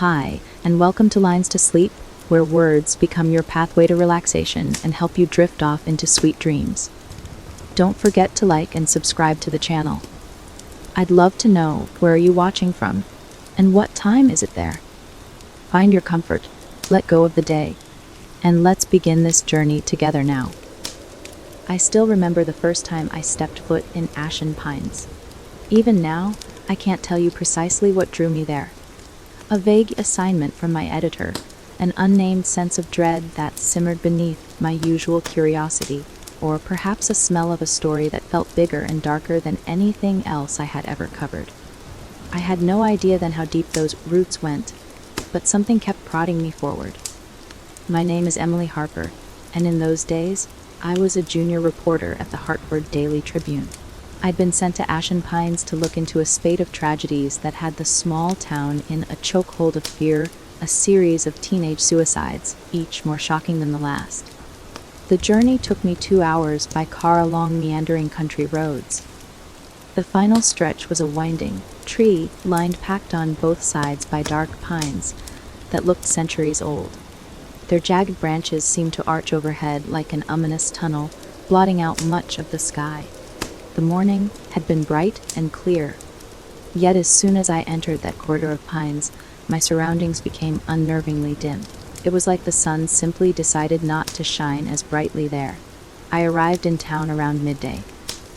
Hi, and welcome to Lines to Sleep, where words become your pathway to relaxation and help you drift off into sweet dreams. Don't forget to like and subscribe to the channel. I'd love to know, where are you watching from, and what time is it there? Find your comfort, let go of the day, and let's begin this journey together now. I still remember the first time I stepped foot in Ashen Pines. Even now, I can't tell you precisely what drew me there. A vague assignment from my editor, an unnamed sense of dread that simmered beneath my usual curiosity, or perhaps a smell of a story that felt bigger and darker than anything else I had ever covered. I had no idea then how deep those roots went, but something kept prodding me forward. My name is Emily Harper, and in those days, I was a junior reporter at the Hartford Daily Tribune. I'd been sent to Ashen Pines to look into a spate of tragedies that had the small town in a chokehold of fear, a series of teenage suicides, each more shocking than the last. The journey took me 2 hours by car along meandering country roads. The final stretch was a winding, tree-lined packed on both sides by dark pines that looked centuries old. Their jagged branches seemed to arch overhead like an ominous tunnel, blotting out much of the sky. The morning had been bright and clear, yet as soon as I entered that corridor of pines, my surroundings became unnervingly dim. It was like the sun simply decided not to shine as brightly there. I arrived in town around midday.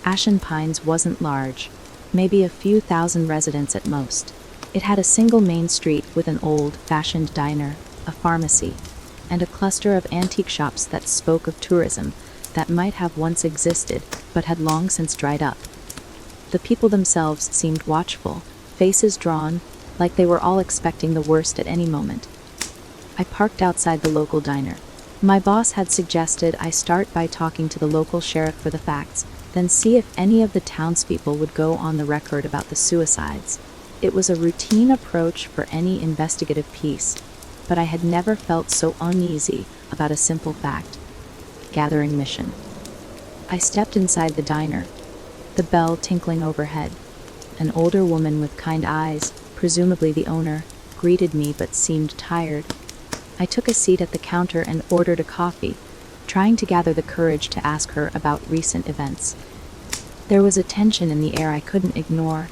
Ashen Pines wasn't large, maybe a few thousand residents at most. It had a single main street with an old-fashioned diner, a pharmacy, and a cluster of antique shops that spoke of tourism that might have once existed but had long since dried up. The people themselves seemed watchful, faces drawn, like they were all expecting the worst at any moment. I parked outside the local diner. My boss had suggested I start by talking to the local sheriff for the facts, then see if any of the townspeople would go on the record about the suicides. It was a routine approach for any investigative piece, but I had never felt so uneasy about a simple fact. Gathering mission. I stepped inside the diner, the bell tinkling overhead. An older woman with kind eyes, presumably the owner, greeted me but seemed tired. I took a seat at the counter and ordered a coffee, trying to gather the courage to ask her about recent events. There was a tension in the air I couldn't ignore,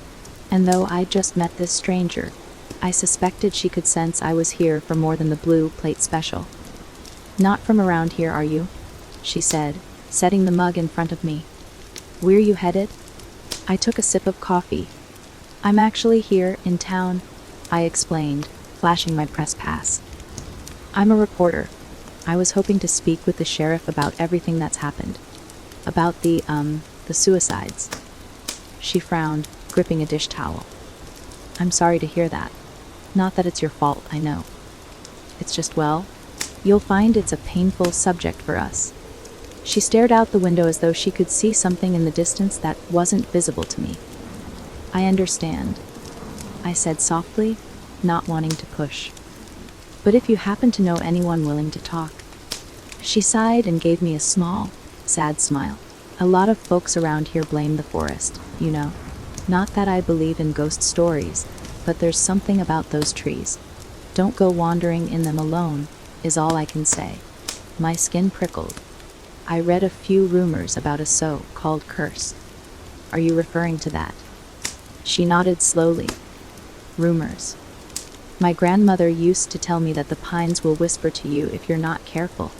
and though I'd just met this stranger, I suspected she could sense I was here for more than the blue plate special. "Not from around here, are you?" she said, setting the mug in front of me. "Where you headed?" I took a sip of coffee. "I'm actually here, in town," I explained, flashing my press pass. "I'm a reporter. I was hoping to speak with the sheriff about everything that's happened. About the suicides." She frowned, gripping a dish towel. "I'm sorry to hear that. Not that it's your fault, I know. It's just, well, you'll find it's a painful subject for us." She stared out the window as though she could see something in the distance that wasn't visible to me. "I understand," I said softly, not wanting to push. "But if you happen to know anyone willing to talk." She sighed and gave me a small, sad smile. "A lot of folks around here blame the forest, you know. Not that I believe in ghost stories, but there's something about those trees. Don't go wandering in them alone, is all I can say." My skin prickled. "I read a few rumors about a so-called curse. Are you referring to that?" She nodded slowly. "Rumors. My grandmother used to tell me that the pines will whisper to you if you're not careful.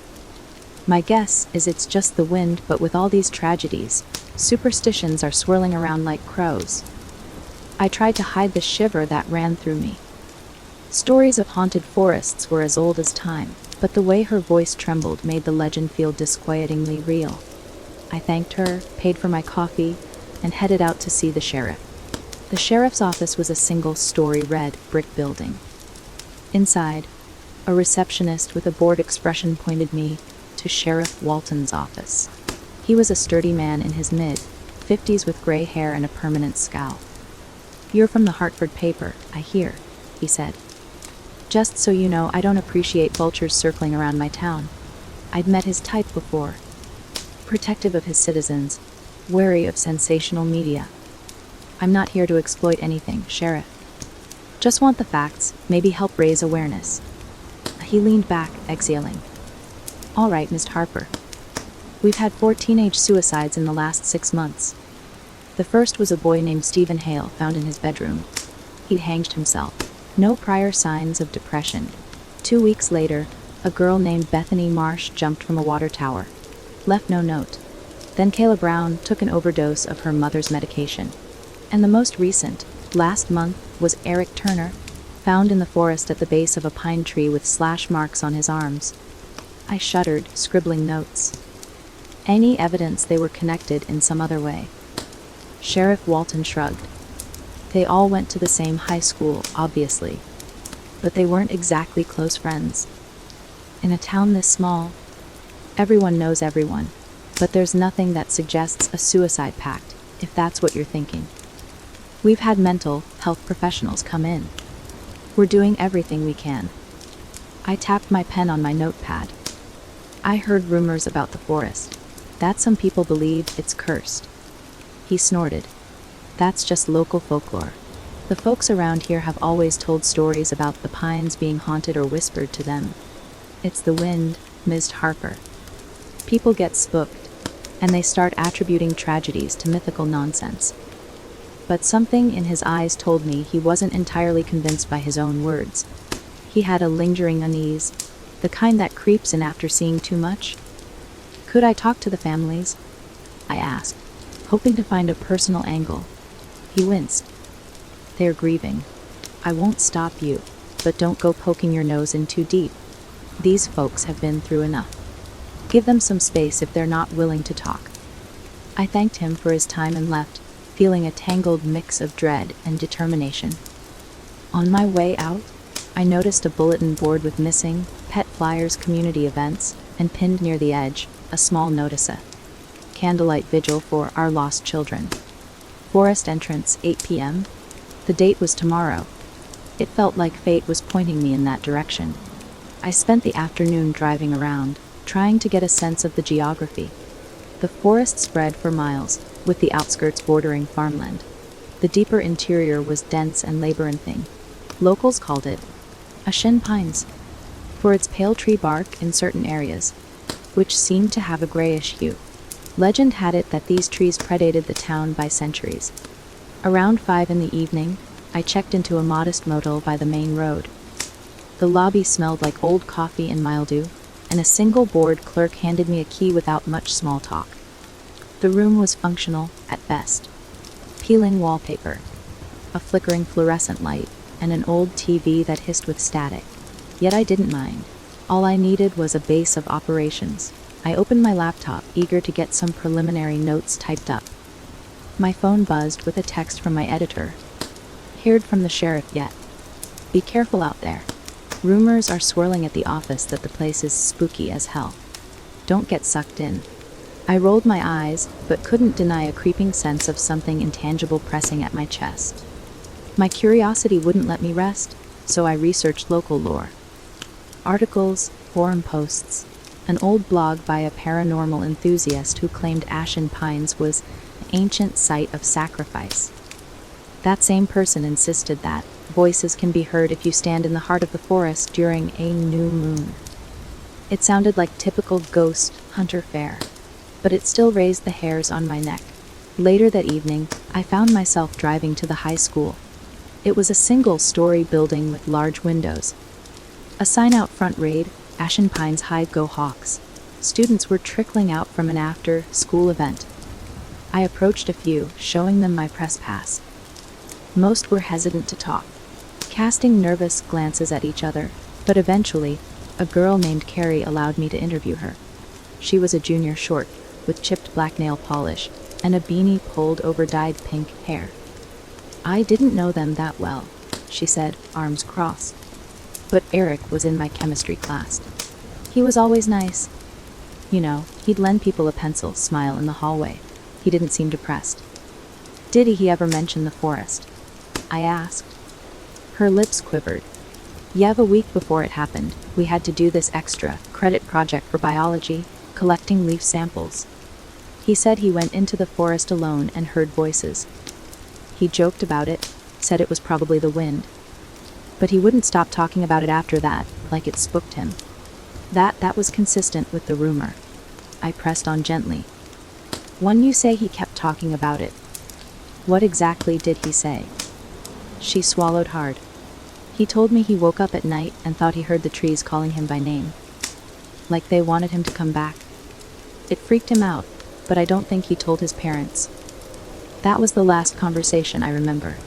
My guess is it's just the wind, but with all these tragedies, superstitions are swirling around like crows." I tried to hide the shiver that ran through me. Stories of haunted forests were as old as time, but the way her voice trembled made the legend feel disquietingly real. I thanked her, paid for my coffee, and headed out to see the sheriff. The sheriff's office was a single-story red brick building. Inside, a receptionist with a bored expression pointed me to Sheriff Walton's office. He was a sturdy man in his mid-50s with gray hair and a permanent scowl. "You're from the Hartford paper, I hear," he said. "Just so you know, I don't appreciate vultures circling around my town." I'd met his type before. Protective of his citizens, wary of sensational media. "I'm not here to exploit anything, Sheriff." Just want the facts, maybe help raise awareness. He leaned back, exhaling. All right, Ms. Harper. We've had 4 teenage suicides in the last 6 months. The first was a boy named Stephen Hale, found in his bedroom. He'd hanged himself. No prior signs of depression. 2 weeks later, a girl named Bethany Marsh jumped from a water tower. Left no note. Then Kayla Brown took an overdose of her mother's medication. And the most recent, last month, was Eric Turner, found in the forest at the base of a pine tree with slash marks on his arms. I shuddered, scribbling notes. Any evidence they were connected in some other way? Sheriff Walton shrugged. They all went to the same high school, obviously. But they weren't exactly close friends. In a town this small, everyone knows everyone, but there's nothing that suggests a suicide pact, if that's what you're thinking. We've had mental health professionals come in. We're doing everything we can. I tapped my pen on my notepad. I heard rumors about the forest, that some people believe it's cursed. He snorted. That's just local folklore. The folks around here have always told stories about the pines being haunted or whispered to them. It's the wind, Ms. Harper. People get spooked, and they start attributing tragedies to mythical nonsense. But something in his eyes told me he wasn't entirely convinced by his own words. He had a lingering unease, the kind that creeps in after seeing too much. Could I talk to the families? I asked, hoping to find a personal angle. He winced. They're grieving. I won't stop you, but don't go poking your nose in too deep. These folks have been through enough. Give them some space if they're not willing to talk. I thanked him for his time and left, feeling a tangled mix of dread and determination. On my way out, I noticed a bulletin board with missing, pet flyers, community events, and pinned near the edge, a small notice: candlelight vigil for our lost children. Forest entrance, 8 p.m. The date was tomorrow. It felt like fate was pointing me in that direction. I spent the afternoon driving around, trying to get a sense of the geography. The forest spread for miles, with the outskirts bordering farmland. The deeper interior was dense and labyrinthine. Locals called it Ashen Pines, for its pale tree bark in certain areas, which seemed to have a grayish hue. Legend had it that these trees predated the town by centuries. Around 5 in the evening, I checked into a modest motel by the main road. The lobby smelled like old coffee and mildew, and a single bored clerk handed me a key without much small talk. The room was functional, at best. Peeling wallpaper, a flickering fluorescent light, and an old TV that hissed with static. Yet I didn't mind. All I needed was a base of operations. I opened my laptop, eager to get some preliminary notes typed up. My phone buzzed with a text from my editor. Heard from the sheriff yet? Be careful out there. Rumors are swirling at the office that the place is spooky as hell. Don't get sucked in. I rolled my eyes, but couldn't deny a creeping sense of something intangible pressing at my chest. My curiosity wouldn't let me rest, so I researched local lore. Articles, forum posts, an old blog by a paranormal enthusiast who claimed Ashen Pines was an ancient site of sacrifice. That same person insisted that voices can be heard if you stand in the heart of the forest during a new moon. It sounded like typical ghost hunter fare, but it still raised the hairs on my neck. Later that evening, I found myself driving to the high school. It was a single-story building with large windows. A sign out front read, Ashen Pines High Go Hawks. Students were trickling out from an after-school event. I approached a few, showing them my press pass. Most were hesitant to talk, casting nervous glances at each other, but eventually, a girl named Carrie allowed me to interview her. She was a junior short, with chipped black nail polish, and a beanie pulled over dyed pink hair. I didn't know them that well, she said, arms crossed. But Eric was in my chemistry class. He was always nice. You know, he'd lend people a pencil, smile in the hallway. He didn't seem depressed. Did he ever mention the forest? I asked. Her lips quivered. A week before it happened, we had to do this extra credit project for biology, collecting leaf samples. He said he went into the forest alone and heard voices. He joked about it, said it was probably the wind. But he wouldn't stop talking about it after that, like it spooked him. That was consistent with the rumor. I pressed on gently. When you say he kept talking about it, what exactly did he say? She swallowed hard. He told me he woke up at night and thought he heard the trees calling him by name. Like they wanted him to come back. It freaked him out, but I don't think he told his parents. That was the last conversation I remember.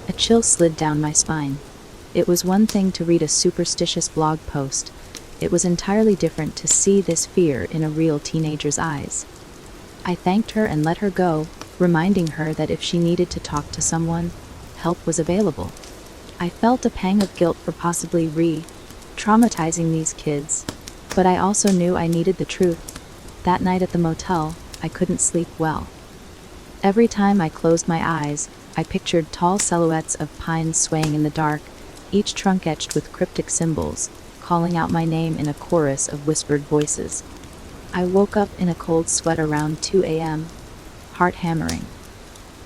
A chill slid down my spine. It was one thing to read a superstitious blog post. It was entirely different to see this fear in a real teenager's eyes. I thanked her and let her go, reminding her that if she needed to talk to someone, help was available. I felt a pang of guilt for possibly traumatizing these kids, but I also knew I needed the truth. That night at the motel, I couldn't sleep well. Every time I closed my eyes, I pictured tall silhouettes of pines swaying in the dark, each trunk etched with cryptic symbols, calling out my name in a chorus of whispered voices. I woke up in a cold sweat around 2 a.m., heart hammering.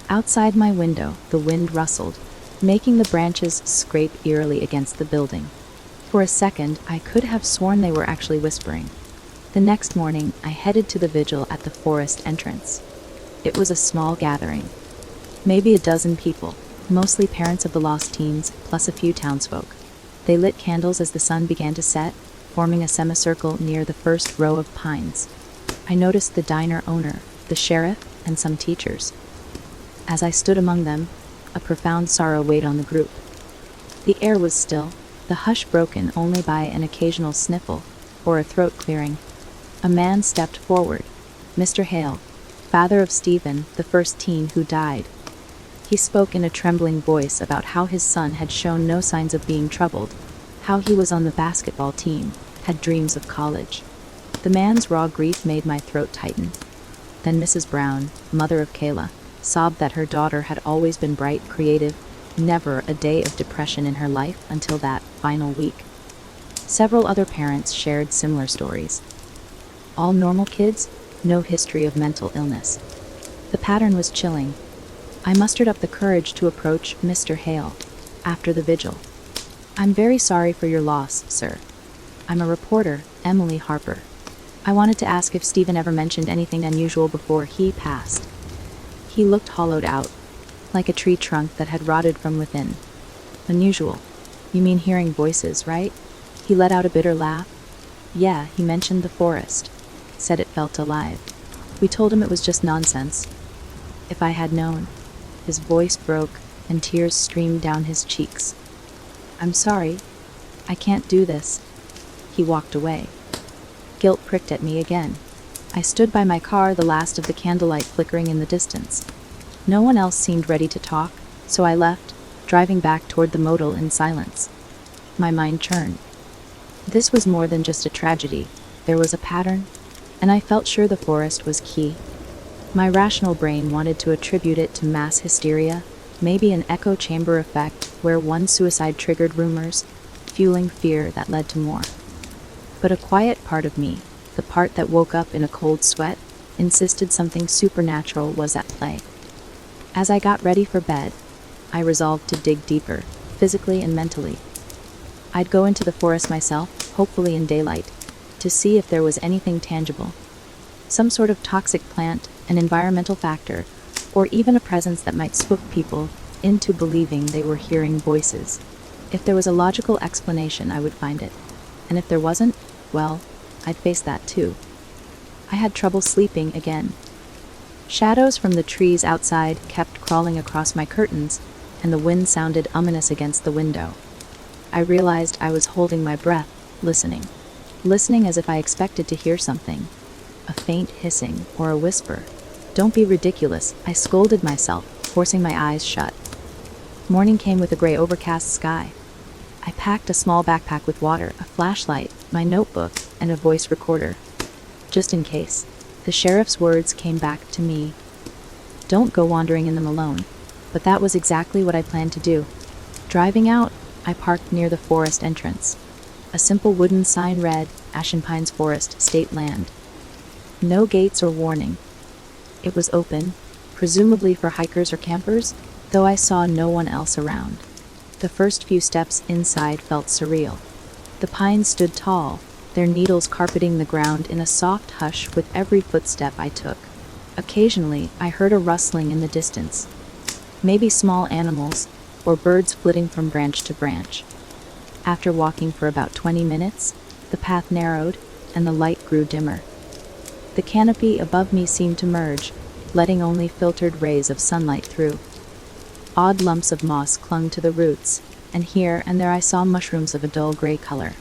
Outside my window, the wind rustled, making the branches scrape eerily against the building. For a second, I could have sworn they were actually whispering. The next morning, I headed to the vigil at the forest entrance. It was a small gathering. Maybe a dozen people, mostly parents of the lost teens, plus a few townsfolk. They lit candles as the sun began to set, forming a semicircle near the first row of pines. I noticed the diner owner, the sheriff, and some teachers. As I stood among them, a profound sorrow weighed on the group. The air was still, the hush broken only by an occasional sniffle, or a throat clearing. A man stepped forward, Mr. Hale, father of Stephen, the first teen who died. He spoke in a trembling voice about how his son had shown no signs of being troubled, how he was on the basketball team, had dreams of college. The man's raw grief made my throat tighten. Then Mrs. Brown, mother of Kayla, sobbed that her daughter had always been bright, creative, never a day of depression in her life until that final week. Several other parents shared similar stories. All normal kids, no history of mental illness. The pattern was chilling. I mustered up the courage to approach Mr. Hale after the vigil. "I'm very sorry for your loss, sir. I'm a reporter, Emily Harper. I wanted to ask if Stephen ever mentioned anything unusual before he passed." He looked hollowed out, like a tree trunk that had rotted from within. "Unusual? You mean hearing voices, right?" He let out a bitter laugh. "Yeah, he mentioned the forest. Said it felt alive. We told him it was just nonsense. If I had known." His voice broke, and tears streamed down his cheeks. "I'm sorry. I can't do this." He walked away. Guilt pricked at me again. I stood by my car, the last of the candlelight flickering in the distance. No one else seemed ready to talk, so I left, driving back toward the motel in silence. My mind churned. This was more than just a tragedy. There was a pattern, and I felt sure the forest was key. My rational brain wanted to attribute it to mass hysteria, maybe an echo chamber effect where one suicide triggered rumors, fueling fear that led to more. But a quiet part of me, the part that woke up in a cold sweat, insisted something supernatural was at play. As I got ready for bed, I resolved to dig deeper, physically and mentally. I'd go into the forest myself, hopefully in daylight, to see if there was anything tangible. Some sort of toxic plant, an environmental factor, or even a presence that might spook people into believing they were hearing voices. If there was a logical explanation, I would find it. And if there wasn't, well, I'd face that too. I had trouble sleeping again. Shadows from the trees outside kept crawling across my curtains, and the wind sounded ominous against the window. I realized I was holding my breath, listening as if I expected to hear something. A faint hissing or a whisper. "Don't be ridiculous," I scolded myself, forcing my eyes shut. Morning came with a gray overcast sky. I packed a small backpack with water, a flashlight, my notebook, and a voice recorder. Just in case. The sheriff's words came back to me. Don't go wandering in them alone. But that was exactly what I planned to do. Driving out, I parked near the forest entrance. A simple wooden sign read, Ashen Pines Forest, State Land. No gates or warning. It was open, presumably for hikers or campers, though I saw no one else around. The first few steps inside felt surreal. The pines stood tall, their needles carpeting the ground in a soft hush with every footstep I took. Occasionally, I heard a rustling in the distance. Maybe small animals, or birds flitting from branch to branch. After walking for about 20 minutes, the path narrowed, and the light grew dimmer. The canopy above me seemed to merge, letting only filtered rays of sunlight through. Odd lumps of moss clung to the roots, and here and there I saw mushrooms of a dull gray color.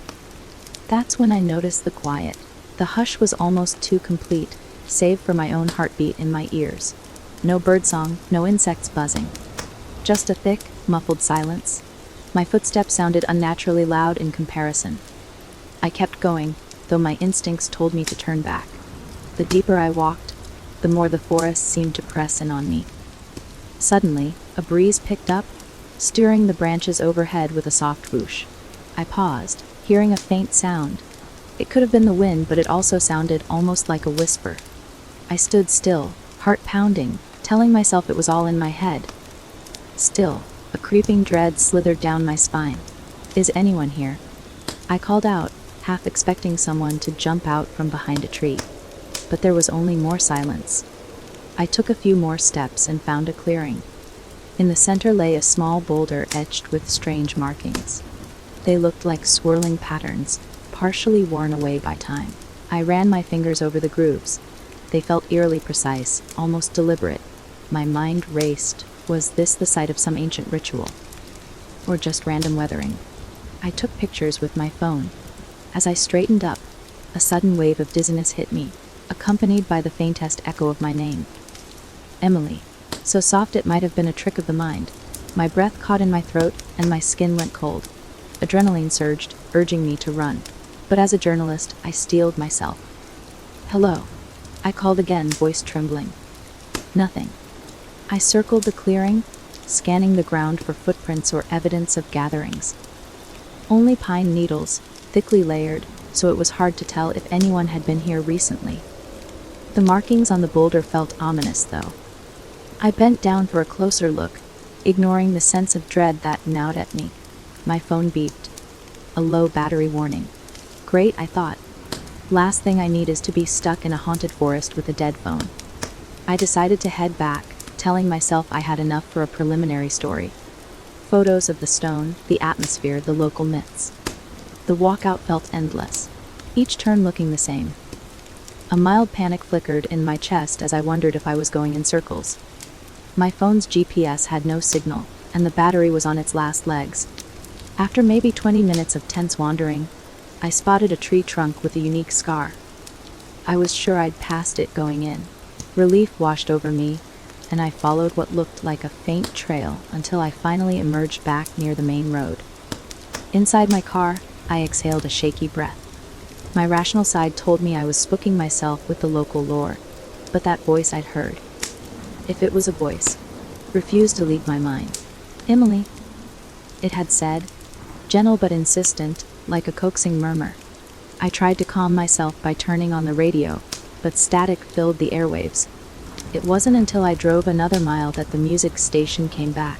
That's when I noticed the quiet. The hush was almost too complete, save for my own heartbeat in my ears. No birdsong, no insects buzzing. Just a thick, muffled silence. My footsteps sounded unnaturally loud in comparison. I kept going, though my instincts told me to turn back. The deeper I walked, the more the forest seemed to press in on me. Suddenly, a breeze picked up, stirring the branches overhead with a soft whoosh. I paused, hearing a faint sound. It could have been the wind, but it also sounded almost like a whisper. I stood still, heart pounding, telling myself it was all in my head. Still, a creeping dread slithered down my spine. Is anyone here? I called out, half expecting someone to jump out from behind a tree. But there was only more silence. I took a few more steps and found a clearing. In the center lay a small boulder etched with strange markings. They looked like swirling patterns, partially worn away by time. I ran my fingers over the grooves. They felt eerily precise, almost deliberate. My mind raced. Was this the site of some ancient ritual? Or just random weathering? I took pictures with my phone. As I straightened up, a sudden wave of dizziness hit me, accompanied by the faintest echo of my name. Emily. So soft it might have been a trick of the mind. My breath caught in my throat, and my skin went cold. Adrenaline surged, urging me to run. But as a journalist, I steeled myself. Hello. I called again, voice trembling. Nothing. I circled the clearing, scanning the ground for footprints or evidence of gatherings. Only pine needles, thickly layered, so it was hard to tell if anyone had been here recently. The markings on the boulder felt ominous, though. I bent down for a closer look, ignoring the sense of dread that gnawed at me. My phone beeped. A low battery warning. Great, I thought. Last thing I need is to be stuck in a haunted forest with a dead phone. I decided to head back, telling myself I had enough for a preliminary story. Photos of the stone, the atmosphere, the local myths. The walkout felt endless, each turn looking the same. A mild panic flickered in my chest as I wondered if I was going in circles. My phone's GPS had no signal, and the battery was on its last legs. After maybe 20 minutes of tense wandering, I spotted a tree trunk with a unique scar. I was sure I'd passed it going in. Relief washed over me, and I followed what looked like a faint trail until I finally emerged back near the main road. Inside my car, I exhaled a shaky breath. My rational side told me I was spooking myself with the local lore, but that voice I'd heard, if it was a voice, refused to leave my mind. Emily, it had said, gentle but insistent, like a coaxing murmur. I tried to calm myself by turning on the radio, but static filled the airwaves. It wasn't until I drove another mile that the music station came back.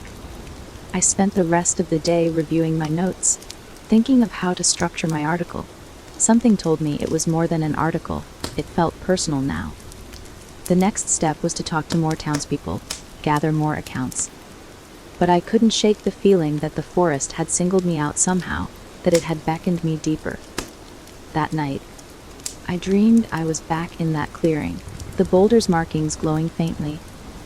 I spent the rest of the day reviewing my notes, thinking of how to structure my article. Something told me it was more than an article. It felt personal now. The next step was to talk to more townspeople, gather more accounts. But I couldn't shake the feeling that the forest had singled me out somehow, that it had beckoned me deeper. That night, I dreamed I was back in that clearing, the boulder's markings glowing faintly.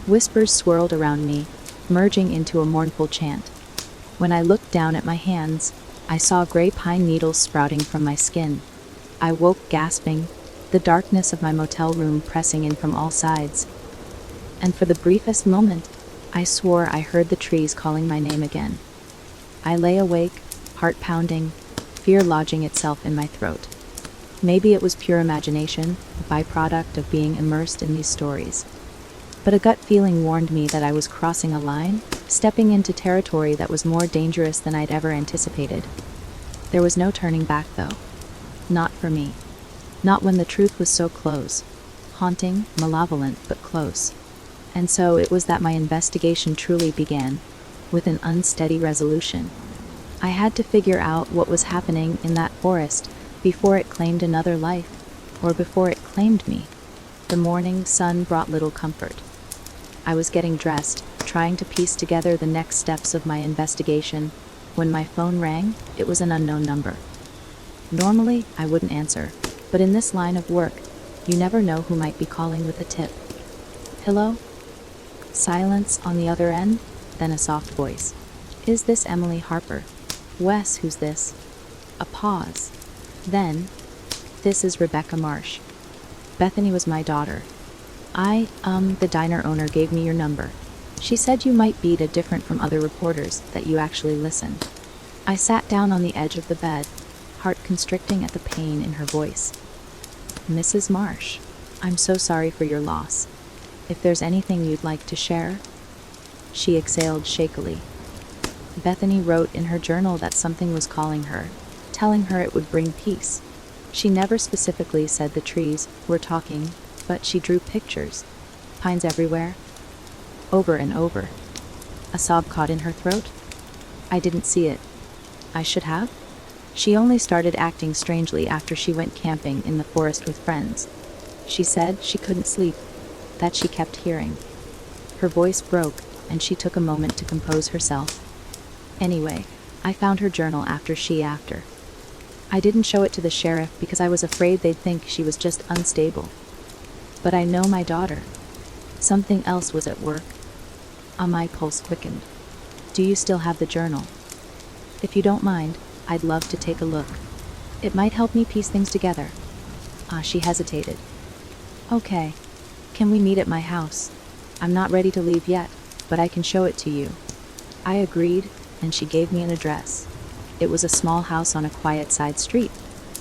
Whispers swirled around me, merging into a mournful chant. When I looked down at my hands, I saw gray pine needles sprouting from my skin. I woke gasping, the darkness of my motel room pressing in from all sides. And for the briefest moment, I swore I heard the trees calling my name again. I lay awake, heart pounding, fear lodging itself in my throat. Maybe it was pure imagination, a byproduct of being immersed in these stories. But a gut feeling warned me that I was crossing a line, stepping into territory that was more dangerous than I'd ever anticipated. There was no turning back, though. Not for me. Not when the truth was so close. Haunting, malevolent, but close. And so it was that my investigation truly began, with an unsteady resolution. I had to figure out what was happening in that forest before it claimed another life, or before it claimed me. The morning sun brought little comfort. I was getting dressed, trying to piece together the next steps of my investigation. When my phone rang, it was an unknown number. Normally, I wouldn't answer, but in this line of work, you never know who might be calling with a tip. Hello? Silence on the other end, then a soft voice. Is this Emily Harper? Wes, who's this? A pause. Then, this is Rebecca Marsh. Bethany was my daughter. The diner owner gave me your number. She said you might be different from other reporters, that you actually listen. I sat down on the edge of the bed, heart constricting at the pain in her voice. Mrs. Marsh, I'm so sorry for your loss. If there's anything you'd like to share? She exhaled shakily. Bethany wrote in her journal that something was calling her, telling her it would bring peace. She never specifically said the trees were talking, but she drew pictures. Pines everywhere. Over and over. A sob caught in her throat. I didn't see it. I should have? She only started acting strangely after she went camping in the forest with friends. She said she couldn't sleep, that she kept hearing. Her voice broke, and she took a moment to compose herself. Anyway, I found her journal after. I didn't show it to the sheriff because I was afraid they'd think she was just unstable. But I know my daughter. Something else was at work. My pulse quickened. Do you still have the journal? If you don't mind, I'd love to take a look. It might help me piece things together. She hesitated. Okay. Can we meet at my house? I'm not ready to leave yet, but I can show it to you. I agreed, and she gave me an address. It was a small house on a quiet side street.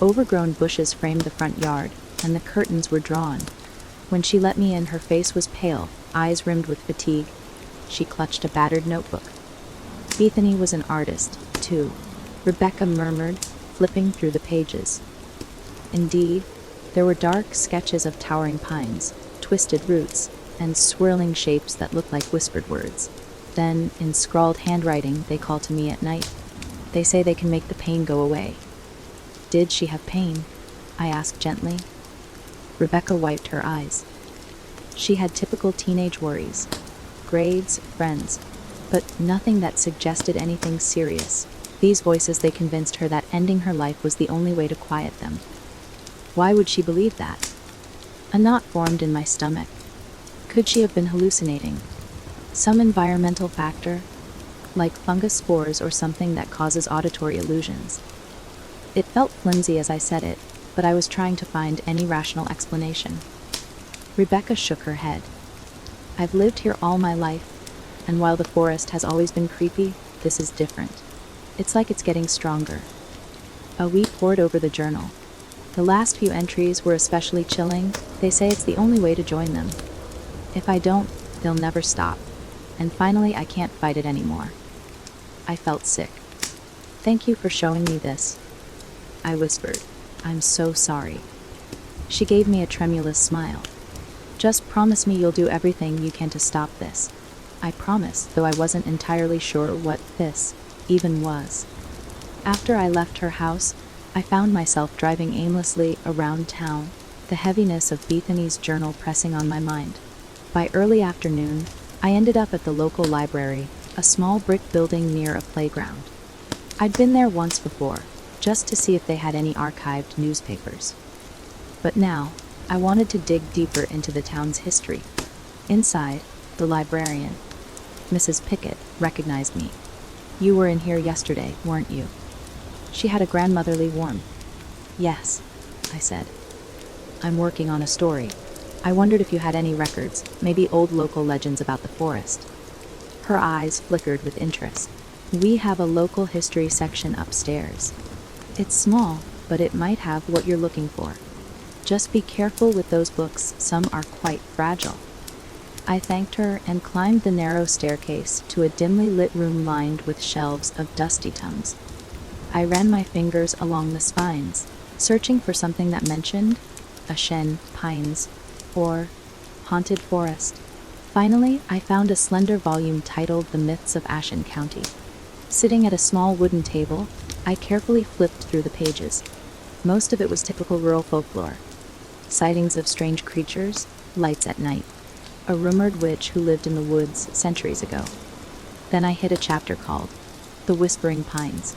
Overgrown bushes framed the front yard, and the curtains were drawn. When she let me in, her face was pale, eyes rimmed with fatigue. She clutched a battered notebook. Bethany was an artist, too, Rebecca murmured, flipping through the pages. Indeed, there were dark sketches of towering pines, twisted roots, and swirling shapes that looked like whispered words. Then, in scrawled handwriting, they call to me at night. They say they can make the pain go away. Did she have pain? I asked gently. Rebecca wiped her eyes. She had typical teenage worries. Grades, friends, but nothing that suggested anything serious. These voices, they convinced her that ending her life was the only way to quiet them. Why would she believe that? A knot formed in my stomach. Could she have been hallucinating? Some environmental factor, like fungus spores or something that causes auditory illusions. It felt flimsy as I said it, but I was trying to find any rational explanation. Rebecca shook her head. I've lived here all my life, and while the forest has always been creepy, this is different. It's like it's getting stronger. We pored over the journal. The last few entries were especially chilling. They say it's the only way to join them. If I don't, they'll never stop. And finally, I can't fight it anymore. I felt sick. Thank you for showing me this. I whispered, I'm so sorry. She gave me a tremulous smile. Just promise me you'll do everything you can to stop this. I promised, though I wasn't entirely sure what this even was. After I left her house, I found myself driving aimlessly around town, the heaviness of Bethany's journal pressing on my mind. By early afternoon, I ended up at the local library, a small brick building near a playground. I'd been there once before, just to see if they had any archived newspapers. But now, I wanted to dig deeper into the town's history. Inside, the librarian, Mrs. Pickett, recognized me. You were in here yesterday, weren't you? She had a grandmotherly warmth. Yes, I said. I'm working on a story. I wondered if you had any records, maybe old local legends about the forest. Her eyes flickered with interest. We have a local history section upstairs. It's small, but it might have what you're looking for. Just be careful with those books, some are quite fragile. I thanked her and climbed the narrow staircase to a dimly lit room lined with shelves of dusty tomes. I ran my fingers along the spines, searching for something that mentioned Ashen Pines or haunted forest. Finally, I found a slender volume titled The Myths of Ashen County. Sitting at a small wooden table, I carefully flipped through the pages. Most of it was typical rural folklore. Sightings of strange creatures, lights at night, a rumored witch who lived in the woods centuries ago. Then I hit a chapter called The Whispering Pines.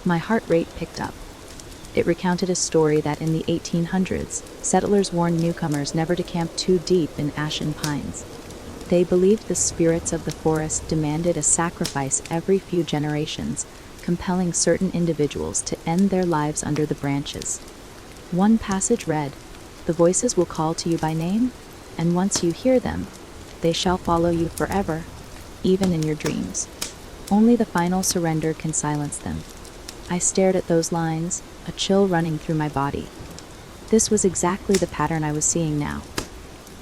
My heart rate picked up. It recounted a story that in the 1800s, settlers warned newcomers never to camp too deep in Ashen Pines. They believed the spirits of the forest demanded a sacrifice every few generations, compelling certain individuals to end their lives under the branches. One passage read, "The voices will call to you by name, and once you hear them, they shall follow you forever, even in your dreams. Only the final surrender can silence them." I stared at those lines, a chill running through my body. This was exactly the pattern I was seeing now.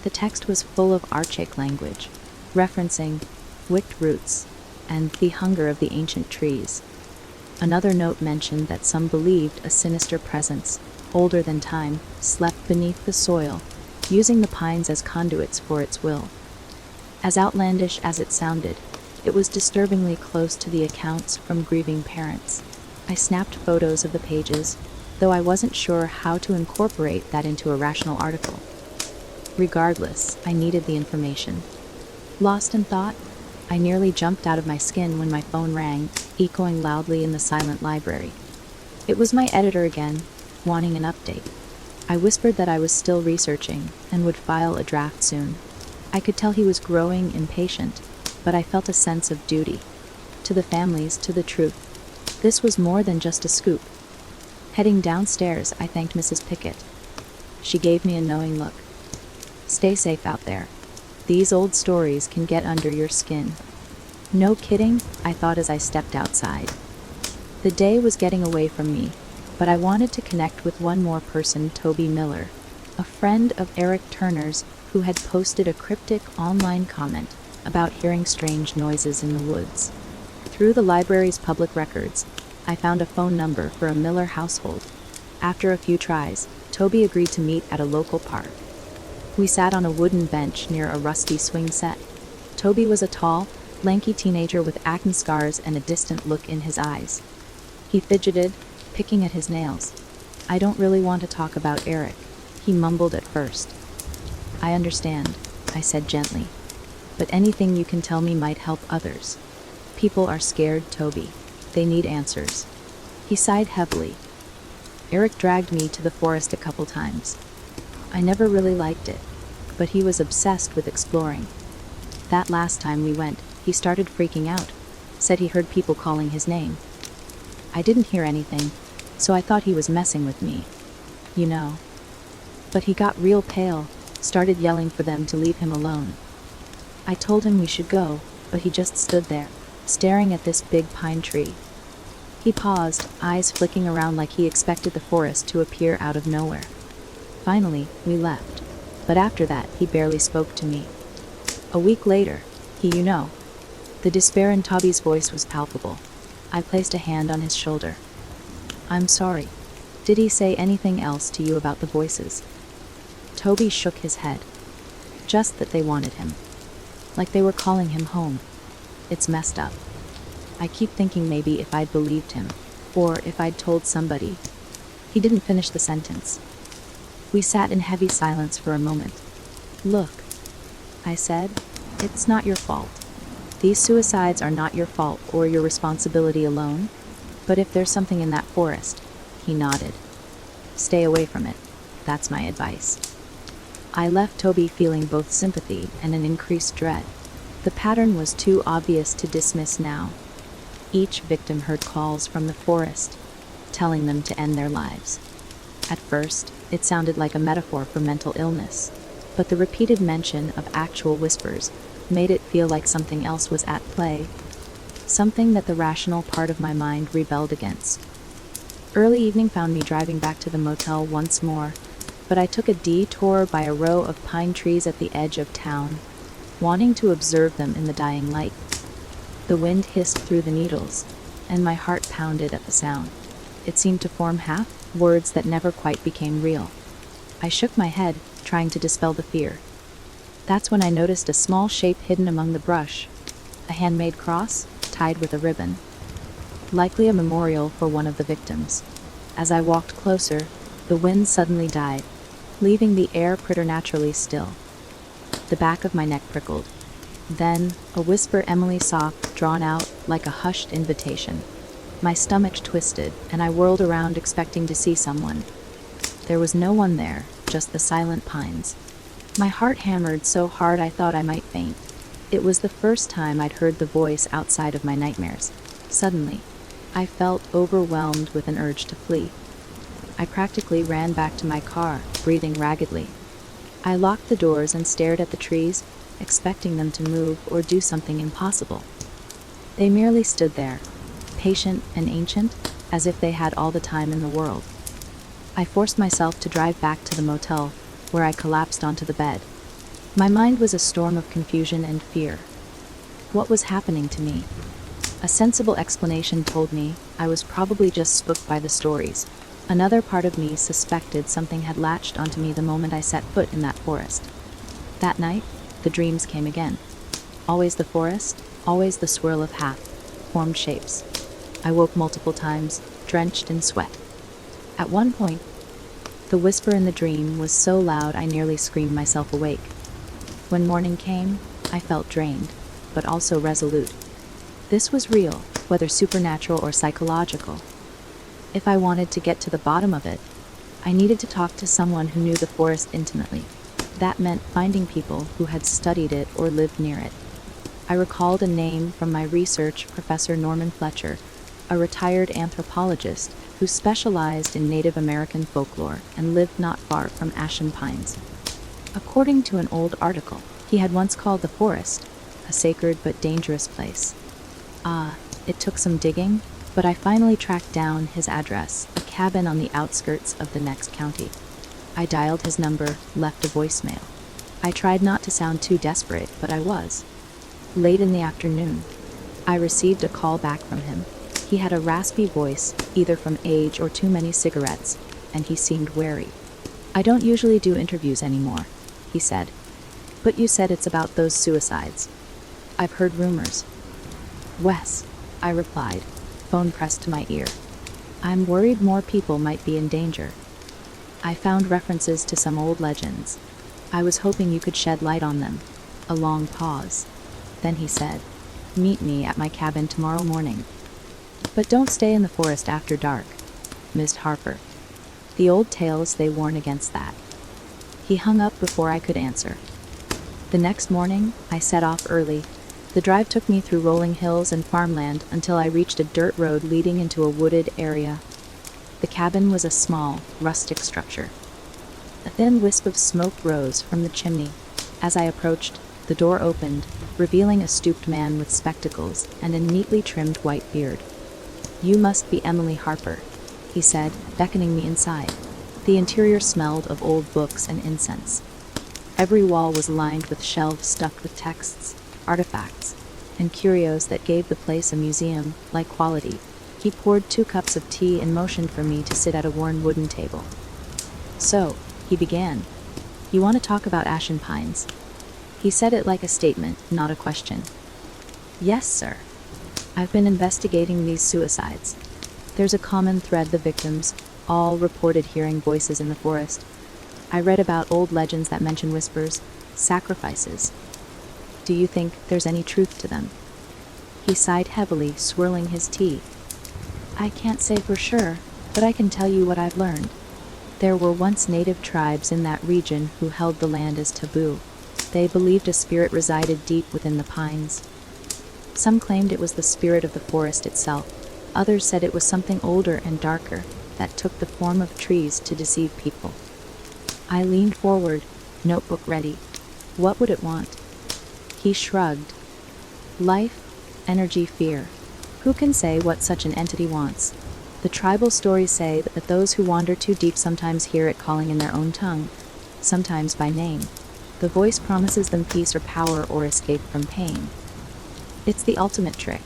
The text was full of archaic language, referencing wicked roots and the hunger of the ancient trees. Another note mentioned that some believed a sinister presence, older than time, slept beneath the soil, using the pines as conduits for its will. As outlandish as it sounded, it was disturbingly close to the accounts from grieving parents. I snapped photos of the pages, though I wasn't sure how to incorporate that into a rational article. Regardless, I needed the information. Lost in thought, I nearly jumped out of my skin when my phone rang, echoing loudly in the silent library. It was my editor again, wanting an update. I whispered that I was still researching and would file a draft soon. I could tell he was growing impatient, but I felt a sense of duty. To the families, to the truth. This was more than just a scoop. Heading downstairs, I thanked Mrs. Pickett. She gave me a knowing look. "Stay safe out there. These old stories can get under your skin." No kidding, I thought as I stepped outside. The day was getting away from me, but I wanted to connect with one more person, Toby Miller, a friend of Eric Turner's who had posted a cryptic online comment about hearing strange noises in the woods. Through the library's public records, I found a phone number for a Miller household. After a few tries, Toby agreed to meet at a local park. We sat on a wooden bench near a rusty swing set. Toby was a tall, lanky teenager with acne scars and a distant look in his eyes. He fidgeted, picking at his nails. "I don't really want to talk about Eric," he mumbled at first. "I understand," I said gently. "But anything you can tell me might help others. People are scared, Toby. They need answers." He sighed heavily. "Eric dragged me to the forest a couple times. I never really liked it, but he was obsessed with exploring. That last time we went, he started freaking out, said he heard people calling his name. I didn't hear anything, so I thought he was messing with me. You know. But he got real pale, started yelling for them to leave him alone. I told him we should go, but he just stood there, staring at this big pine tree. He paused, eyes flicking around like he expected the forest to appear out of nowhere. Finally, we left, but after that, he barely spoke to me. A week later, the despair in Toby's voice was palpable. I placed a hand on his shoulder. "I'm sorry. Did he say anything else to you about the voices?" Toby shook his head. "Just that they wanted him. Like they were calling him home. It's messed up. I keep thinking maybe if I'd believed him, or if I'd told somebody." He didn't finish the sentence. We sat in heavy silence for a moment. "Look," I said, "it's not your fault. These suicides are not your fault or your responsibility alone, but if there's something in that forest," he nodded, "stay away from it. That's my advice." I left Toby feeling both sympathy and an increased dread. The pattern was too obvious to dismiss now. Each victim heard calls from the forest, telling them to end their lives. At first, it sounded like a metaphor for mental illness, but the repeated mention of actual whispers made it feel like something else was at play, something that the rational part of my mind rebelled against. Early evening found me driving back to the motel once more, but I took a detour by a row of pine trees at the edge of town, wanting to observe them in the dying light. The wind hissed through the needles, and my heart pounded at the sound. It seemed to form half words that never quite became real. I shook my head, trying to dispel the fear. That's when I noticed a small shape hidden among the brush, a handmade cross, tied with a ribbon. likely a memorial for one of the victims. As I walked closer, the wind suddenly died, leaving the air preternaturally still. The back of my neck prickled. Then, a whisper Emily soft, drawn out, like a hushed invitation. My stomach twisted, and I whirled around expecting to see someone. There was no one there, just the silent pines. My heart hammered so hard I thought I might faint. It was the first time I'd heard the voice outside of my nightmares. Suddenly, I felt overwhelmed with an urge to flee. I practically ran back to my car, breathing raggedly. I locked the doors and stared at the trees, expecting them to move or do something impossible. They merely stood there, patient and ancient, as if they had all the time in the world. I forced myself to drive back to the motel, where I collapsed onto the bed. My mind was a storm of confusion and fear. What was happening to me? A sensible explanation told me I was probably just spooked by the stories. Another part of me suspected something had latched onto me the moment I set foot in that forest. That night, the dreams came again. Always the forest, always the swirl of half-formed shapes. I woke multiple times, drenched in sweat. At one point, the whisper in the dream was so loud I nearly screamed myself awake. When morning came, I felt drained, but also resolute. This was real, whether supernatural or psychological. If I wanted to get to the bottom of it, I needed to talk to someone who knew the forest intimately. That meant finding people who had studied it or lived near it. I recalled a name from my research, Professor Norman Fletcher, a retired anthropologist who specialized in Native American folklore and lived not far from Ashen Pines. According to an old article, he had once called the forest a sacred but dangerous place. It took some digging, but I finally tracked down his address, a cabin on the outskirts of the next county. I dialed his number, left a voicemail. I tried not to sound too desperate, but I was. Late in the afternoon, I received a call back from him. He had a raspy voice, either from age or too many cigarettes, and he seemed wary. "I don't usually do interviews anymore," he said. "But you said it's about those suicides. I've heard rumors." "Wes," I replied, phone pressed to my ear. "I'm worried more people might be in danger. I found references to some old legends. I was hoping you could shed light on them." A long pause. Then he said, "Meet me at my cabin tomorrow morning. But don't stay in the forest after dark, Ms. Harper. The old tales, they warn against that." He hung up before I could answer. The next morning, I set off early. The drive took me through rolling hills and farmland until I reached a dirt road leading into a wooded area. The cabin was a small, rustic structure. A thin wisp of smoke rose from the chimney. As I approached, the door opened, revealing a stooped man with spectacles and a neatly trimmed white beard. "You must be Emily Harper," he said, beckoning me inside. The interior smelled of old books and incense. Every wall was lined with shelves stuffed with texts, artifacts, and curios that gave the place a museum-like quality. He poured 2 cups of tea and motioned for me to sit at a worn wooden table. "So," he began, "you want to talk about Ashen Pines?" He said it like a statement, not a question. "Yes, sir. I've been investigating these suicides. There's a common thread: the victims all reported hearing voices in the forest. I read about old legends that mention whispers, sacrifices. Do you think there's any truth to them?" He sighed heavily, swirling his tea. "I can't say for sure, but I can tell you what I've learned. There were once native tribes in that region who held the land as taboo. They believed a spirit resided deep within the pines. Some claimed it was the spirit of the forest itself. Others said it was something older and darker that took the form of trees to deceive people." I leaned forward, notebook ready. What would it want? He shrugged. "Life, energy, fear. Who can say what such an entity wants? The tribal stories say that those who wander too deep sometimes hear it calling in their own tongue, sometimes by name. The voice promises them peace or power or escape from pain. It's the ultimate trick.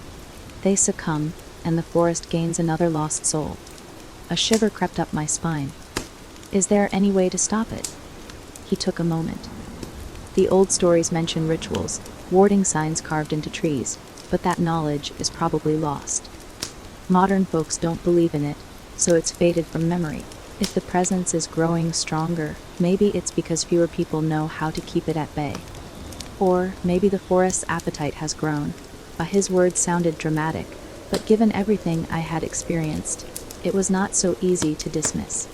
They succumb, and the forest gains another lost soul." A shiver crept up my spine. "Is there any way to stop it?" He took a moment. "The old stories mention rituals, warding signs carved into trees, but that knowledge is probably lost." Modern folks don't believe in it, so it's faded from memory. If the presence is growing stronger, maybe it's because fewer people know how to keep it at bay. Or maybe the forest's appetite has grown. His words sounded dramatic, but given everything I had experienced, it was not so easy to dismiss.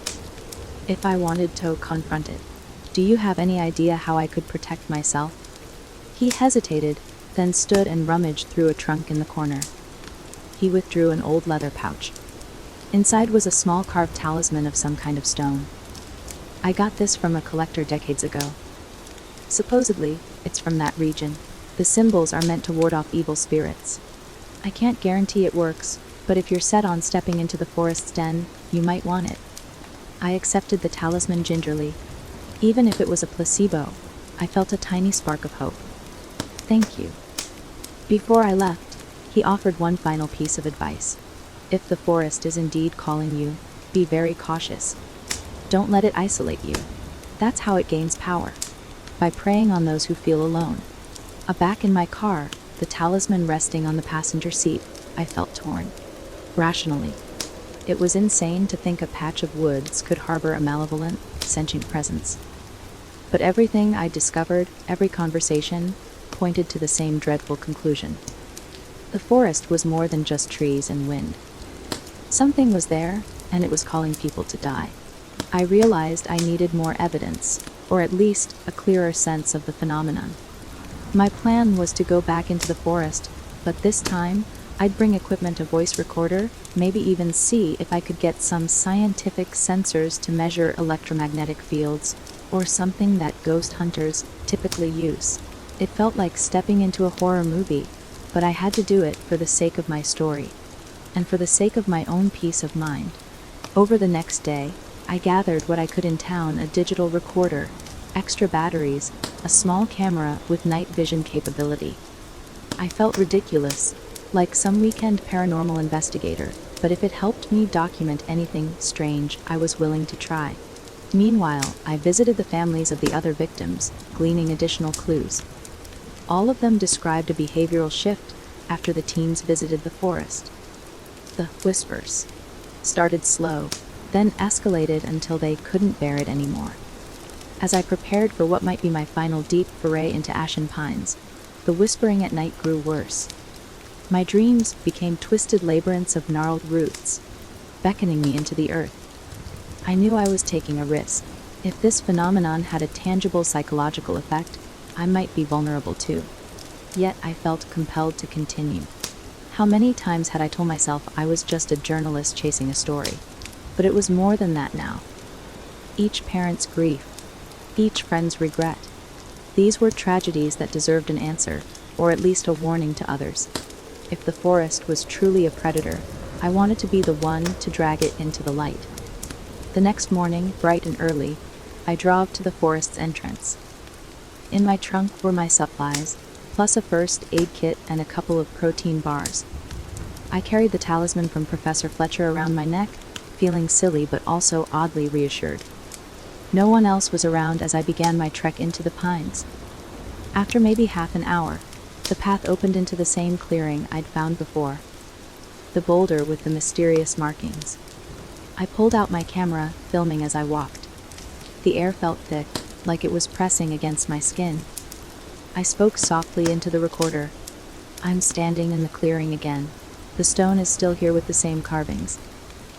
If I wanted to confront it, do you have any idea how I could protect myself? He hesitated, then stood and rummaged through a trunk in the corner. He withdrew an old leather pouch. Inside was a small carved talisman of some kind of stone. I got this from a collector decades ago. Supposedly, it's from that region. The symbols are meant to ward off evil spirits. I can't guarantee it works, but if you're set on stepping into the forest's den, you might want it. I accepted the talisman gingerly. Even if it was a placebo, I felt a tiny spark of hope. Thank you. Before I left, he offered one final piece of advice. If the forest is indeed calling you, be very cautious. Don't let it isolate you. That's how it gains power. By preying on those who feel alone. Back in my car, the talisman resting on the passenger seat, I felt torn. Rationally. It was insane to think a patch of woods could harbor a malevolent, sentient presence. But everything I discovered, every conversation, pointed to the same dreadful conclusion. The forest was more than just trees and wind. Something was there, and it was calling people to die. I realized I needed more evidence, or at least a clearer sense of the phenomenon. My plan was to go back into the forest, but this time, I'd bring equipment, a voice recorder, maybe even see if I could get some scientific sensors to measure electromagnetic fields, or something that ghost hunters typically use. It felt like stepping into a horror movie, but I had to do it for the sake of my story, and for the sake of my own peace of mind. Over the next day, I gathered what I could in town: a digital recorder, extra batteries, a small camera with night vision capability. I felt ridiculous, like some weekend paranormal investigator, but if it helped me document anything strange, I was willing to try. Meanwhile, I visited the families of the other victims, gleaning additional clues. All of them described a behavioral shift after the teens visited the forest. The whispers started slow, then escalated until they couldn't bear it anymore. As I prepared for what might be my final deep foray into Ashen Pines, the whispering at night grew worse. My dreams became twisted labyrinths of gnarled roots, beckoning me into the earth. I knew I was taking a risk. If this phenomenon had a tangible psychological effect, I might be vulnerable too. Yet I felt compelled to continue. How many times had I told myself I was just a journalist chasing a story? But it was more than that now. Each parent's grief, each friend's regret. These were tragedies that deserved an answer, or at least a warning to others. If the forest was truly a predator, I wanted to be the one to drag it into the light. The next morning, bright and early, I drove to the forest's entrance. In my trunk were my supplies, plus a first aid kit and a couple of protein bars. I carried the talisman from Professor Fletcher around my neck, feeling silly but also oddly reassured. No one else was around as I began my trek into the pines. After maybe half an hour, the path opened into the same clearing I'd found before. The boulder with the mysterious markings. I pulled out my camera, filming as I walked. The air felt thick, like it was pressing against my skin. I spoke softly into the recorder. I'm standing in the clearing again. The stone is still here with the same carvings.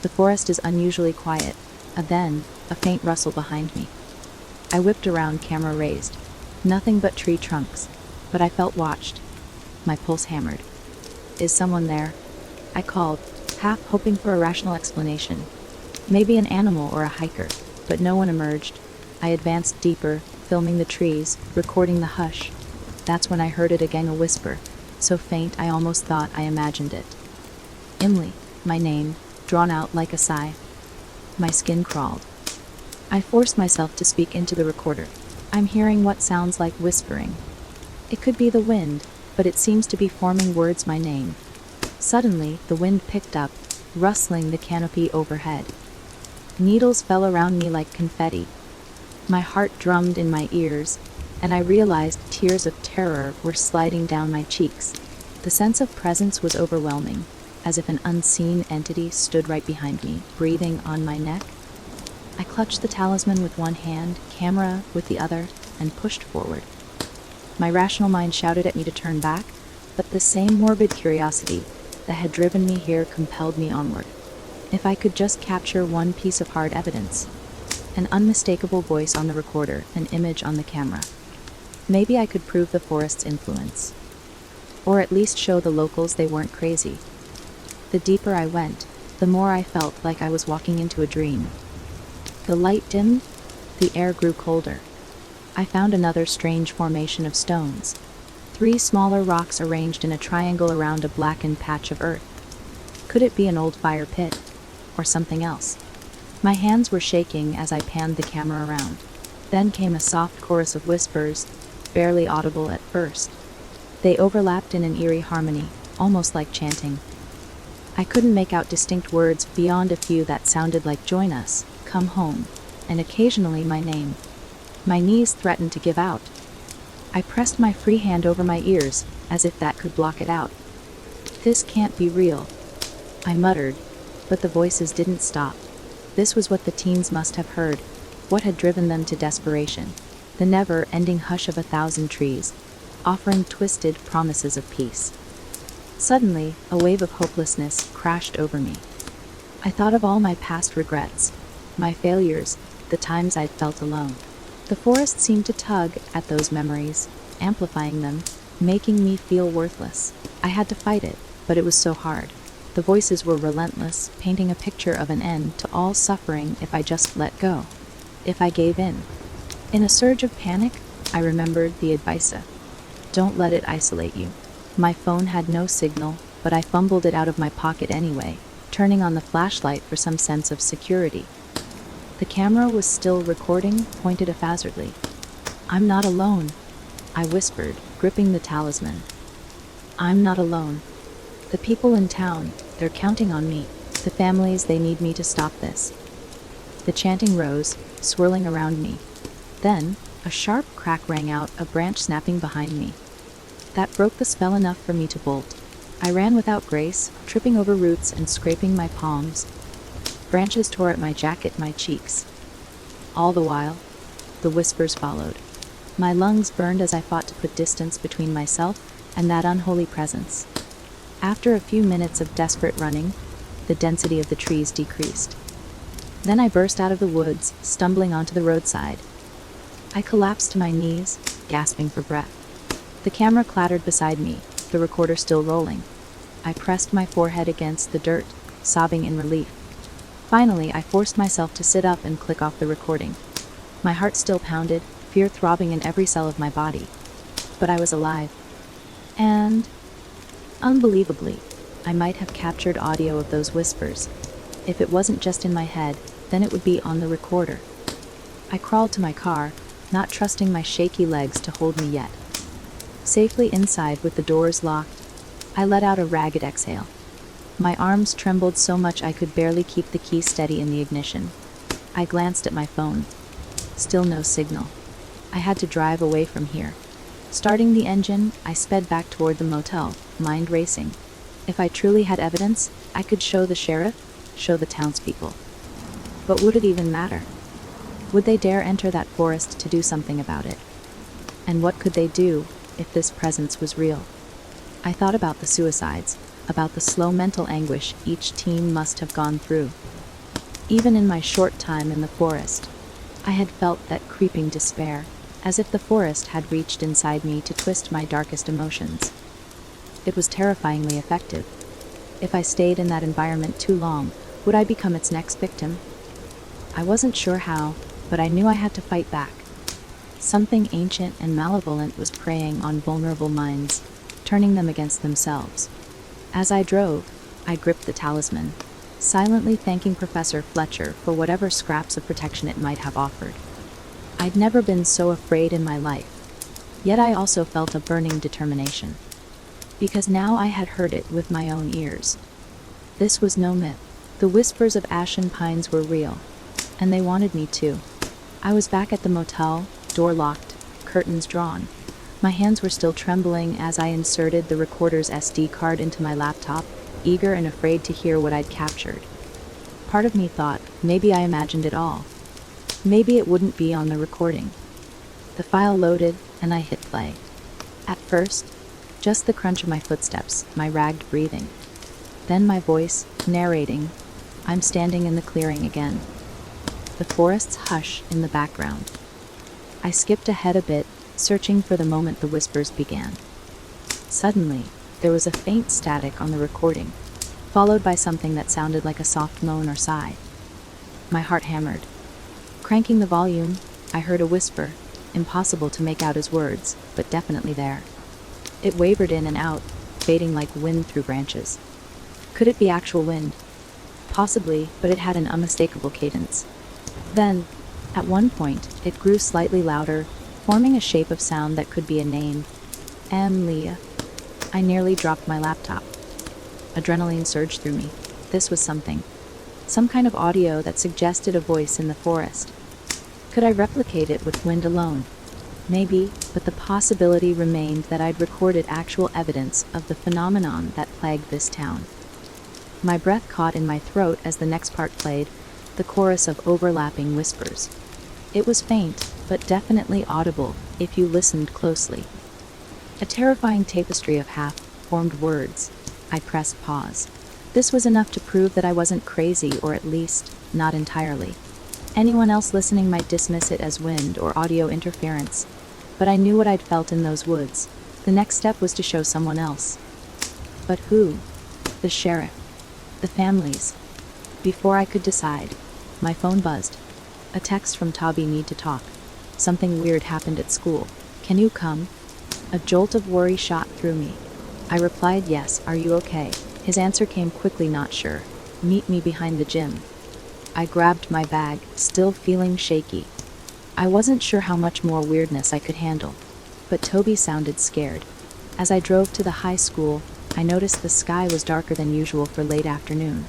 The forest is unusually quiet. Then, a faint rustle behind me. I whipped around, camera raised. Nothing but tree trunks, but I felt watched. My pulse hammered. Is someone there? I called, half hoping for a rational explanation. Maybe an animal or a hiker, but no one emerged. I advanced deeper, filming the trees, recording the hush. That's when I heard it again, a whisper, so faint I almost thought I imagined it. Emily, my name, drawn out like a sigh. My skin crawled. I forced myself to speak into the recorder. I'm hearing what sounds like whispering. It could be the wind, but it seems to be forming words, my name. Suddenly, the wind picked up, rustling the canopy overhead. Needles fell around me like confetti. My heart drummed in my ears, and I realized tears of terror were sliding down my cheeks. The sense of presence was overwhelming, as if an unseen entity stood right behind me, breathing on my neck. I clutched the talisman with one hand, camera with the other, and pushed forward. My rational mind shouted at me to turn back, but the same morbid curiosity that had driven me here compelled me onward. If I could just capture one piece of hard evidence, an unmistakable voice on the recorder, an image on the camera, maybe I could prove the forest's influence. Or at least show the locals they weren't crazy. The deeper I went, the more I felt like I was walking into a dream. The light dimmed, the air grew colder. I found another strange formation of stones. 3 smaller rocks arranged in a triangle around a blackened patch of earth. Could it be an old fire pit? Or something else? My hands were shaking as I panned the camera around. Then came a soft chorus of whispers, barely audible at first. They overlapped in an eerie harmony, almost like chanting. I couldn't make out distinct words beyond a few that sounded like "join us," "come home," and occasionally my name. My knees threatened to give out. I pressed my free hand over my ears, as if that could block it out. "This can't be real," I muttered, but the voices didn't stop. This was what the teens must have heard, what had driven them to desperation. The never-ending hush of 1,000 trees, offering twisted promises of peace. Suddenly, a wave of hopelessness crashed over me. I thought of all my past regrets, my failures, the times I'd felt alone. The forest seemed to tug at those memories, amplifying them, making me feel worthless. I had to fight it, but it was so hard. The voices were relentless, painting a picture of an end to all suffering if I just let go, if I gave in. In a surge of panic, I remembered the advice: don't let it isolate you. My phone had no signal, but I fumbled it out of my pocket anyway, turning on the flashlight for some sense of security. The camera was still recording, pointed haphazardly. "I'm not alone," I whispered, gripping the talisman. "I'm not alone. The people in town, they're counting on me. The families, they need me to stop this." The chanting rose, swirling around me. Then, a sharp crack rang out, a branch snapping behind me. That broke the spell enough for me to bolt. I ran without grace, tripping over roots and scraping my palms. Branches tore at my jacket, my cheeks. All the while, the whispers followed. My lungs burned as I fought to put distance between myself and that unholy presence. After a few minutes of desperate running, the density of the trees decreased. Then I burst out of the woods, stumbling onto the roadside. I collapsed to my knees, gasping for breath. The camera clattered beside me, the recorder still rolling. I pressed my forehead against the dirt, sobbing in relief. Finally, I forced myself to sit up and click off the recording. My heart still pounded, fear throbbing in every cell of my body. But I was alive. And, unbelievably, I might have captured audio of those whispers. If it wasn't just in my head, then it would be on the recorder. I crawled to my car, not trusting my shaky legs to hold me yet. Safely inside with the doors locked, I let out a ragged exhale. My arms trembled so much I could barely keep the key steady in the ignition. I glanced at my phone. Still no signal. I had to drive away from here. Starting the engine, I sped back toward the motel, mind racing. If I truly had evidence, I could show the sheriff, show the townspeople. But would it even matter? Would they dare enter that forest to do something about it? And what could they do if this presence was real? I thought about the suicides, about the slow mental anguish each teen must have gone through. Even in my short time in the forest, I had felt that creeping despair, as if the forest had reached inside me to twist my darkest emotions. It was terrifyingly effective. If I stayed in that environment too long, would I become its next victim? I wasn't sure how, but I knew I had to fight back. Something ancient and malevolent was preying on vulnerable minds, turning them against themselves. As I drove, I gripped the talisman, silently thanking Professor Fletcher for whatever scraps of protection it might have offered. I'd never been so afraid in my life, yet I also felt a burning determination. Because now I had heard it with my own ears. This was no myth. The whispers of Ashen Pines were real, and they wanted me too. I was back at the motel, door locked, curtains drawn. My hands were still trembling as I inserted the recorder's SD card into my laptop, eager and afraid to hear what I'd captured. Part of me thought maybe I imagined it all. Maybe it wouldn't be on the recording. The file loaded, and I hit play. At first, just the crunch of my footsteps, my ragged breathing. Then my voice, narrating. I'm standing in the clearing again. The forest's hush in the background. I skipped ahead a bit, searching for the moment the whispers began. Suddenly, there was a faint static on the recording, followed by something that sounded like a soft moan or sigh. My heart hammered. Cranking the volume, I heard a whisper, impossible to make out as words, but definitely there. It wavered in and out, fading like wind through branches. Could it be actual wind? Possibly, but it had an unmistakable cadence. Then, at one point, it grew slightly louder, forming a shape of sound that could be a name. Emily. I nearly dropped my laptop. Adrenaline surged through me. This was something. Some kind of audio that suggested a voice in the forest. Could I replicate it with wind alone? Maybe, but the possibility remained that I'd recorded actual evidence of the phenomenon that plagued this town. My breath caught in my throat as the next part played, the chorus of overlapping whispers. It was faint, but definitely audible if you listened closely. A terrifying tapestry of half-formed words. I pressed pause. This was enough to prove that I wasn't crazy, or at least, not entirely. Anyone else listening might dismiss it as wind or audio interference, but I knew what I'd felt in those woods. The next step was to show someone else. But who? The sheriff. The families. Before I could decide, my phone buzzed. A text from Toby. Need to talk. Something weird happened at school. Can you come? A jolt of worry shot through me. I replied yes. Are you okay? His answer came quickly. Not sure. Meet me behind the gym. I grabbed my bag, still feeling shaky. I wasn't sure how much more weirdness I could handle, but Toby sounded scared. As I drove to the high school, I noticed the sky was darker than usual for late afternoon.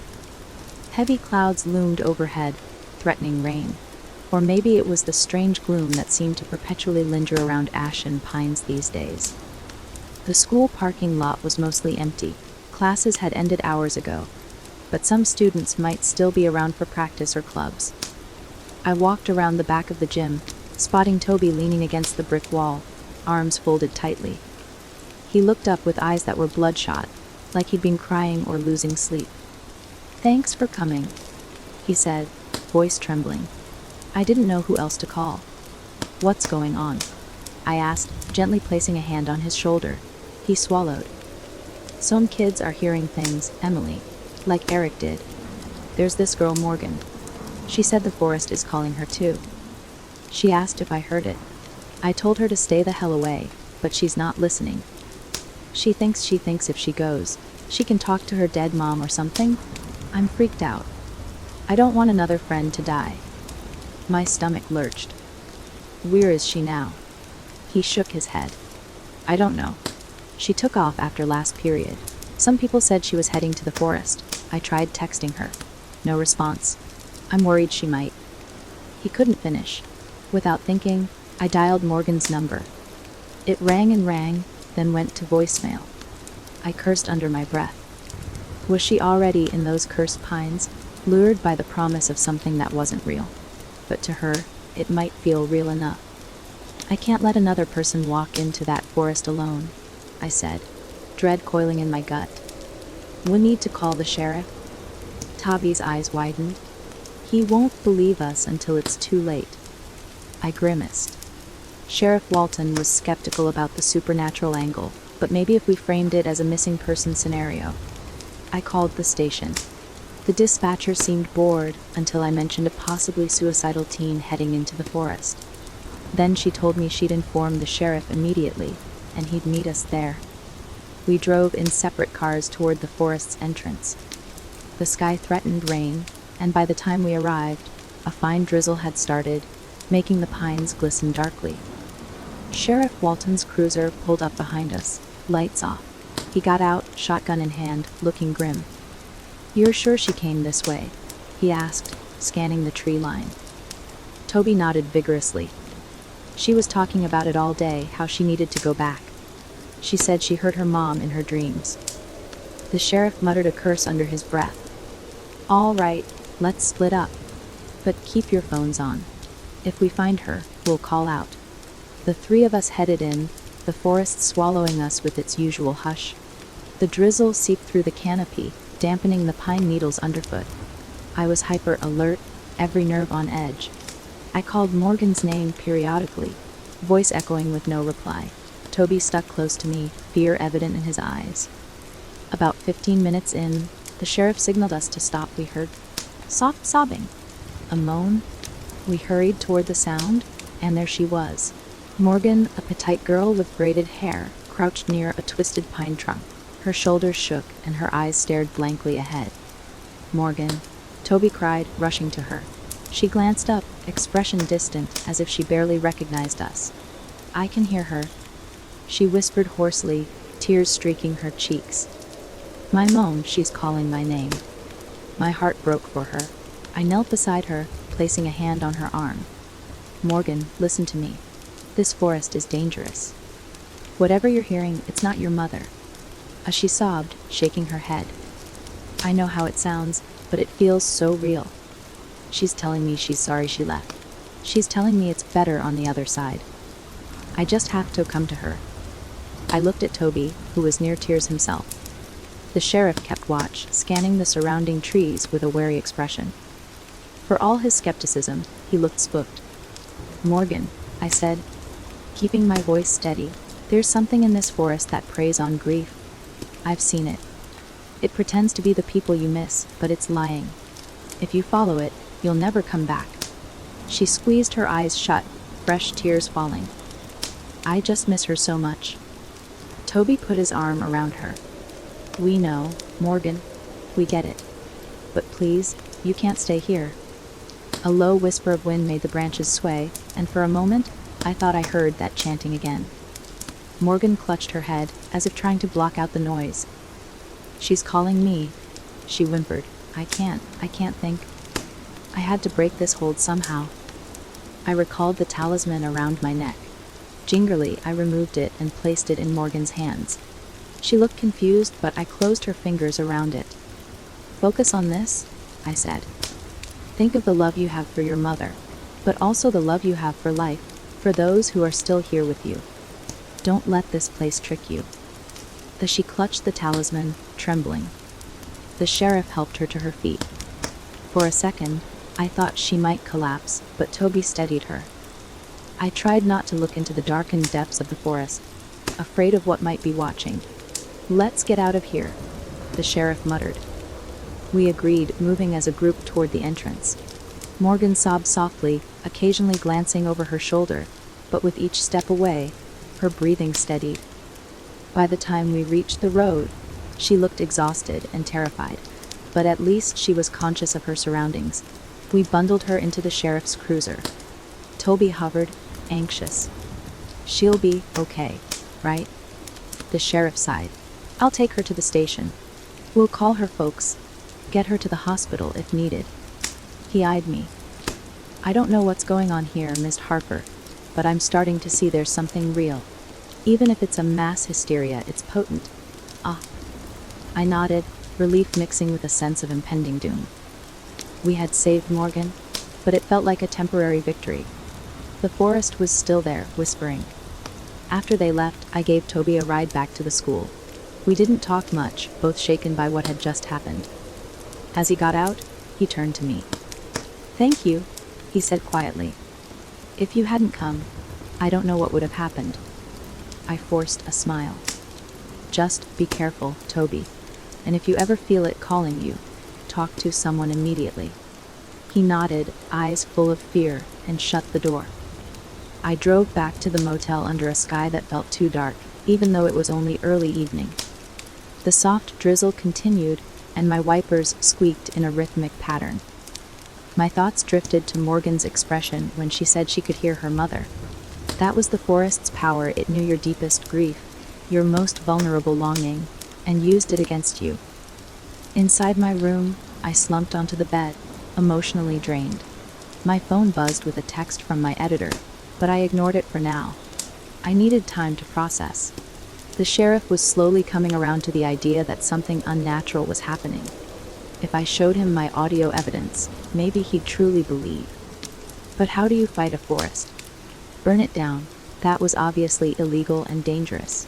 Heavy clouds loomed overhead, threatening rain. Or maybe it was the strange gloom that seemed to perpetually linger around Ashen Pines these days. The school parking lot was mostly empty. Classes had ended hours ago, but some students might still be around for practice or clubs. I walked around the back of the gym, spotting Toby leaning against the brick wall, arms folded tightly. He looked up with eyes that were bloodshot, like he'd been crying or losing sleep. "Thanks for coming," he said, voice trembling. I didn't know who else to call. "What's going on?" I asked, gently placing a hand on his shoulder. He swallowed. "Some kids are hearing things, Emily. Like Eric did. There's this girl Morgan. She said the forest is calling her too. She asked if I heard it. I told her to stay the hell away, but she's not listening. She thinks if she goes, she can talk to her dead mom or something. I'm freaked out. I don't want another friend to die." My stomach lurched. "Where is she now?" He shook his head. "I don't know. She took off after last period. Some people said she was heading to the forest. I tried texting her. No response. I'm worried she might." He couldn't finish. Without thinking, I dialed Morgan's number. It rang and rang, then went to voicemail. I cursed under my breath. Was she already in those cursed pines, lured by the promise of something that wasn't real? But to her, it might feel real enough. "I can't let another person walk into that forest alone," I said, dread coiling in my gut. "We need to call the sheriff." Toby's eyes widened. "He won't believe us until it's too late." I grimaced. Sheriff Walton was skeptical about the supernatural angle, but maybe if we framed it as a missing person scenario. I called the station. The dispatcher seemed bored until I mentioned a possibly suicidal teen heading into the forest. Then she told me she'd inform the sheriff immediately, and he'd meet us there. We drove in separate cars toward the forest's entrance. The sky threatened rain, and by the time we arrived, a fine drizzle had started, making the pines glisten darkly. Sheriff Walton's cruiser pulled up behind us, lights off. He got out, shotgun in hand, looking grim. "You're sure she came this way?" he asked, scanning the tree line. Toby nodded vigorously. "She was talking about it all day, how she needed to go back. She said she heard her mom in her dreams." The sheriff muttered a curse under his breath. All right, let's split up. But keep your phones on. If we find her, we'll call out. The three of us headed in, the forest swallowing us with its usual hush. The drizzle seeped through the canopy, dampening the pine needles underfoot. I was hyper-alert, every nerve on edge. I called Morgan's name periodically, voice echoing with no reply. Toby stuck close to me, fear evident in his eyes. About 15 minutes in, the sheriff signaled us to stop. We heard soft sobbing. A moan. We hurried toward the sound, and there she was. Morgan, a petite girl with braided hair, crouched near a twisted pine trunk. Her shoulders shook, and her eyes stared blankly ahead. Morgan, Toby cried, rushing to her. She glanced up, expression distant, as if she barely recognized us. I can hear her, she whispered hoarsely, tears streaking her cheeks. My mom, she's calling my name. My heart broke for her. I knelt beside her, placing a hand on her arm. Morgan, listen to me. This forest is dangerous. Whatever you're hearing, it's not your mother. As she sobbed, shaking her head. I know how it sounds, but it feels so real. She's telling me she's sorry she left. She's telling me it's better on the other side. I just have to come to her. I looked at Toby, who was near tears himself. The sheriff kept watch, scanning the surrounding trees with a wary expression. For all his skepticism, he looked spooked. Morgan, I said, keeping my voice steady, there's something in this forest that preys on grief. I've seen it. It pretends to be the people you miss, but it's lying. If you follow it, you'll never come back. She squeezed her eyes shut, fresh tears falling. I just miss her so much. Toby put his arm around her. We know, Morgan. We get it. But please, you can't stay here. A low whisper of wind made the branches sway, and for a moment, I thought I heard that chanting again. Morgan clutched her head, as if trying to block out the noise. She's calling me, she whimpered. I can't think. I had to break this hold somehow. I recalled the talisman around my neck. Gingerly, I removed it and placed it in Morgan's hands. She looked confused, but I closed her fingers around it. Focus on this, I said. Think of the love you have for your mother, but also the love you have for life, for those who are still here with you. Don't let this place trick you. She clutched the talisman, trembling. The sheriff helped her to her feet. For a second, I thought she might collapse, but Toby steadied her. I tried not to look into the darkened depths of the forest, afraid of what might be watching. Let's get out of here, the sheriff muttered. We agreed, moving as a group toward the entrance. Morgan sobbed softly, occasionally glancing over her shoulder, but with each step away, her breathing steadied. By the time we reached the road, she looked exhausted and terrified, but at least she was conscious of her surroundings. We bundled her into the sheriff's cruiser. Toby hovered, anxious. She'll be okay, right? The sheriff sighed. I'll take her to the station. We'll call her folks. Get her to the hospital if needed. He eyed me. I don't know what's going on here, Miss Harper, but I'm starting to see there's something real. Even if it's a mass hysteria, it's potent. Ah. I nodded, relief mixing with a sense of impending doom. We had saved Morgan, but it felt like a temporary victory. The forest was still there, whispering. After they left, I gave Toby a ride back to the school. We didn't talk much, both shaken by what had just happened. As he got out, he turned to me. Thank you, he said quietly. If you hadn't come, I don't know what would have happened. I forced a smile. Just be careful, Toby, and if you ever feel it calling you, talk to someone immediately. He nodded, eyes full of fear, and shut the door. I drove back to the motel under a sky that felt too dark, even though it was only early evening. The soft drizzle continued, and my wipers squeaked in a rhythmic pattern. My thoughts drifted to Morgan's expression when she said she could hear her mother. That was the forest's power. It knew your deepest grief, your most vulnerable longing, and used it against you. Inside my room, I slumped onto the bed, emotionally drained. My phone buzzed with a text from my editor, but I ignored it for now. I needed time to process. The sheriff was slowly coming around to the idea that something unnatural was happening. If I showed him my audio evidence, maybe he'd truly believe. But how do you fight a forest? Burn it down. That was obviously illegal and dangerous.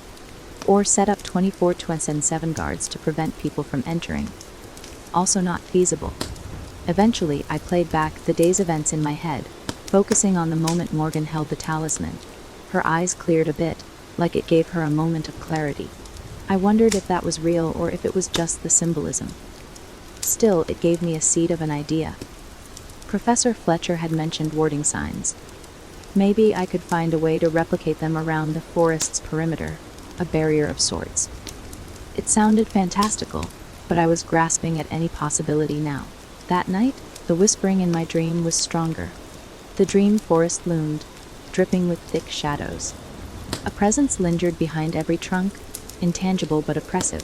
Or set up 24/7 guards to prevent people from entering. Also not feasible. Eventually, I played back the day's events in my head, focusing on the moment Morgan held the talisman. Her eyes cleared a bit, like it gave her a moment of clarity. I wondered if that was real or if it was just the symbolism. Still, it gave me a seed of an idea. Professor Fletcher had mentioned warding signs. Maybe I could find a way to replicate them around the forest's perimeter, a barrier of sorts. It sounded fantastical, but I was grasping at any possibility now. That night, the whispering in my dream was stronger. The dream forest loomed, dripping with thick shadows. A presence lingered behind every trunk, intangible but oppressive.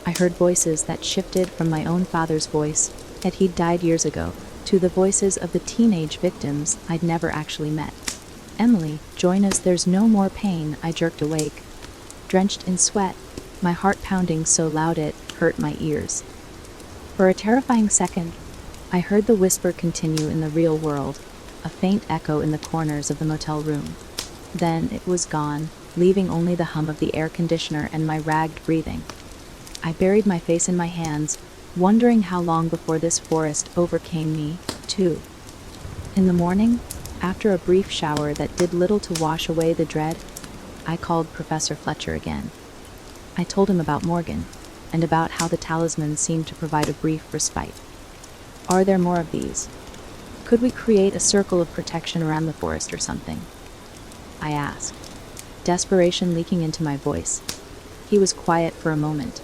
I heard voices that shifted from my own father's voice, that he'd died years ago, to the voices of the teenage victims I'd never actually met. "Emily, join us, there's no more pain," I jerked awake. Drenched in sweat, my heart pounding so loud it hurt my ears. For a terrifying second, I heard the whisper continue in the real world, a faint echo in the corners of the motel room. Then it was gone, leaving only the hum of the air conditioner and my ragged breathing. I buried my face in my hands, wondering how long before this forest overcame me, too. In the morning, after a brief shower that did little to wash away the dread, I called Professor Fletcher again. I told him about Morgan, and about how the talisman seemed to provide a brief respite. Are there more of these? Could we create a circle of protection around the forest or something? I asked, desperation leaking into my voice. He was quiet for a moment.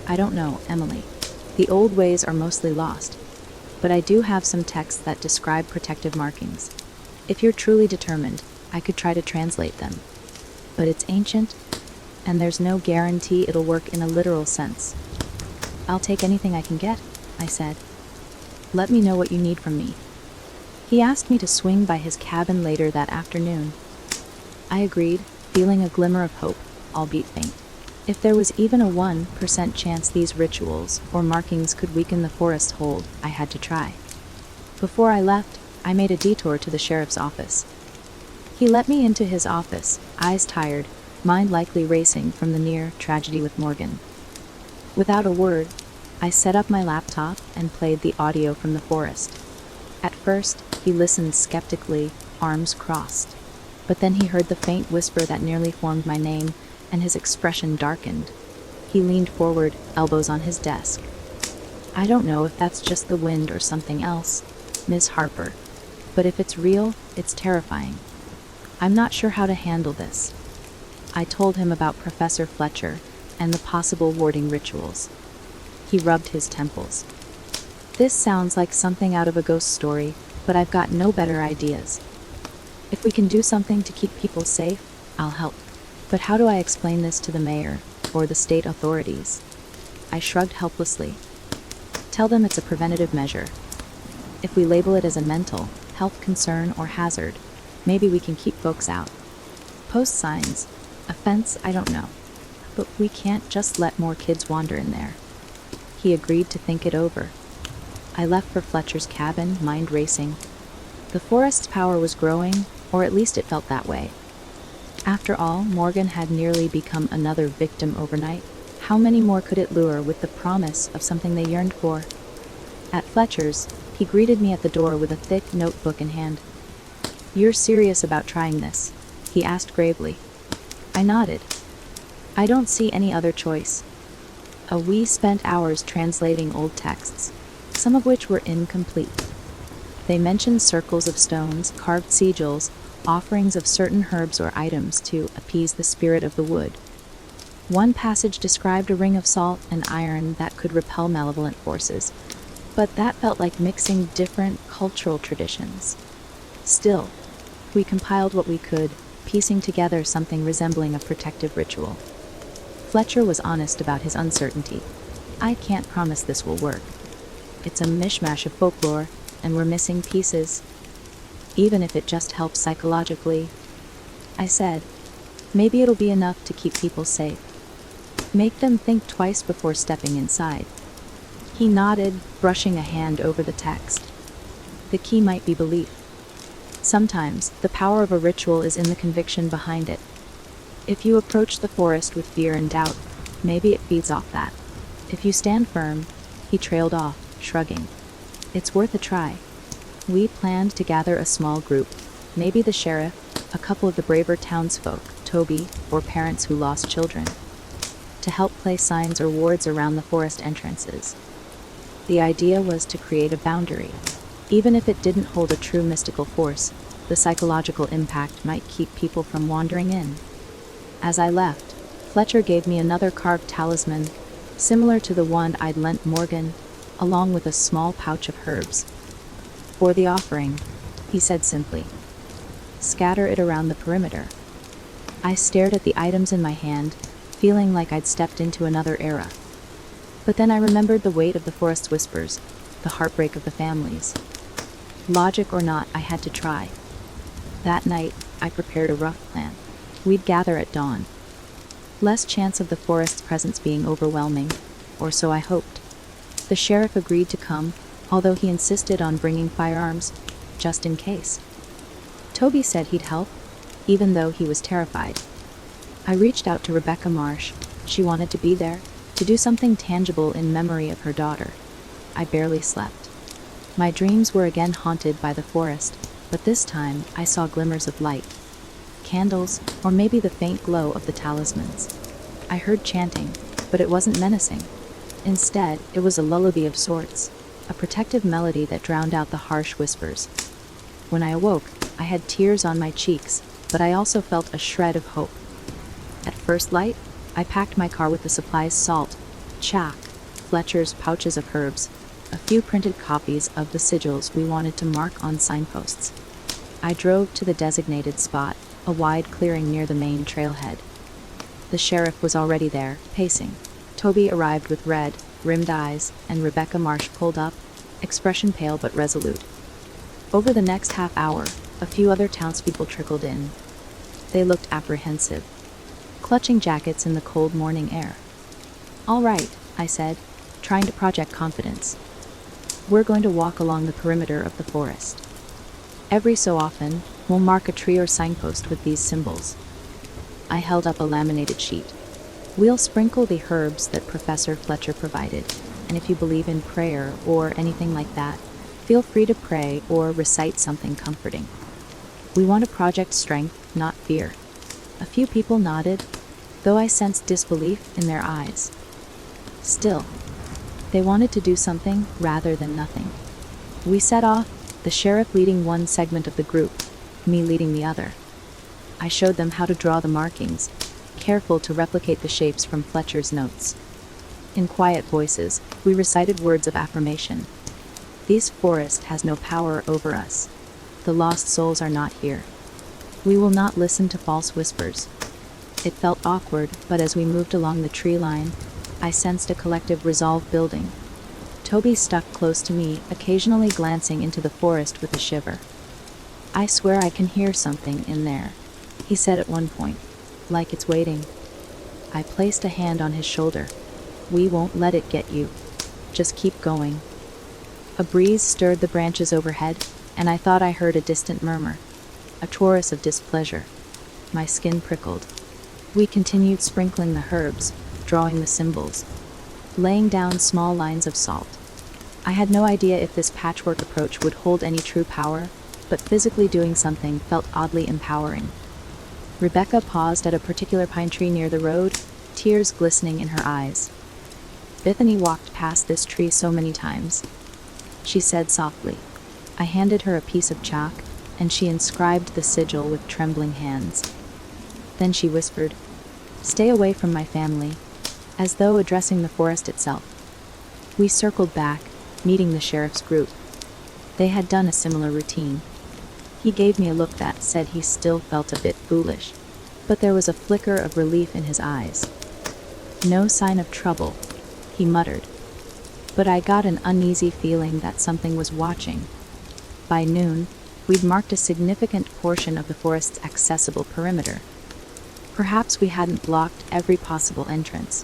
I don't know, Emily. The old ways are mostly lost, but I do have some texts that describe protective markings. If you're truly determined, I could try to translate them. But it's ancient, and there's no guarantee it'll work in a literal sense. I'll take anything I can get, I said. Let me know what you need from me. He asked me to swing by his cabin later that afternoon. I agreed, feeling a glimmer of hope, albeit faint. If there was even a 1% chance these rituals or markings could weaken the forest hold, I had to try. Before I left, I made a detour to the sheriff's office. He let me into his office, eyes tired, mind likely racing from the near tragedy with Morgan. Without a word, I set up my laptop and played the audio from the forest. At first, he listened skeptically, arms crossed. But then he heard the faint whisper that nearly formed my name, and his expression darkened. He leaned forward, elbows on his desk. I don't know if that's just the wind or something else, Ms. Harper. But if it's real, it's terrifying. I'm not sure how to handle this. I told him about Professor Fletcher and the possible warding rituals. He rubbed his temples. This sounds like something out of a ghost story, but I've got no better ideas. If we can do something to keep people safe, I'll help. But how do I explain this to the mayor or the state authorities? I shrugged helplessly. Tell them it's a preventative measure. If we label it as a mental health concern or hazard, maybe we can keep folks out. Post signs, a fence, I don't know. But we can't just let more kids wander in there. He agreed to think it over. I left for Fletcher's cabin, mind racing. The forest's power was growing, or at least it felt that way. After all, Morgan had nearly become another victim overnight. How many more could it lure with the promise of something they yearned for? At Fletcher's, he greeted me at the door with a thick notebook in hand. "You're serious about trying this?" he asked gravely. I nodded. I don't see any other choice. We spent hours translating old texts, some of which were incomplete. They mentioned circles of stones, carved sigils, offerings of certain herbs or items to appease the spirit of the wood. One passage described a ring of salt and iron that could repel malevolent forces, but that felt like mixing different cultural traditions. Still, we compiled what we could, piecing together something resembling a protective ritual. Fletcher was honest about his uncertainty. I can't promise this will work. It's a mishmash of folklore, and we're missing pieces. Even if it just helps psychologically. I said, Maybe it'll be enough to keep people safe. Make them think twice before stepping inside. He nodded, brushing a hand over the text. The key might be belief. Sometimes, the power of a ritual is in the conviction behind it. If you approach the forest with fear and doubt, maybe it feeds off that. If you stand firm, he trailed off, shrugging. It's worth a try. We planned to gather a small group, maybe the sheriff, a couple of the braver townsfolk, Toby, or parents who lost children, to help place signs or wards around the forest entrances. The idea was to create a boundary. Even if it didn't hold a true mystical force, the psychological impact might keep people from wandering in. As I left, Fletcher gave me another carved talisman, similar to the one I'd lent Morgan, along with a small pouch of herbs. For the offering, he said simply. Scatter it around the perimeter. I stared at the items in my hand, feeling like I'd stepped into another era. But then I remembered the weight of the forest's whispers, the heartbreak of the families. Logic or not, I had to try. That night, I prepared a rough plan. We'd gather at dawn. Less chance of the forest's presence being overwhelming, or so I hoped. The sheriff agreed to come, although he insisted on bringing firearms, just in case. Toby said he'd help, even though he was terrified. I reached out to Rebecca Marsh. She wanted to be there, to do something tangible in memory of her daughter. I barely slept. My dreams were again haunted by the forest, but this time I saw glimmers of light. Candles, or maybe the faint glow of the talismans. I heard chanting, but it wasn't menacing. Instead, it was a lullaby of sorts, a protective melody that drowned out the harsh whispers. When I awoke, I had tears on my cheeks, but I also felt a shred of hope. At first light, I packed my car with the supplies: salt, chalk, Fletcher's pouches of herbs, a few printed copies of the sigils we wanted to mark on signposts. I drove to the designated spot, a wide clearing near the main trailhead. The sheriff was already there, pacing. Toby arrived with red, rimmed eyes, and Rebecca Marsh pulled up, expression pale but resolute. Over the next half hour, a few other townspeople trickled in. They looked apprehensive, clutching jackets in the cold morning air. All right, I said, trying to project confidence. We're going to walk along the perimeter of the forest. Every so often, we'll mark a tree or signpost with these symbols. I held up a laminated sheet. We'll sprinkle the herbs that Professor Fletcher provided, and if you believe in prayer or anything like that, feel free to pray or recite something comforting. We want to project strength, not fear. A few people nodded, though I sensed disbelief in their eyes. Still, they wanted to do something rather than nothing. We set off, the sheriff leading one segment of the group, me leading the other. I showed them how to draw the markings, careful to replicate the shapes from Fletcher's notes. In quiet voices, we recited words of affirmation. This forest has no power over us. The lost souls are not here. We will not listen to false whispers. It felt awkward, but as we moved along the tree line, I sensed a collective resolve building. Toby stuck close to me, occasionally glancing into the forest with a shiver. I swear I can hear something in there, he said at one point, like it's waiting. I placed a hand on his shoulder. We won't let it get you. Just keep going. A breeze stirred the branches overhead, and I thought I heard a distant murmur, a chorus of displeasure. My skin prickled. We continued sprinkling the herbs, drawing the symbols, laying down small lines of salt. I had no idea if this patchwork approach would hold any true power, but physically doing something felt oddly empowering. Rebecca paused at a particular pine tree near the road, tears glistening in her eyes. Bethany walked past this tree so many times, she said softly. I handed her a piece of chalk, and she inscribed the sigil with trembling hands. Then she whispered, "Stay away from my family," as though addressing the forest itself. We circled back, meeting the sheriff's group. They had done a similar routine. He gave me a look that said he still felt a bit foolish, but there was a flicker of relief in his eyes. No sign of trouble, he muttered. But I got an uneasy feeling that something was watching. By noon, we'd marked a significant portion of the forest's accessible perimeter. Perhaps we hadn't blocked every possible entrance,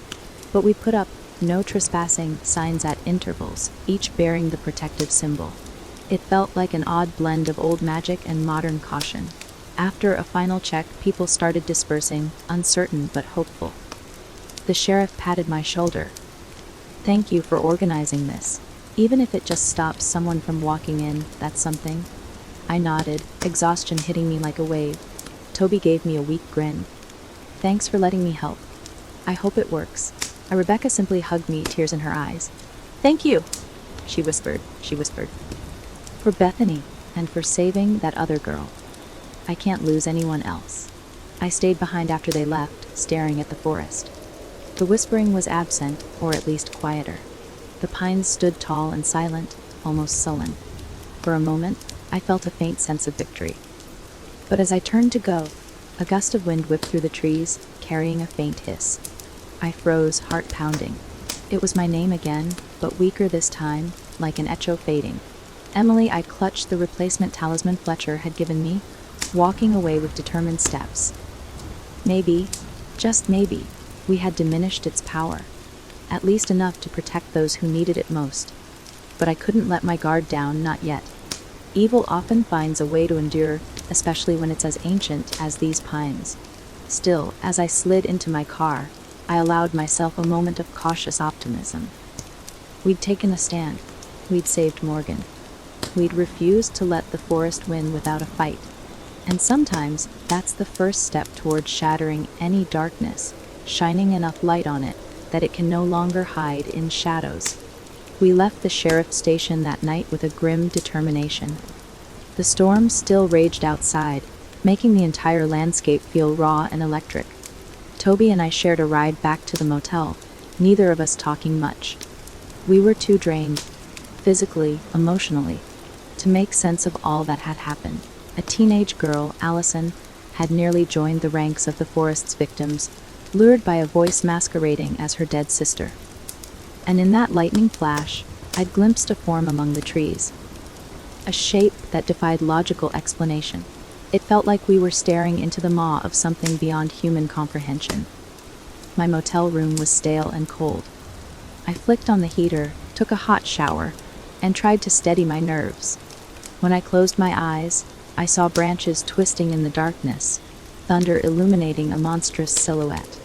but we put up no trespassing signs at intervals, each bearing the protective symbol. It felt like an odd blend of old magic and modern caution. After a final check, people started dispersing, uncertain but hopeful. The sheriff patted my shoulder. "Thank you for organizing this. Even if it just stops someone from walking in, that's something." I nodded, exhaustion hitting me like a wave. Toby gave me a weak grin. "Thanks for letting me help. I hope it works." Rebecca simply hugged me, tears in her eyes. "Thank you," she whispered. "For Bethany, and for saving that other girl. I can't lose anyone else." I stayed behind after they left, staring at the forest. The whispering was absent, or at least quieter. The pines stood tall and silent, almost sullen. For a moment, I felt a faint sense of victory. But as I turned to go, a gust of wind whipped through the trees, carrying a faint hiss. I froze, heart pounding. It was my name again, but weaker this time, like an echo fading. "Emily," I clutched the replacement talisman Fletcher had given me, walking away with determined steps. Maybe, just maybe, we had diminished its power, at least enough to protect those who needed it most. But I couldn't let my guard down, not yet. Evil often finds a way to endure, especially when it's as ancient as these pines. Still, as I slid into my car, I allowed myself a moment of cautious optimism. We'd taken a stand. We'd saved Morgan. We'd refused to let the forest win without a fight. And sometimes that's the first step toward shattering any darkness, shining enough light on it that it can no longer hide in shadows. We left the sheriff's station that night with a grim determination. The storm still raged outside, making the entire landscape feel raw and electric. Toby and I shared a ride back to the motel, neither of us talking much. We were too drained, physically, emotionally, to make sense of all that had happened. A teenage girl, Allison, had nearly joined the ranks of the forest's victims, lured by a voice masquerading as her dead sister. And in that lightning flash, I'd glimpsed a form among the trees. A shape that defied logical explanation. It felt like we were staring into the maw of something beyond human comprehension. My motel room was stale and cold. I flicked on the heater, took a hot shower, and tried to steady my nerves. When I closed my eyes, I saw branches twisting in the darkness, thunder illuminating a monstrous silhouette.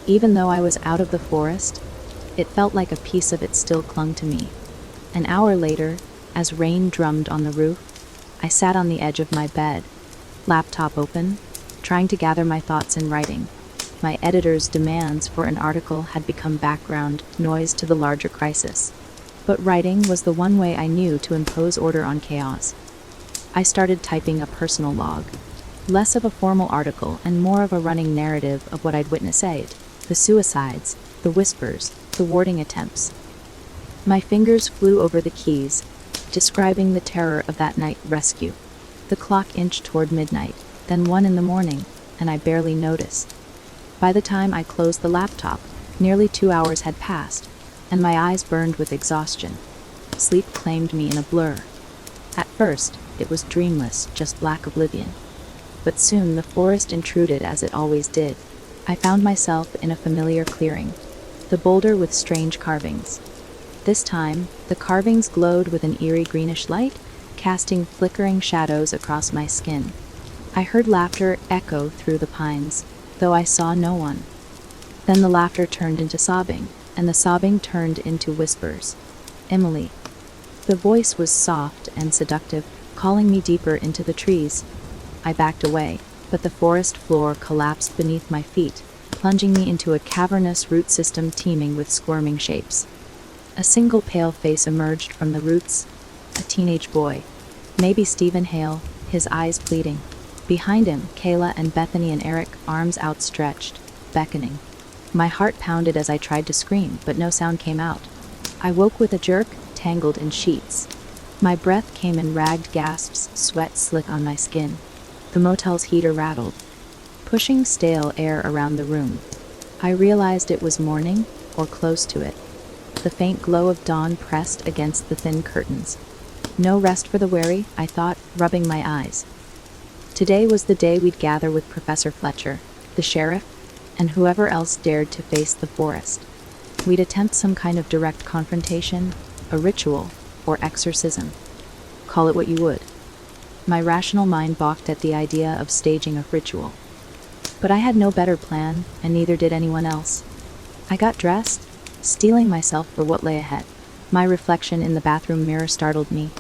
Even though I was out of the forest, it felt like a piece of it still clung to me. An hour later, as rain drummed on the roof, I sat on the edge of my bed, laptop open, trying to gather my thoughts in writing. My editor's demands for an article had become background noise to the larger crisis. But writing was the one way I knew to impose order on chaos. I started typing a personal log, less of a formal article and more of a running narrative of what I'd witnessed: the suicides, the whispers, the warding attempts. My fingers flew over the keys, describing the terror of that night rescue. The clock inched toward midnight, then 1 in the morning, and I barely noticed. By the time I closed the laptop, nearly 2 hours had passed, and my eyes burned with exhaustion. Sleep claimed me in a blur. At first, it was dreamless, just black oblivion. But soon the forest intruded as it always did. I found myself in a familiar clearing, the boulder with strange carvings. This time, the carvings glowed with an eerie greenish light, casting flickering shadows across my skin. I heard laughter echo through the pines, though I saw no one. Then the laughter turned into sobbing, and the sobbing turned into whispers. "Emily." The voice was soft and seductive, calling me deeper into the trees. I backed away, but the forest floor collapsed beneath my feet, plunging me into a cavernous root system teeming with squirming shapes. A single pale face emerged from the roots, a teenage boy, maybe Stephen Hale, his eyes pleading. Behind him, Kayla and Bethany and Eric, arms outstretched, beckoning. My heart pounded as I tried to scream, but no sound came out. I woke with a jerk, tangled in sheets. My breath came in ragged gasps, sweat slick on my skin. The motel's heater rattled, pushing stale air around the room. I realized it was morning, or close to it. The faint glow of dawn pressed against the thin curtains. No rest for the weary, I thought, rubbing my eyes. Today was the day we'd gather with Professor Fletcher, the sheriff, and whoever else dared to face the forest. We'd attempt some kind of direct confrontation, a ritual, or exorcism. Call it what you would. My rational mind balked at the idea of staging a ritual. But I had no better plan, and neither did anyone else. I got dressed, steeling myself for what lay ahead. My reflection in the bathroom mirror startled me.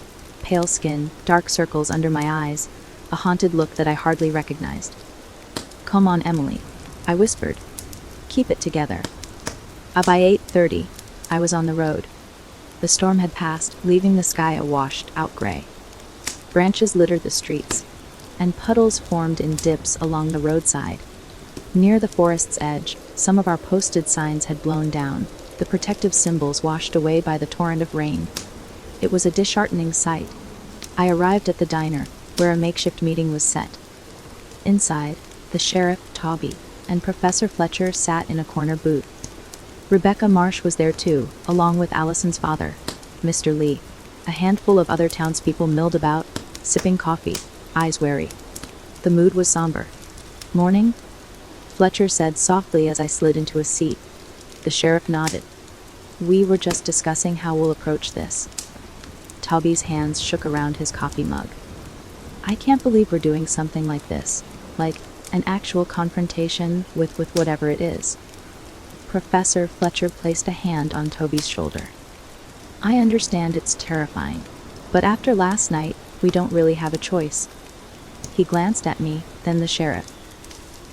Pale skin, dark circles under my eyes, a haunted look that I hardly recognized. "Come on, Emily," I whispered. "Keep it together." By 8:30, I was on the road. The storm had passed, leaving the sky a washed-out gray. Branches littered the streets, and puddles formed in dips along the roadside. Near the forest's edge, some of our posted signs had blown down, the protective symbols washed away by the torrent of rain. It was a disheartening sight. I arrived at the diner, where a makeshift meeting was set. Inside, the sheriff, Toby, and Professor Fletcher sat in a corner booth. Rebecca Marsh was there too, along with Allison's father, Mr. Lee. A handful of other townspeople milled about, sipping coffee, eyes wary. The mood was somber. "Morning?" Fletcher said softly as I slid into a seat. The sheriff nodded. "We were just discussing how we'll approach this." Toby's hands shook around his coffee mug. "I can't believe we're doing something like this, like an actual confrontation with whatever it is." Professor Fletcher placed a hand on Toby's shoulder. "I understand it's terrifying, but after last night, we don't really have a choice." He glanced at me, then the sheriff.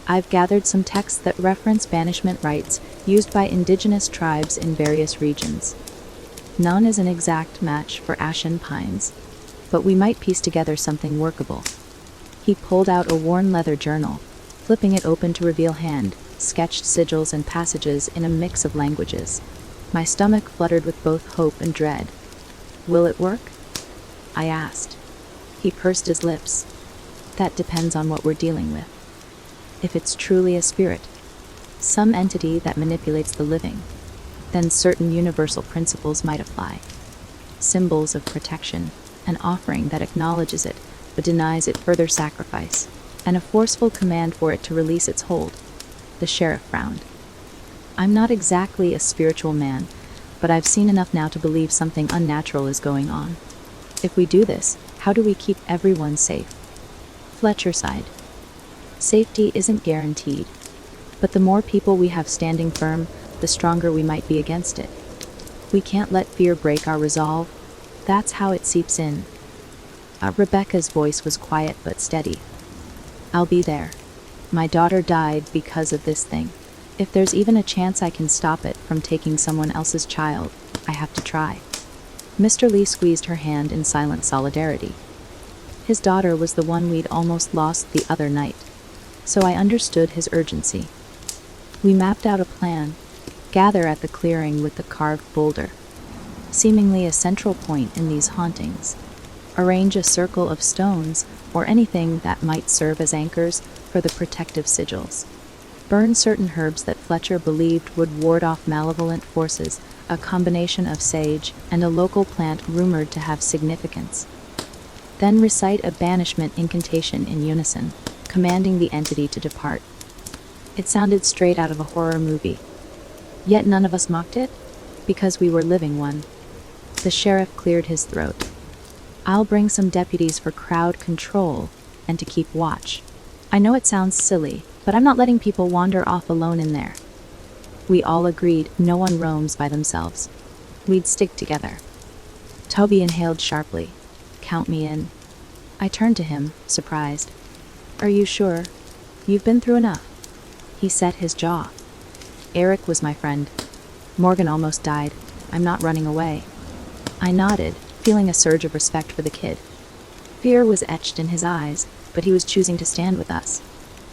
"I've gathered some texts that reference banishment rites used by indigenous tribes in various regions. None is an exact match for Ashen Pines, but we might piece together something workable." He pulled out a worn leather journal, flipping it open to reveal hand-sketched sigils and passages in a mix of languages. My stomach fluttered with both hope and dread. "Will it work?" I asked. He pursed his lips. "That depends on what we're dealing with. If it's truly a spirit, some entity that manipulates the living, then certain universal principles might apply. Symbols of protection, an offering that acknowledges it but denies it further sacrifice, and a forceful command for it to release its hold." The sheriff frowned. "I'm not exactly a spiritual man, but I've seen enough now to believe something unnatural is going on. If we do this, how do we keep everyone safe?" Fletcher sighed. "Safety isn't guaranteed, but the more people we have standing firm, the stronger we might be against it. We can't let fear break our resolve. That's how it seeps in." Rebecca's voice was quiet but steady. "I'll be there. My daughter died because of this thing. If there's even a chance I can stop it from taking someone else's child, I have to try." Mr. Lee squeezed her hand in silent solidarity. His daughter was the one we'd almost lost the other night, so I understood his urgency. We mapped out a plan: gather at the clearing with the carved boulder, seemingly a central point in these hauntings. Arrange a circle of stones or anything that might serve as anchors for the protective sigils. Burn certain herbs that Fletcher believed would ward off malevolent forces, a combination of sage and a local plant rumored to have significance. Then recite a banishment incantation in unison, commanding the entity to depart. It sounded straight out of a horror movie. Yet none of us mocked it, because we were living one. The sheriff cleared his throat. "I'll bring some deputies for crowd control and to keep watch. I know it sounds silly, but I'm not letting people wander off alone in there." We all agreed no one roams by themselves. We'd stick together. Toby inhaled sharply. "Count me in." I turned to him, surprised. "Are you sure? You've been through enough." He set his jaw. "Eric was my friend. Morgan almost died. I'm not running away." I nodded, feeling a surge of respect for the kid. Fear was etched in his eyes, but he was choosing to stand with us.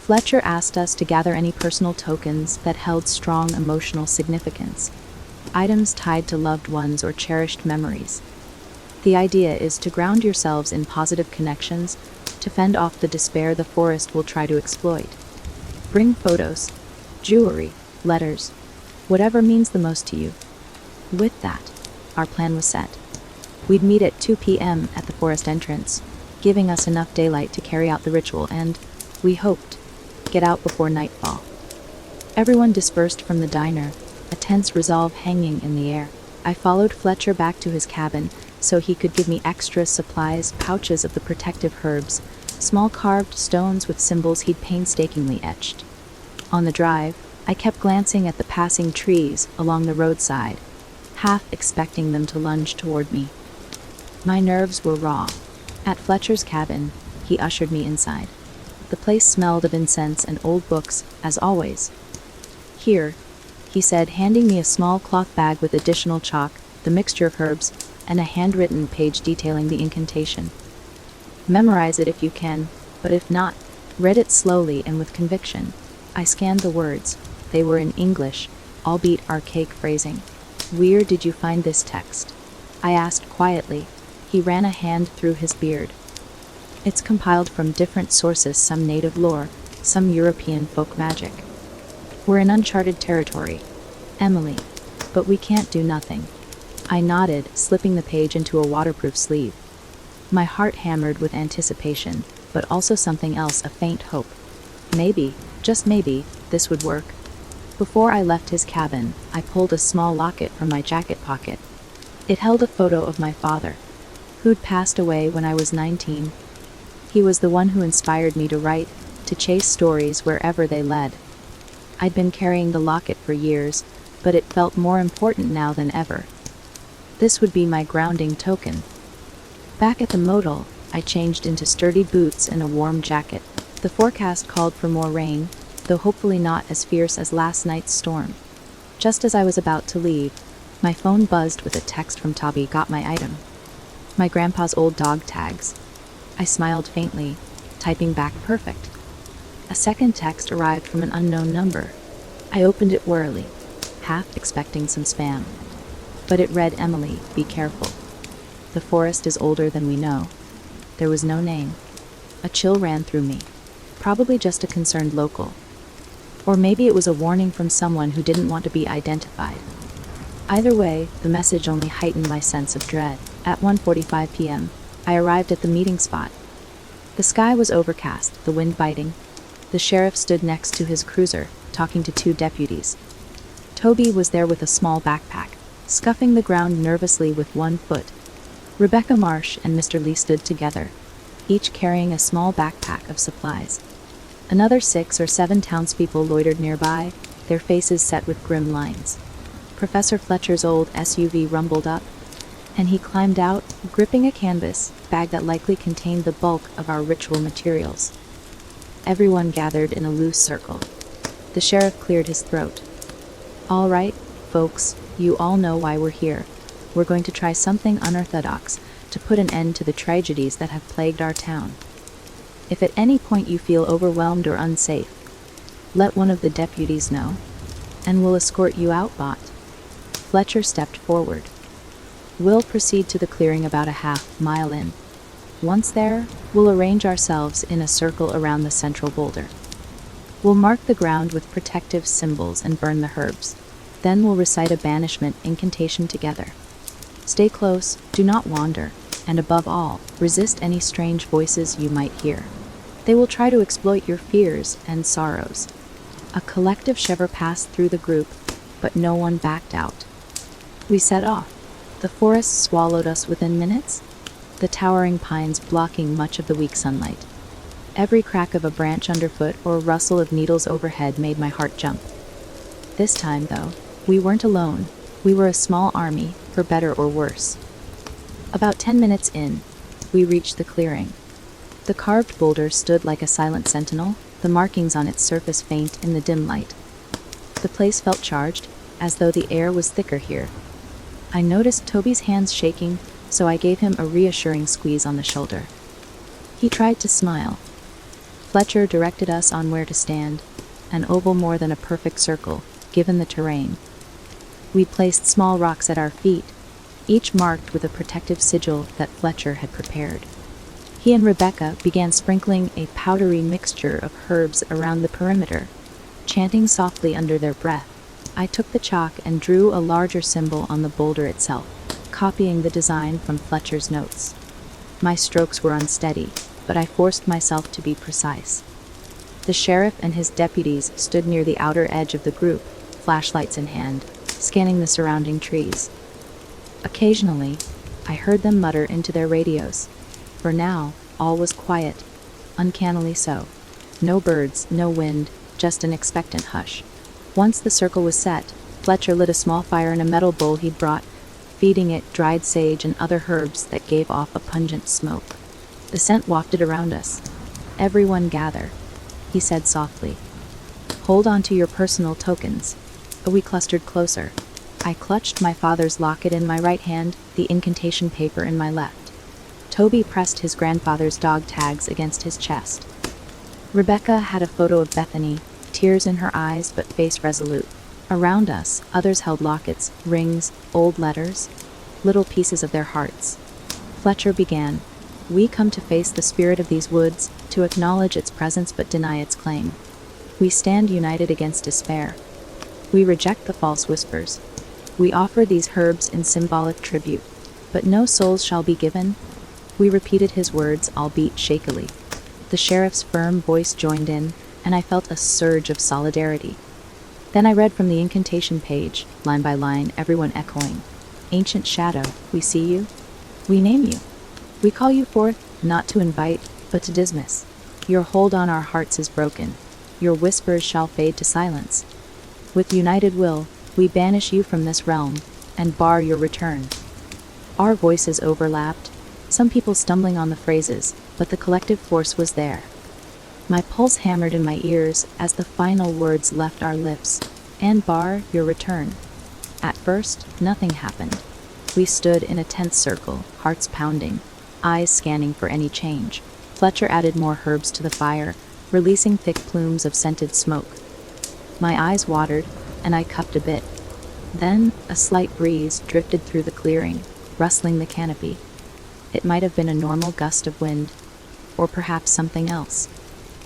Fletcher asked us to gather any personal tokens that held strong emotional significance, items tied to loved ones or cherished memories. The idea is to ground yourselves in positive connections, to fend off the despair the forest will try to exploit. Bring photos, jewelry, letters, whatever means the most to you. With that, our plan was set. We'd meet at 2 p.m. at the forest entrance, giving us enough daylight to carry out the ritual and, we hoped, get out before nightfall. Everyone dispersed from the diner, a tense resolve hanging in the air. I followed Fletcher back to his cabin so he could give me extra supplies, pouches of the protective herbs, small carved stones with symbols he'd painstakingly etched. On the drive, I kept glancing at the passing trees along the roadside, half expecting them to lunge toward me. My nerves were raw. At Fletcher's cabin, he ushered me inside. The place smelled of incense and old books, as always. "Here," he said, handing me a small cloth bag with additional chalk, the mixture of herbs, and a handwritten page detailing the incantation. "Memorize it if you can, but if not, read it slowly and with conviction." I scanned the words. They were in English, albeit archaic phrasing. "Where did you find this text?" I asked quietly. He ran a hand through his beard. "It's compiled from different sources, some native lore, some European folk magic. We're in uncharted territory, Emily, but we can't do nothing." I nodded, slipping the page into a waterproof sleeve. My heart hammered with anticipation, but also something else, a faint hope. Maybe, just maybe, this would work. Before I left his cabin, I pulled a small locket from my jacket pocket. It held a photo of my father, who'd passed away when I was 19. He was the one who inspired me to write, to chase stories wherever they led. I'd been carrying the locket for years, but it felt more important now than ever. This would be my grounding token. Back at the motel, I changed into sturdy boots and a warm jacket. The forecast called for more rain, though hopefully not as fierce as last night's storm. Just as I was about to leave, my phone buzzed with a text from Toby. "Got my item. My grandpa's old dog tags." I smiled faintly, typing back perfect. A second text arrived from an unknown number. I opened it warily, half expecting some spam. But it read, "Emily, be careful. The forest is older than we know." There was no name. A chill ran through me. Probably just a concerned local. Or maybe it was a warning from someone who didn't want to be identified. Either way, the message only heightened my sense of dread. At 1:45 p.m., I arrived at the meeting spot. The sky was overcast, the wind biting. The sheriff stood next to his cruiser, talking to two deputies. Toby was there with a small backpack, scuffing the ground nervously with one foot. Rebecca Marsh and Mr. Lee stood together, each carrying a small backpack of supplies. Another 6 or 7 townspeople loitered nearby, their faces set with grim lines. Professor Fletcher's old SUV rumbled up, and he climbed out, gripping a canvas bag that likely contained the bulk of our ritual materials. Everyone gathered in a loose circle. The sheriff cleared his throat. "All right, folks, you all know why we're here. We're going to try something unorthodox to put an end to the tragedies that have plagued our town. If at any point you feel overwhelmed or unsafe, let one of the deputies know, and we'll escort you out, bot." Fletcher stepped forward. "We'll proceed to the clearing about a half-mile in. Once there, we'll arrange ourselves in a circle around the central boulder. We'll mark the ground with protective symbols and burn the herbs. Then we'll recite a banishment incantation together. Stay close, do not wander, and above all, resist any strange voices you might hear. They will try to exploit your fears and sorrows." A collective shiver passed through the group, but no one backed out. We set off. The forest swallowed us within minutes, the towering pines blocking much of the weak sunlight. Every crack of a branch underfoot or rustle of needles overhead made my heart jump. This time, though, we weren't alone. We were a small army, for better or worse. About 10 minutes in, we reached the clearing. The carved boulder stood like a silent sentinel, the markings on its surface faint in the dim light. The place felt charged, as though the air was thicker here. I noticed Toby's hands shaking, so I gave him a reassuring squeeze on the shoulder. He tried to smile. Fletcher directed us on where to stand, an oval more than a perfect circle, given the terrain. We placed small rocks at our feet, each marked with a protective sigil that Fletcher had prepared. He and Rebecca began sprinkling a powdery mixture of herbs around the perimeter, chanting softly under their breath. I took the chalk and drew a larger symbol on the boulder itself, copying the design from Fletcher's notes. My strokes were unsteady, but I forced myself to be precise. The sheriff and his deputies stood near the outer edge of the group, flashlights in hand, scanning the surrounding trees. Occasionally, I heard them mutter into their radios. For now, all was quiet, uncannily so. No birds, no wind, just an expectant hush. Once the circle was set, Fletcher lit a small fire in a metal bowl he'd brought, feeding it dried sage and other herbs that gave off a pungent smoke. The scent wafted around us. "Everyone gather," he said softly. "Hold on to your personal tokens." We clustered closer. I clutched my father's locket in my right hand, the incantation paper in my left. Toby pressed his grandfather's dog tags against his chest. Rebecca had a photo of Bethany, tears in her eyes but face resolute. Around us, others held lockets, rings, old letters, little pieces of their hearts. Fletcher began, "We come to face the spirit of these woods, to acknowledge its presence but deny its claim. We stand united against despair. We reject the false whispers. We offer these herbs in symbolic tribute, but no souls shall be given." We repeated his words, albeit shakily. The sheriff's firm voice joined in, and I felt a surge of solidarity. Then I read from the incantation page, line by line, everyone echoing. "Ancient shadow, we see you. We name you. We call you forth, not to invite, but to dismiss. Your hold on our hearts is broken. Your whispers shall fade to silence. With united will, we banish you from this realm, and bar your return." Our voices overlapped, some people stumbling on the phrases, but the collective force was there. My pulse hammered in my ears as the final words left our lips, "and bar your return." At first, nothing happened. We stood in a tense circle, hearts pounding, eyes scanning for any change. Fletcher added more herbs to the fire, releasing thick plumes of scented smoke. My eyes watered, and I cupped a bit. Then, a slight breeze drifted through the clearing, rustling the canopy. It might have been a normal gust of wind, or perhaps something else.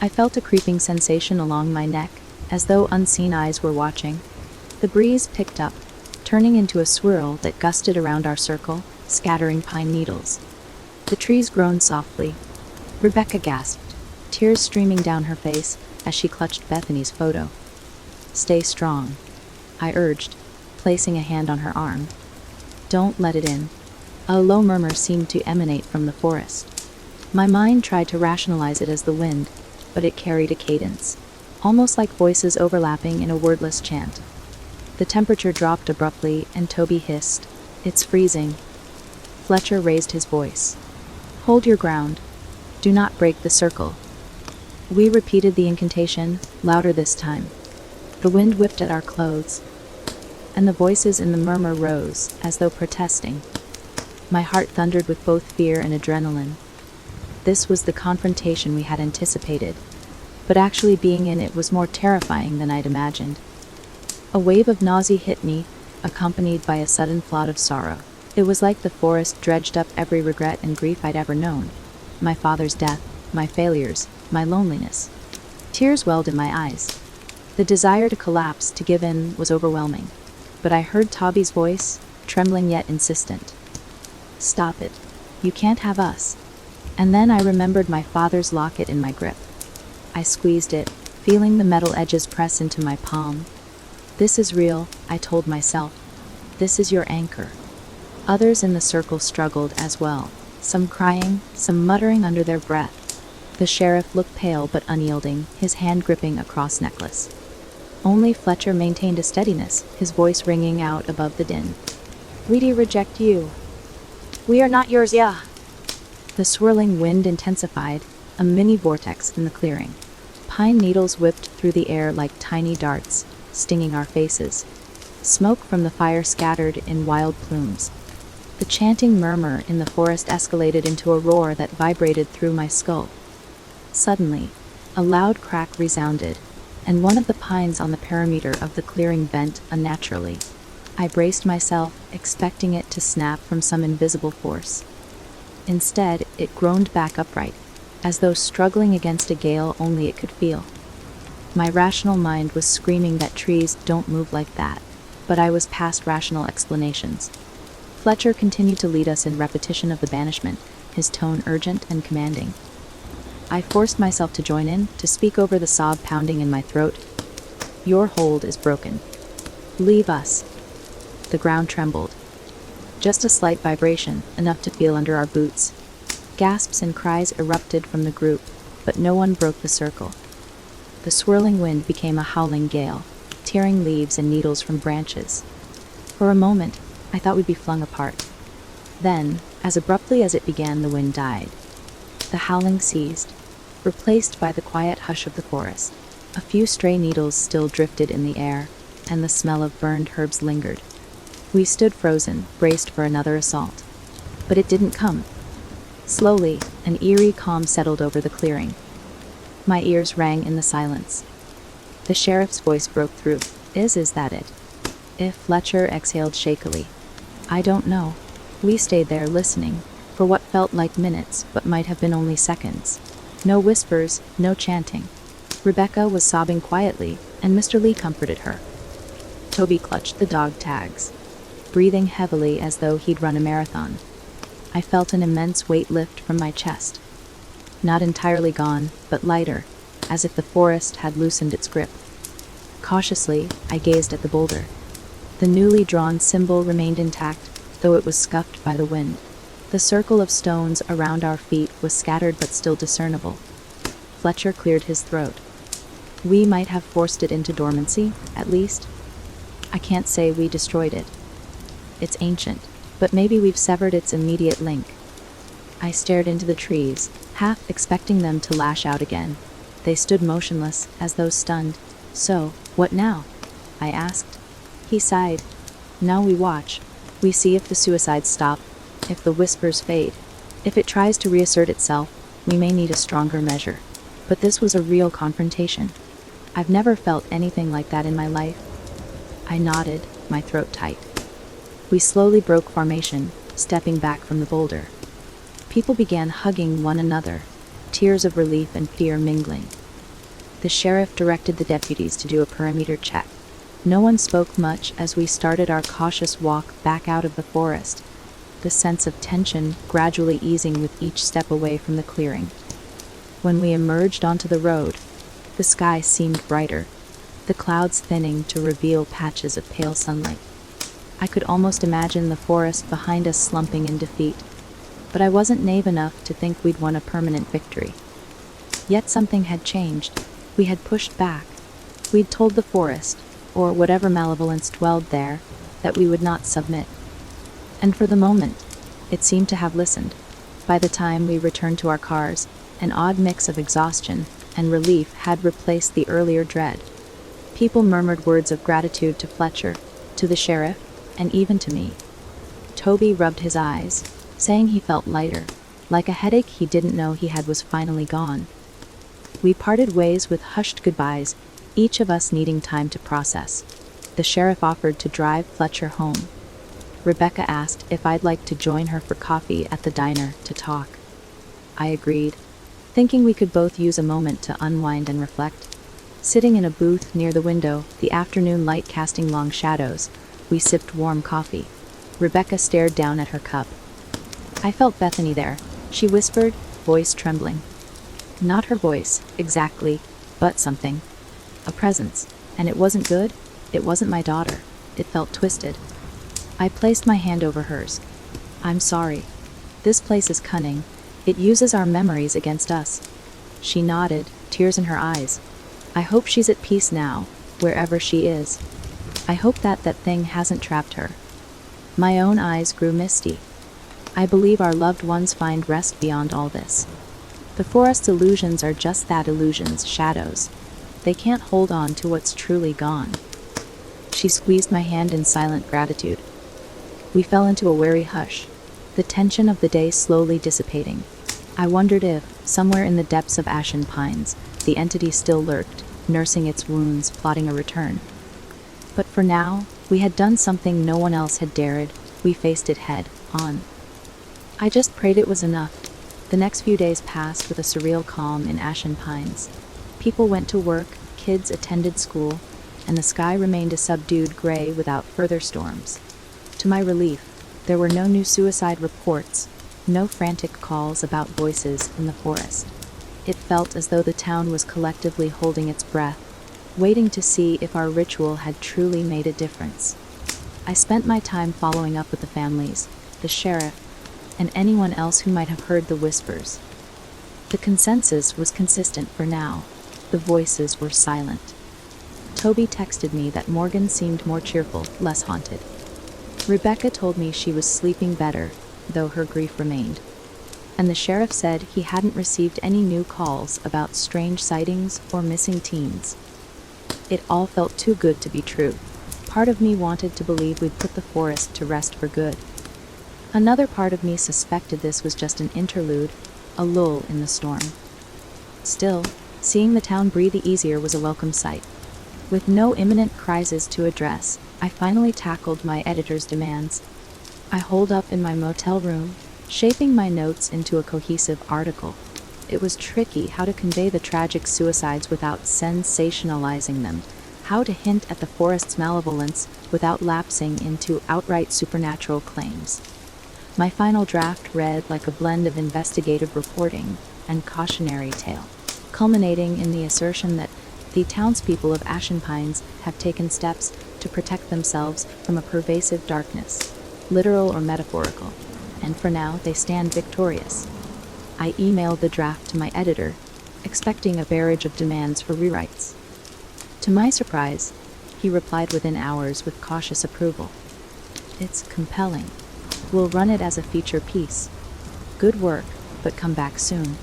I felt a creeping sensation along my neck, as though unseen eyes were watching. The breeze picked up, turning into a swirl that gusted around our circle, scattering pine needles. The trees groaned softly. Rebecca gasped, tears streaming down her face as she clutched Bethany's photo. "Stay strong," I urged, placing a hand on her arm. "Don't let it in." A low murmur seemed to emanate from the forest. My mind tried to rationalize it as the wind, but it carried a cadence, almost like voices overlapping in a wordless chant. The temperature dropped abruptly, and Toby hissed, "It's freezing." Fletcher raised his voice. "Hold your ground. Do not break the circle." We repeated the incantation, louder this time. The wind whipped at our clothes, and the voices in the murmur rose, as though protesting. My heart thundered with both fear and adrenaline. This was the confrontation we had anticipated, but actually being in it was more terrifying than I'd imagined. A wave of nausea hit me, accompanied by a sudden flood of sorrow. It was like the forest dredged up every regret and grief I'd ever known. My father's death, my failures, my loneliness. Tears welled in my eyes. The desire to collapse, to give in, was overwhelming. But I heard Toby's voice, trembling yet insistent. "Stop it. You can't have us." And then I remembered my father's locket in my grip. I squeezed it, feeling the metal edges press into my palm. "This is real," I told myself. "This is your anchor." Others in the circle struggled as well, some crying, some muttering under their breath. The sheriff looked pale but unyielding, his hand gripping a cross necklace. Only Fletcher maintained a steadiness, his voice ringing out above the din. "We reject you. We are not yours, yeah." The swirling wind intensified, a mini vortex in the clearing. Pine needles whipped through the air like tiny darts, stinging our faces. Smoke from the fire scattered in wild plumes. The chanting murmur in the forest escalated into a roar that vibrated through my skull. Suddenly, a loud crack resounded, and one of the pines on the perimeter of the clearing bent unnaturally. I braced myself, expecting it to snap from some invisible force. Instead, it groaned back upright, as though struggling against a gale only it could feel. My rational mind was screaming that trees don't move like that, but I was past rational explanations. Fletcher continued to lead us in repetition of the banishment, his tone urgent and commanding. I forced myself to join in, to speak over the sob pounding in my throat. Your hold is broken. Leave us. The ground trembled. Just a slight vibration, enough to feel under our boots. Gasps and cries erupted from the group, but no one broke the circle. The swirling wind became a howling gale, tearing leaves and needles from branches. For a moment, I thought we'd be flung apart. Then, as abruptly as it began, the wind died. The howling ceased, replaced by the quiet hush of the forest. A few stray needles still drifted in the air, and the smell of burned herbs lingered. We stood frozen, braced for another assault. But it didn't come. Slowly, an eerie calm settled over the clearing. My ears rang in the silence. The sheriff's voice broke through. Is that it? If Fletcher exhaled shakily. I don't know. We stayed there listening, for what felt like minutes, but might have been only seconds. No whispers, no chanting. Rebecca was sobbing quietly, and Mr. Lee comforted her. Toby clutched the dog tags, breathing heavily as though he'd run a marathon. I felt an immense weight lift from my chest. Not entirely gone, but lighter, as if the forest had loosened its grip. Cautiously, I gazed at the boulder. The newly drawn symbol remained intact, though it was scuffed by the wind. The circle of stones around our feet was scattered but still discernible. Fletcher cleared his throat. We might have forced it into dormancy, at least. I can't say we destroyed it. It's ancient, but maybe we've severed its immediate link. I stared into the trees, half expecting them to lash out again. They stood motionless, as though stunned. So, what now? I asked. He sighed. Now we watch. We see if the suicides stop, if the whispers fade. If it tries to reassert itself, we may need a stronger measure. But this was a real confrontation. I've never felt anything like that in my life. I nodded, my throat tight. We slowly broke formation, stepping back from the boulder. People began hugging one another, tears of relief and fear mingling. The sheriff directed the deputies to do a perimeter check. No one spoke much as we started our cautious walk back out of the forest, the sense of tension gradually easing with each step away from the clearing. When we emerged onto the road, the sky seemed brighter, the clouds thinning to reveal patches of pale sunlight. I could almost imagine the forest behind us slumping in defeat, but I wasn't naive enough to think we'd won a permanent victory. Yet something had changed. We had pushed back. We'd told the forest, or whatever malevolence dwelled there, that we would not submit. And for the moment, it seemed to have listened. By the time we returned to our cars, an odd mix of exhaustion and relief had replaced the earlier dread. People murmured words of gratitude to Fletcher, to the sheriff, and even to me. Toby rubbed his eyes, saying he felt lighter, like a headache he didn't know he had was finally gone. We parted ways with hushed goodbyes, each of us needing time to process. The sheriff offered to drive Fletcher home. Rebecca asked if I'd like to join her for coffee at the diner to talk. I agreed, thinking we could both use a moment to unwind and reflect. Sitting in a booth near the window, the afternoon light casting long shadows, we sipped warm coffee. Rebecca stared down at her cup. I felt Bethany there, she whispered, voice trembling. Not her voice, exactly, but something. A presence. And it wasn't good. It wasn't my daughter. It felt twisted. I placed my hand over hers. I'm sorry. This place is cunning. It uses our memories against us. She nodded, tears in her eyes. I hope she's at peace now, wherever she is. I hope that thing hasn't trapped her. My own eyes grew misty. I believe our loved ones find rest beyond all this. The forest's illusions are just that, illusions, shadows. They can't hold on to what's truly gone. She squeezed my hand in silent gratitude. We fell into a wary hush, the tension of the day slowly dissipating. I wondered if, somewhere in the depths of Ashen Pines, the entity still lurked, nursing its wounds, plotting a return. But for now, we had done something no one else had dared. We faced it head on. I just prayed it was enough. The next few days passed with a surreal calm in Ashen Pines. People went to work, kids attended school, and the sky remained a subdued gray without further storms. To my relief, there were no new suicide reports, no frantic calls about voices in the forest. It felt as though the town was collectively holding its breath, waiting to see if our ritual had truly made a difference. I spent my time following up with the families, the sheriff, and anyone else who might have heard the whispers. The consensus was consistent for now. The voices were silent. Toby texted me that Morgan seemed more cheerful, less haunted. Rebecca told me she was sleeping better, though her grief remained. And the sheriff said he hadn't received any new calls about strange sightings or missing teens. It all felt too good to be true. Part of me wanted to believe we'd put the forest to rest for good. Another part of me suspected this was just an interlude, a lull in the storm. Still, seeing the town breathe easier was a welcome sight. With no imminent crisis to address, I finally tackled my editor's demands. I holed up in my motel room, shaping my notes into a cohesive article. It was tricky how to convey the tragic suicides without sensationalizing them, how to hint at the forest's malevolence without lapsing into outright supernatural claims. My final draft read like a blend of investigative reporting and cautionary tale, culminating in the assertion that the townspeople of Ashen Pines have taken steps to protect themselves from a pervasive darkness, literal or metaphorical, and for now they stand victorious. I emailed the draft to my editor, expecting a barrage of demands for rewrites. To my surprise, he replied within hours with cautious approval. "It's compelling. We'll run it as a feature piece. Good work, but come back soon."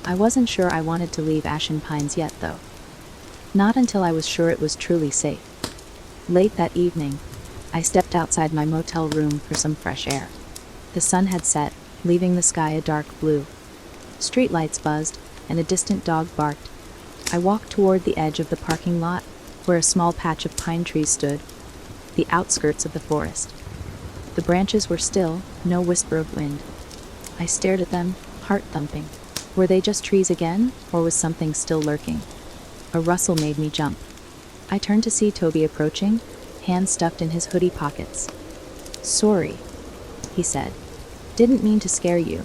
I wasn't sure I wanted to leave Ashen Pines yet, though. Not until I was sure it was truly safe. Late that evening, I stepped outside my motel room for some fresh air. The sun had set, leaving the sky a dark blue. Streetlights buzzed, and a distant dog barked. I walked toward the edge of the parking lot, where a small patch of pine trees stood, the outskirts of the forest. The branches were still, no whisper of wind. I stared at them, heart thumping. Were they just trees again, or was something still lurking? A rustle made me jump. I turned to see Toby approaching, hands stuffed in his hoodie pockets. "Sorry," he said. "Didn't mean to scare you."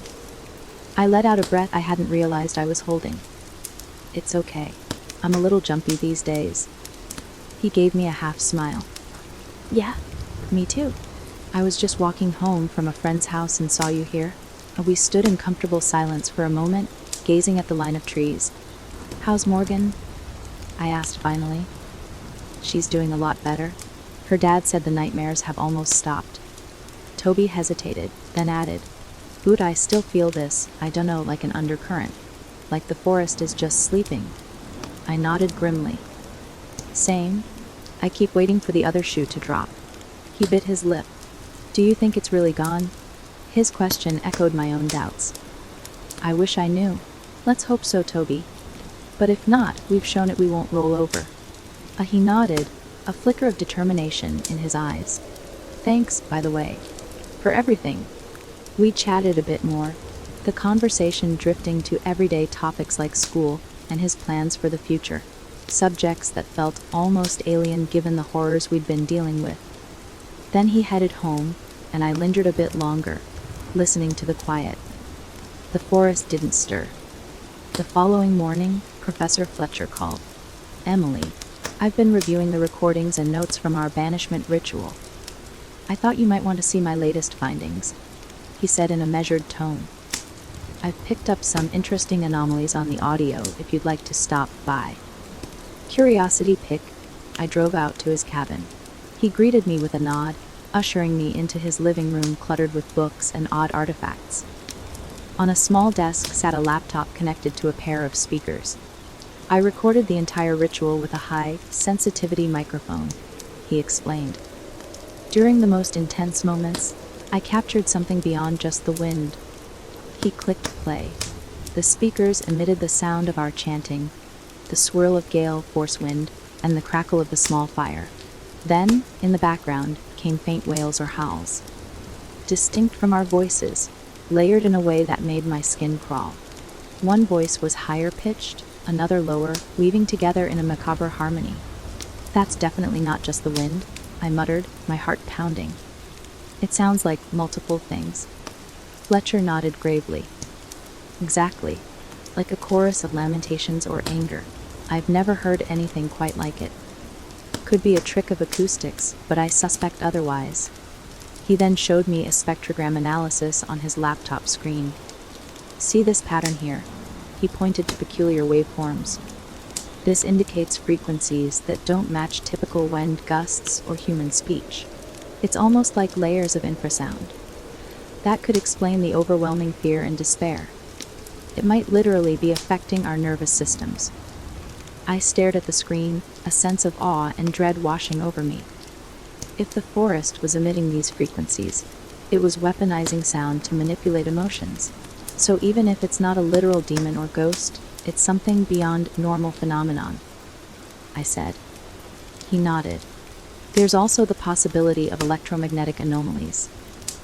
I let out a breath I hadn't realized I was holding. "It's okay. I'm a little jumpy these days." He gave me a half smile. "Yeah, me too. I was just walking home from a friend's house and saw you here." We stood in comfortable silence for a moment, gazing at the line of trees. "How's Morgan?" I asked finally. "She's doing a lot better. Her dad said the nightmares have almost stopped." Toby hesitated, then added, "But I still feel this, I dunno, like an undercurrent. Like the forest is just sleeping." I nodded grimly. "Same. I keep waiting for the other shoe to drop." He bit his lip. "Do you think it's really gone?" His question echoed my own doubts. "I wish I knew." "Let's hope so, Toby. But if not, we've shown it we won't roll over." He nodded, a flicker of determination in his eyes. "Thanks, by the way, for everything." We chatted a bit more, the conversation drifting to everyday topics like school and his plans for the future, subjects that felt almost alien given the horrors we'd been dealing with. Then he headed home, and I lingered a bit longer, listening to the quiet. The forest didn't stir. The following morning, Professor Fletcher called. "Emily, I've been reviewing the recordings and notes from our banishment ritual. I thought you might want to see my latest findings," he said in a measured tone. "I've picked up some interesting anomalies on the audio if you'd like to stop by." Curiosity piqued, I drove out to his cabin. He greeted me with a nod, ushering me into his living room cluttered with books and odd artifacts. On a small desk sat a laptop connected to a pair of speakers. I recorded the entire ritual with a high-sensitivity microphone, he explained. During the most intense moments, I captured something beyond just the wind. He clicked play. The speakers emitted the sound of our chanting, the swirl of gale force wind, and the crackle of the small fire. Then, in the background, came faint wails or howls, distinct from our voices, layered in a way that made my skin crawl. One voice was higher pitched, another lower, weaving together in a macabre harmony. "That's definitely not just the wind," I muttered, my heart pounding. "It sounds like multiple things." Fletcher nodded gravely. "Exactly. like a chorus of lamentations or anger. I've never heard anything quite like it. Could be a trick of acoustics, but I suspect otherwise. He then showed me a spectrogram analysis on his laptop screen. See this pattern here? He pointed to peculiar waveforms. This indicates frequencies that don't match typical wind gusts or human speech. It's almost like layers of infrasound. That could explain the overwhelming fear and despair. It might literally be affecting our nervous systems. I stared at the screen, a sense of awe and dread washing over me. If the forest was emitting these frequencies, it was weaponizing sound to manipulate emotions. So even if it's not a literal demon or ghost, it's something beyond normal phenomenon, I said. He nodded. There's also the possibility of electromagnetic anomalies.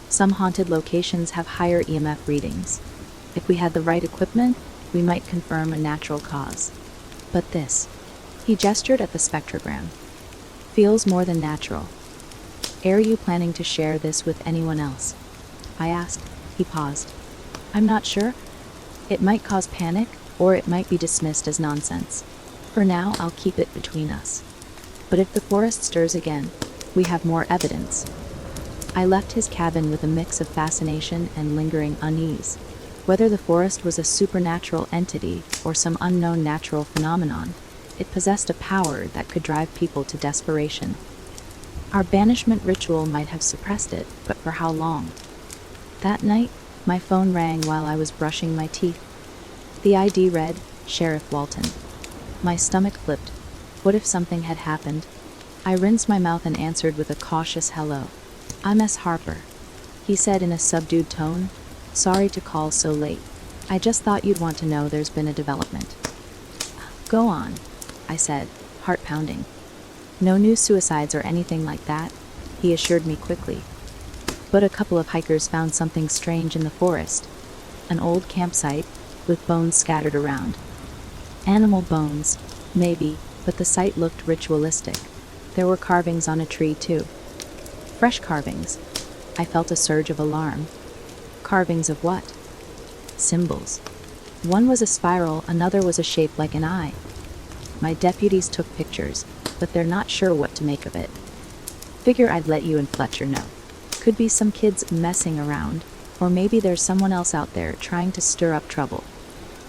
Some haunted locations have higher EMF readings. If we had the right equipment, we might confirm a natural cause. But this, he gestured at the spectrogram, feels more than natural. Are you planning to share this with anyone else? I asked. He paused. I'm not sure. It might cause panic, or it might be dismissed as nonsense. For now, I'll keep it between us. But if the forest stirs again, we have more evidence. I left his cabin with a mix of fascination and lingering unease. Whether the forest was a supernatural entity or some unknown natural phenomenon, it possessed a power that could drive people to desperation. Our banishment ritual might have suppressed it, but for how long? That night, my phone rang while I was brushing my teeth. The ID read, Sheriff Walton. My stomach flipped. What if something had happened? I rinsed my mouth and answered with a cautious hello. I'm S. Harper, he said in a subdued tone. Sorry to call so late. I just thought you'd want to know there's been a development. Go on, I said, heart pounding. No new suicides or anything like that, he assured me quickly. But a couple of hikers found something strange in the forest. An old campsite, with bones scattered around. Animal bones, maybe, but the site looked ritualistic. There were carvings on a tree, too. Fresh carvings. I felt a surge of alarm. Carvings of what? Symbols. One was a spiral, another was a shape like an eye. My deputies took pictures, but they're not sure what to make of it. Figure I'd let you and Fletcher know. Could be some kids messing around, or maybe there's someone else out there trying to stir up trouble.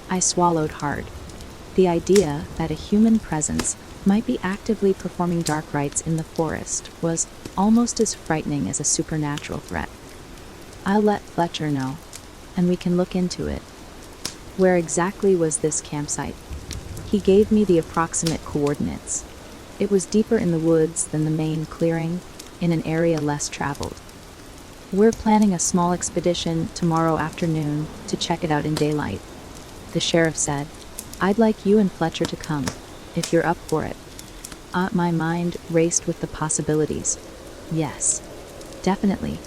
I swallowed hard. The idea that a human presence might be actively performing dark rites in the forest was almost as frightening as a supernatural threat. I'll let Fletcher know, and we can look into it. Where exactly was this campsite? He gave me the approximate coordinates. It was deeper in the woods than the main clearing, in an area less traveled. We're planning a small expedition tomorrow afternoon to check it out in daylight, the sheriff said. I'd like you and Fletcher to come, if you're up for it. My mind raced with the possibilities. Yes, definitely.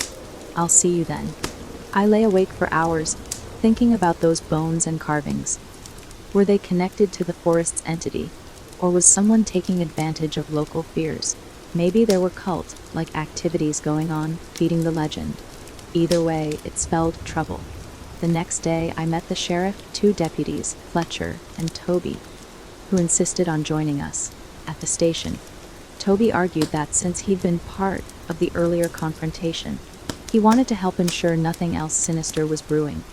I'll see you then. I lay awake for hours, thinking about those bones and carvings. Were they connected to the forest's entity, or was someone taking advantage of local fears? Maybe there were cult-like activities going on, feeding the legend. Either way, it spelled trouble. The next day, I met the sheriff, 2 deputies, Fletcher and Toby, who insisted on joining us at the station. Toby argued that since he'd been part of the earlier confrontation, he wanted to help ensure nothing else sinister was brewing.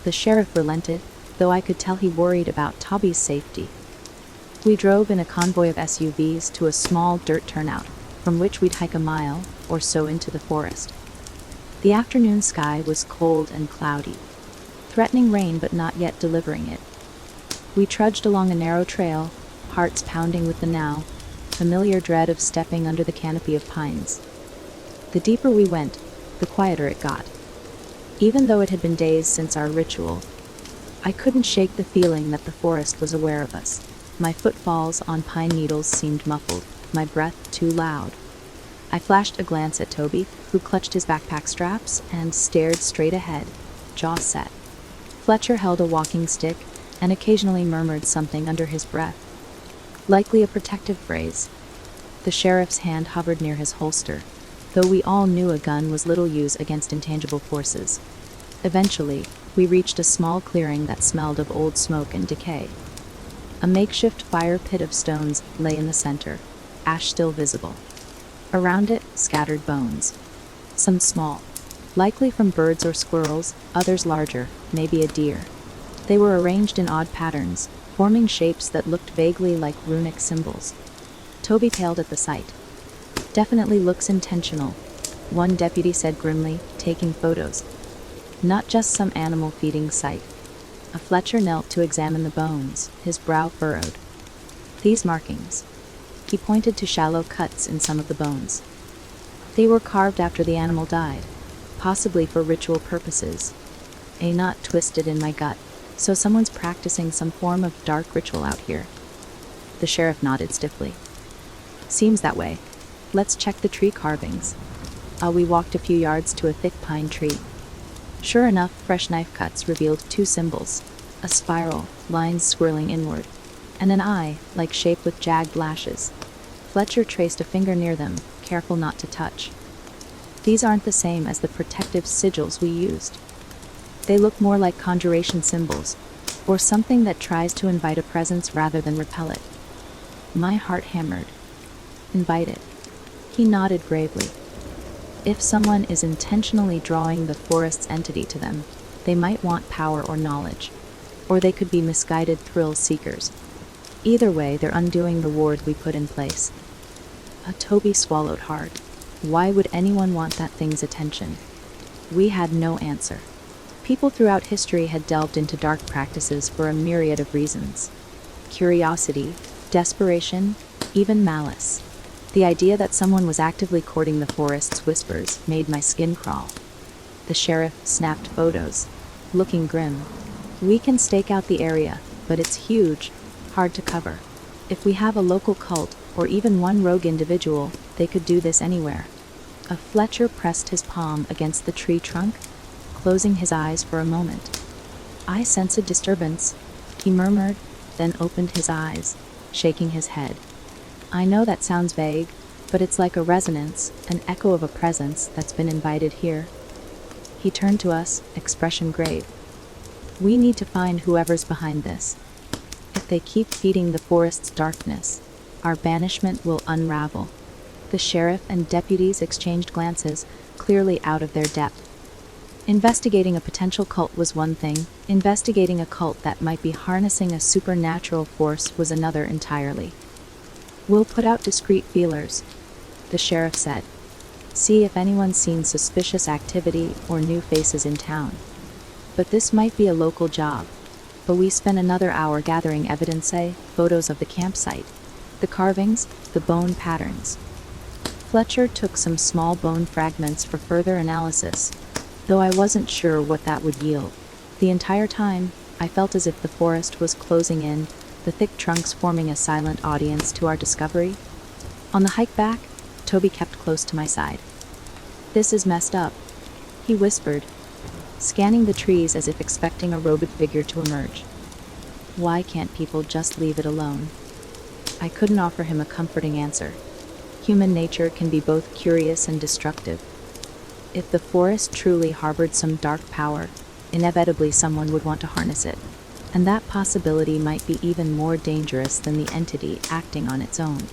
The sheriff relented, though I could tell he worried about Toby's safety. We drove in a convoy of SUVs to a small dirt turnout, from which we'd hike a mile or so into the forest. The afternoon sky was cold and cloudy, threatening rain but not yet delivering it. We trudged along a narrow trail, hearts pounding with the now familiar dread of stepping under the canopy of pines. The deeper we went, the quieter it got. Even though it had been days since our ritual, I couldn't shake the feeling that the forest was aware of us. My footfalls on pine needles seemed muffled, my breath too loud. I flashed a glance at Toby, who clutched his backpack straps and stared straight ahead, jaw set. Fletcher held a walking stick and occasionally murmured something under his breath, likely a protective phrase. The sheriff's hand hovered near his holster, though we all knew a gun was little use against intangible forces. Eventually, We reached a small clearing that smelled of old smoke and decay. A makeshift fire pit of stones lay in the center, ash still visible. Around it, scattered bones. Some small, likely from birds or squirrels, others larger, maybe a deer. They were arranged in odd patterns, forming shapes that looked vaguely like runic symbols. Toby paled at the sight. "Definitely looks intentional," one deputy said grimly, taking photos. "Not just some animal feeding site." A Fletcher knelt to examine the bones, his brow furrowed. "These markings." He pointed to shallow cuts in some of the bones. "They were carved after the animal died, possibly for ritual purposes." A knot twisted in my gut. "So someone's practicing some form of dark ritual out here." The sheriff nodded stiffly. "Seems that way. Let's check the tree carvings." We walked a few yards to a thick pine tree. Sure enough, fresh knife cuts revealed two symbols: a spiral, lines swirling inward, and an eye, like shape with jagged lashes. Fletcher traced a finger near them, careful not to touch. "These aren't the same as the protective sigils we used. They look more like conjuration symbols, or something that tries to invite a presence rather than repel it." My heart hammered. "Invite it?" He nodded gravely. "If someone is intentionally drawing the forest's entity to them, they might want power or knowledge, or they could be misguided thrill seekers. Either way, they're undoing the ward we put in place." Toby swallowed hard. Why would anyone want that thing's attention? We had no answer. People throughout history had delved into dark practices for a myriad of reasons. Curiosity, desperation, even malice. The idea that someone was actively courting the forest's whispers made my skin crawl. The sheriff snapped photos, looking grim. "We can stake out the area, but it's huge, hard to cover. If we have a local cult, or even one rogue individual, they could do this anywhere." A Fletcher pressed his palm against the tree trunk, closing his eyes for a moment. "I sense a disturbance," he murmured, then opened his eyes, shaking his head. "I know that sounds vague, but it's like a resonance, an echo of a presence that's been invited here." He turned to us, expression grave. "We need to find whoever's behind this. If they keep feeding the forest's darkness, our banishment will unravel." The sheriff and deputies exchanged glances, clearly out of their depth. Investigating a potential cult was one thing, investigating a cult that might be harnessing a supernatural force was another entirely. "We'll put out discreet feelers," the sheriff said. "See if anyone's seen suspicious activity or new faces in town. But this might be a local job." But we spent another hour gathering evidence, photos of the campsite, the carvings, the bone patterns. Fletcher took some small bone fragments for further analysis, though I wasn't sure what that would yield. The entire time, I felt as if the forest was closing in, the thick trunks forming a silent audience to our discovery. On the hike back, Toby kept close to my side. "This is messed up," he whispered, scanning the trees as if expecting a robed figure to emerge. "Why can't people just leave it alone?" I couldn't offer him a comforting answer. Human nature can be both curious and destructive. If the forest truly harbored some dark power, inevitably someone would want to harness it, and that possibility might be even more dangerous than the entity acting on its own.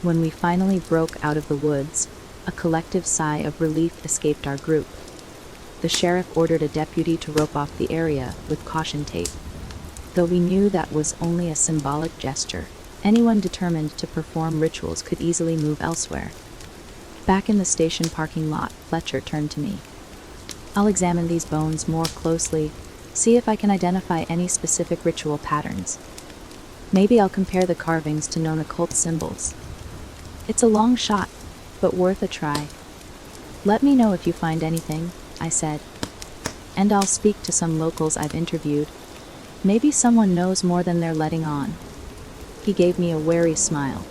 When we finally broke out of the woods, a collective sigh of relief escaped our group. The sheriff ordered a deputy to rope off the area with caution tape. Though we knew that was only a symbolic gesture, anyone determined to perform rituals could easily move elsewhere. Back in the station parking lot, Fletcher turned to me. "I'll examine these bones more closely, see if I can identify any specific ritual patterns. Maybe I'll compare the carvings to known occult symbols. It's a long shot, but worth a try. Let me know if you find anything," I said. "And I'll speak to some locals I've interviewed. Maybe someone knows more than they're letting on." He gave me a wary smile.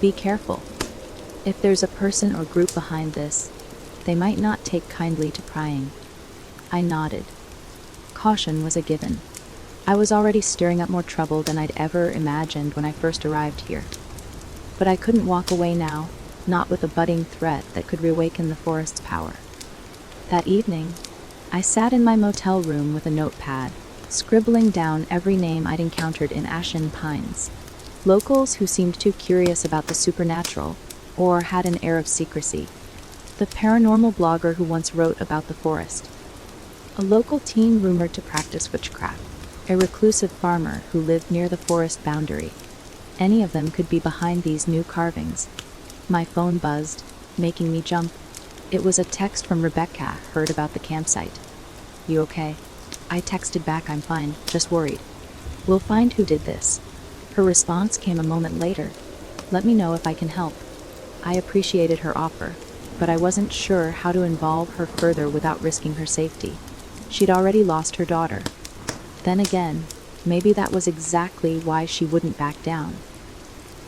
"Be careful. If there's a person or group behind this, they might not take kindly to prying." I nodded. Caution was a given. I was already stirring up more trouble than I'd ever imagined when I first arrived here. But I couldn't walk away now, not with a budding threat that could reawaken the forest's power. That evening, I sat in my motel room with a notepad, scribbling down every name I'd encountered in Ashen Pines. Locals who seemed too curious about the supernatural, or had an air of secrecy. The paranormal blogger who once wrote about the forest. A local teen rumored to practice witchcraft. A reclusive farmer who lived near the forest boundary. Any of them could be behind these new carvings. My phone buzzed, making me jump. It was a text from Rebecca, heard about the campsite. "You okay?" I texted back, "I'm fine, just worried. We'll find who did this." Her response came a moment later. "Let me know if I can help." I appreciated her offer, but I wasn't sure how to involve her further without risking her safety. She'd already lost her daughter. Then again, maybe that was exactly why she wouldn't back down.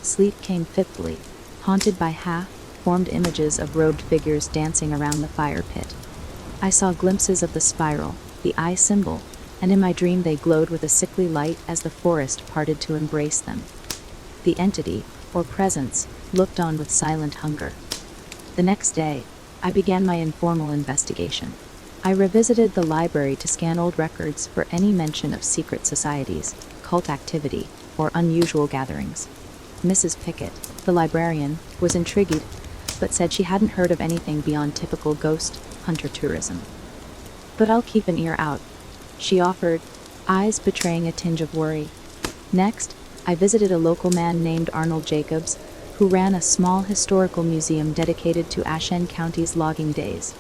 Sleep came fitfully, haunted by half-formed images of robed figures dancing around the fire pit. I saw glimpses of the spiral, the eye symbol, and in my dream they glowed with a sickly light as the forest parted to embrace them. The entity, or presence, looked on with silent hunger. The next day, I began my informal investigation. I revisited the library to scan old records for any mention of secret societies, cult activity, or unusual gatherings. Mrs. Pickett, the librarian, was intrigued, but said she hadn't heard of anything beyond typical ghost hunter tourism. "But I'll keep an ear out," she offered, eyes betraying a tinge of worry. Next, I visited a local man named Arnold Jacobs, who ran a small historical museum dedicated to Ashen County's logging days.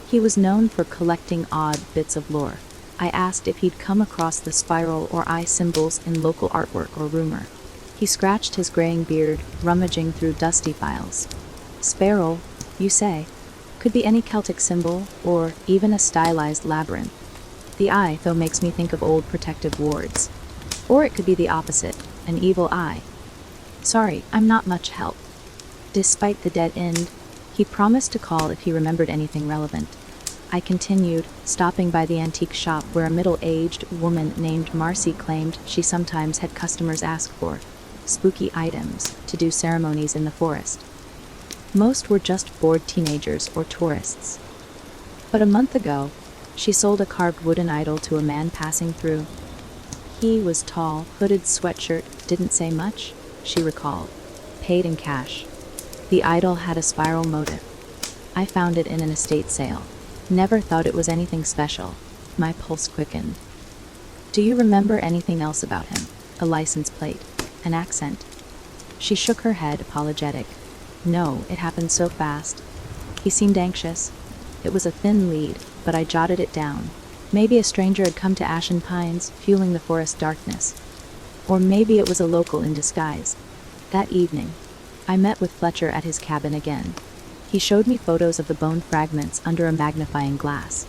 He was known for collecting odd bits of lore. I asked if he'd come across the spiral or eye symbols in local artwork or rumor. He scratched his graying beard, rummaging through dusty files. "Spiral, you say? Could be any Celtic symbol, or even a stylized labyrinth. The eye, though, makes me think of old protective wards. Or it could be the opposite, an evil eye. Sorry, I'm not much help." Despite the dead end, he promised to call if he remembered anything relevant. I continued, stopping by the antique shop where a middle-aged woman named Marcy claimed she sometimes had customers ask for spooky items to do ceremonies in the forest. Most were just bored teenagers or tourists. But a month ago, she sold a carved wooden idol to a man passing through. He was tall, hooded sweatshirt, didn't say much, she recalled. Paid in cash. The idol had a spiral motif. I found it in an estate sale. Never thought it was anything special. My pulse quickened. "Do you remember anything else about him? A license plate? An accent?" She shook her head, apologetic. "No, it happened so fast." He seemed anxious. It was a thin lead, but I jotted it down. Maybe a stranger had come to Ashen Pines, fueling the forest darkness. Or maybe it was a local in disguise. That evening, I met with Fletcher at his cabin again. He showed me photos of the bone fragments under a magnifying glass.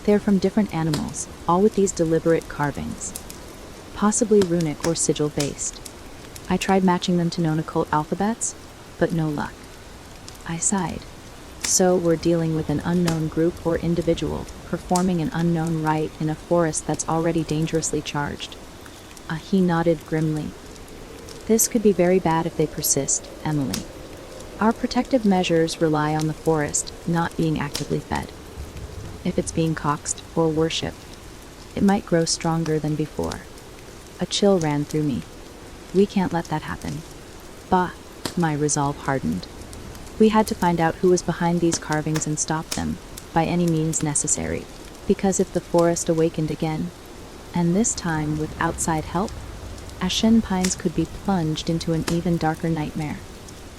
They're from different animals, all with these deliberate carvings. Possibly runic or sigil-based. I tried matching them to known occult alphabets, but no luck. I sighed. So we're dealing with an unknown group or individual, performing an unknown rite in a forest that's already dangerously charged. He nodded grimly. "This could be very bad if they persist, Emily. Our protective measures rely on the forest not being actively fed. If it's being coaxed or worshipped, it might grow stronger than before." A chill ran through me. We can't let that happen. Bah, my resolve hardened. We had to find out who was behind these carvings and stop them, by any means necessary. Because if the forest awakened again, and this time with outside help, Ashen Pines could be plunged into an even darker nightmare.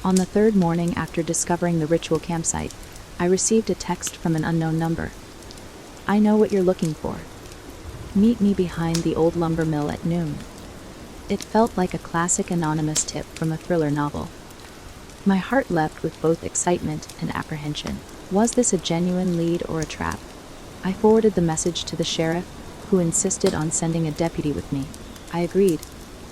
On the third morning after discovering the ritual campsite, I received a text from an unknown number. "I know what you're looking for. Meet me behind the old lumber mill at noon." It felt like a classic anonymous tip from a thriller novel. My heart leapt with both excitement and apprehension. Was this a genuine lead or a trap? I forwarded the message to the sheriff, who insisted on sending a deputy with me. I agreed.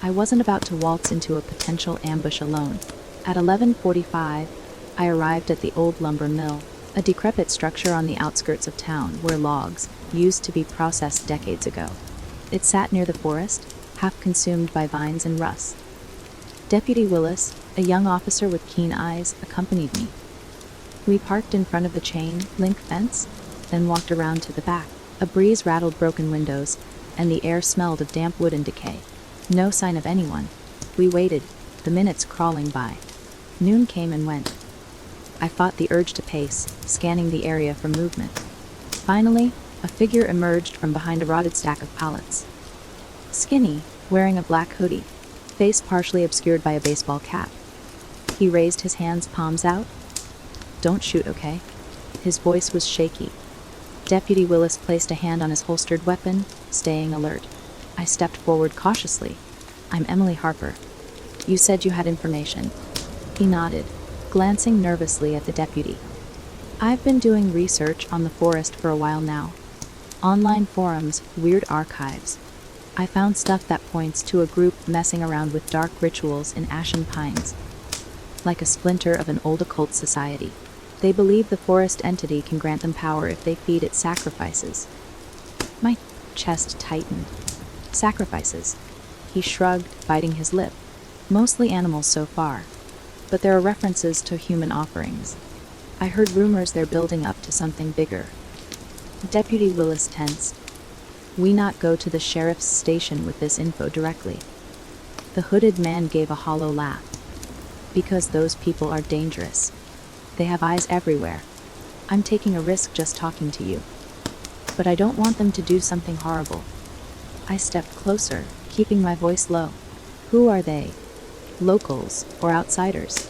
I wasn't about to waltz into a potential ambush alone. At 11:45, I arrived at the old lumber mill, a decrepit structure on the outskirts of town where logs used to be processed decades ago. It sat near the forest, half consumed by vines and rust. Deputy Willis, a young officer with keen eyes, accompanied me. We parked in front of the chain link fence, then walked around to the back. A breeze rattled broken windows, and the air smelled of damp wood and decay. No sign of anyone. We waited, the minutes crawling by. Noon came and went. I fought the urge to pace, scanning the area for movement. Finally, a figure emerged from behind a rotted stack of pallets. Skinny, wearing a black hoodie, face partially obscured by a baseball cap. He raised his hands, palms out. "Don't shoot, okay?" His voice was shaky. Deputy Willis placed a hand on his holstered weapon, staying alert. I stepped forward cautiously. "I'm Emily Harper. You said you had information." He nodded, glancing nervously at the deputy. "I've been doing research on the forest for a while now. Online forums, weird archives. I found stuff that points to a group messing around with dark rituals in Ashen Pines, like a splinter of an old occult society. They believe the forest entity can grant them power if they feed it sacrifices." My chest tightened. "Sacrifices?" He shrugged, biting his lip. "Mostly animals so far, but there are references to human offerings. I heard rumors they're building up to something bigger." Deputy Willis tensed. "We not go to the sheriff's station with this info directly." The hooded man gave a hollow laugh. "Because those people are dangerous. They have eyes everywhere. I'm taking a risk just talking to you. But I don't want them to do something horrible." I stepped closer, keeping my voice low. "Who are they? Locals or outsiders?"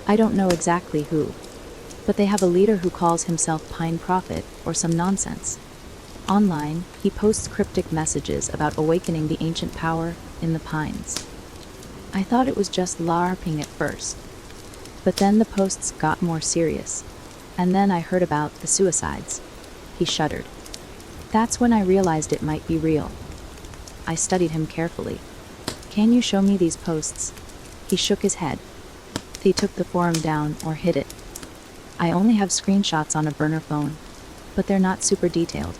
"I don't know exactly who, but they have a leader who calls himself Pine Prophet or some nonsense. Online, he posts cryptic messages about awakening the ancient power in the pines. I thought it was just LARPing at first, but then the posts got more serious, and then I heard about the suicides." He shuddered. "That's when I realized it might be real." I studied him carefully. "Can you show me these posts?" He shook his head. "They took the forum down or hid it. I only have screenshots on a burner phone, but they're not super detailed.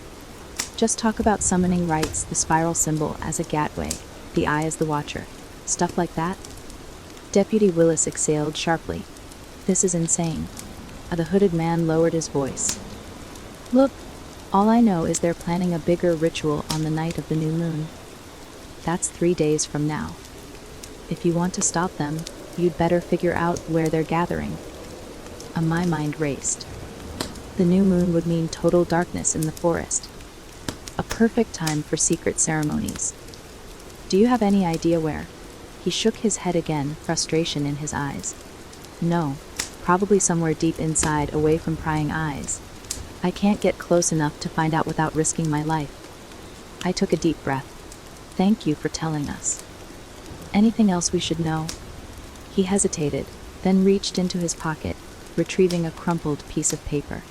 Just talk about summoning rites, the spiral symbol as a gateway, the eye as the watcher. Stuff like that." Deputy Willis exhaled sharply. "This is insane." The hooded man lowered his voice. "Look, all I know is they're planning a bigger ritual on the night of the new moon. That's 3 days from now. If you want to stop them, you'd better figure out where they're gathering." My mind raced. The new moon would mean total darkness in the forest. A perfect time for secret ceremonies. "Do you have any idea where?" He shook his head again, frustration in his eyes. "No, probably somewhere deep inside, away from prying eyes. I can't get close enough to find out without risking my life." I took a deep breath. "Thank you for telling us. Anything else we should know?" He hesitated, then reached into his pocket, retrieving a crumpled piece of paper.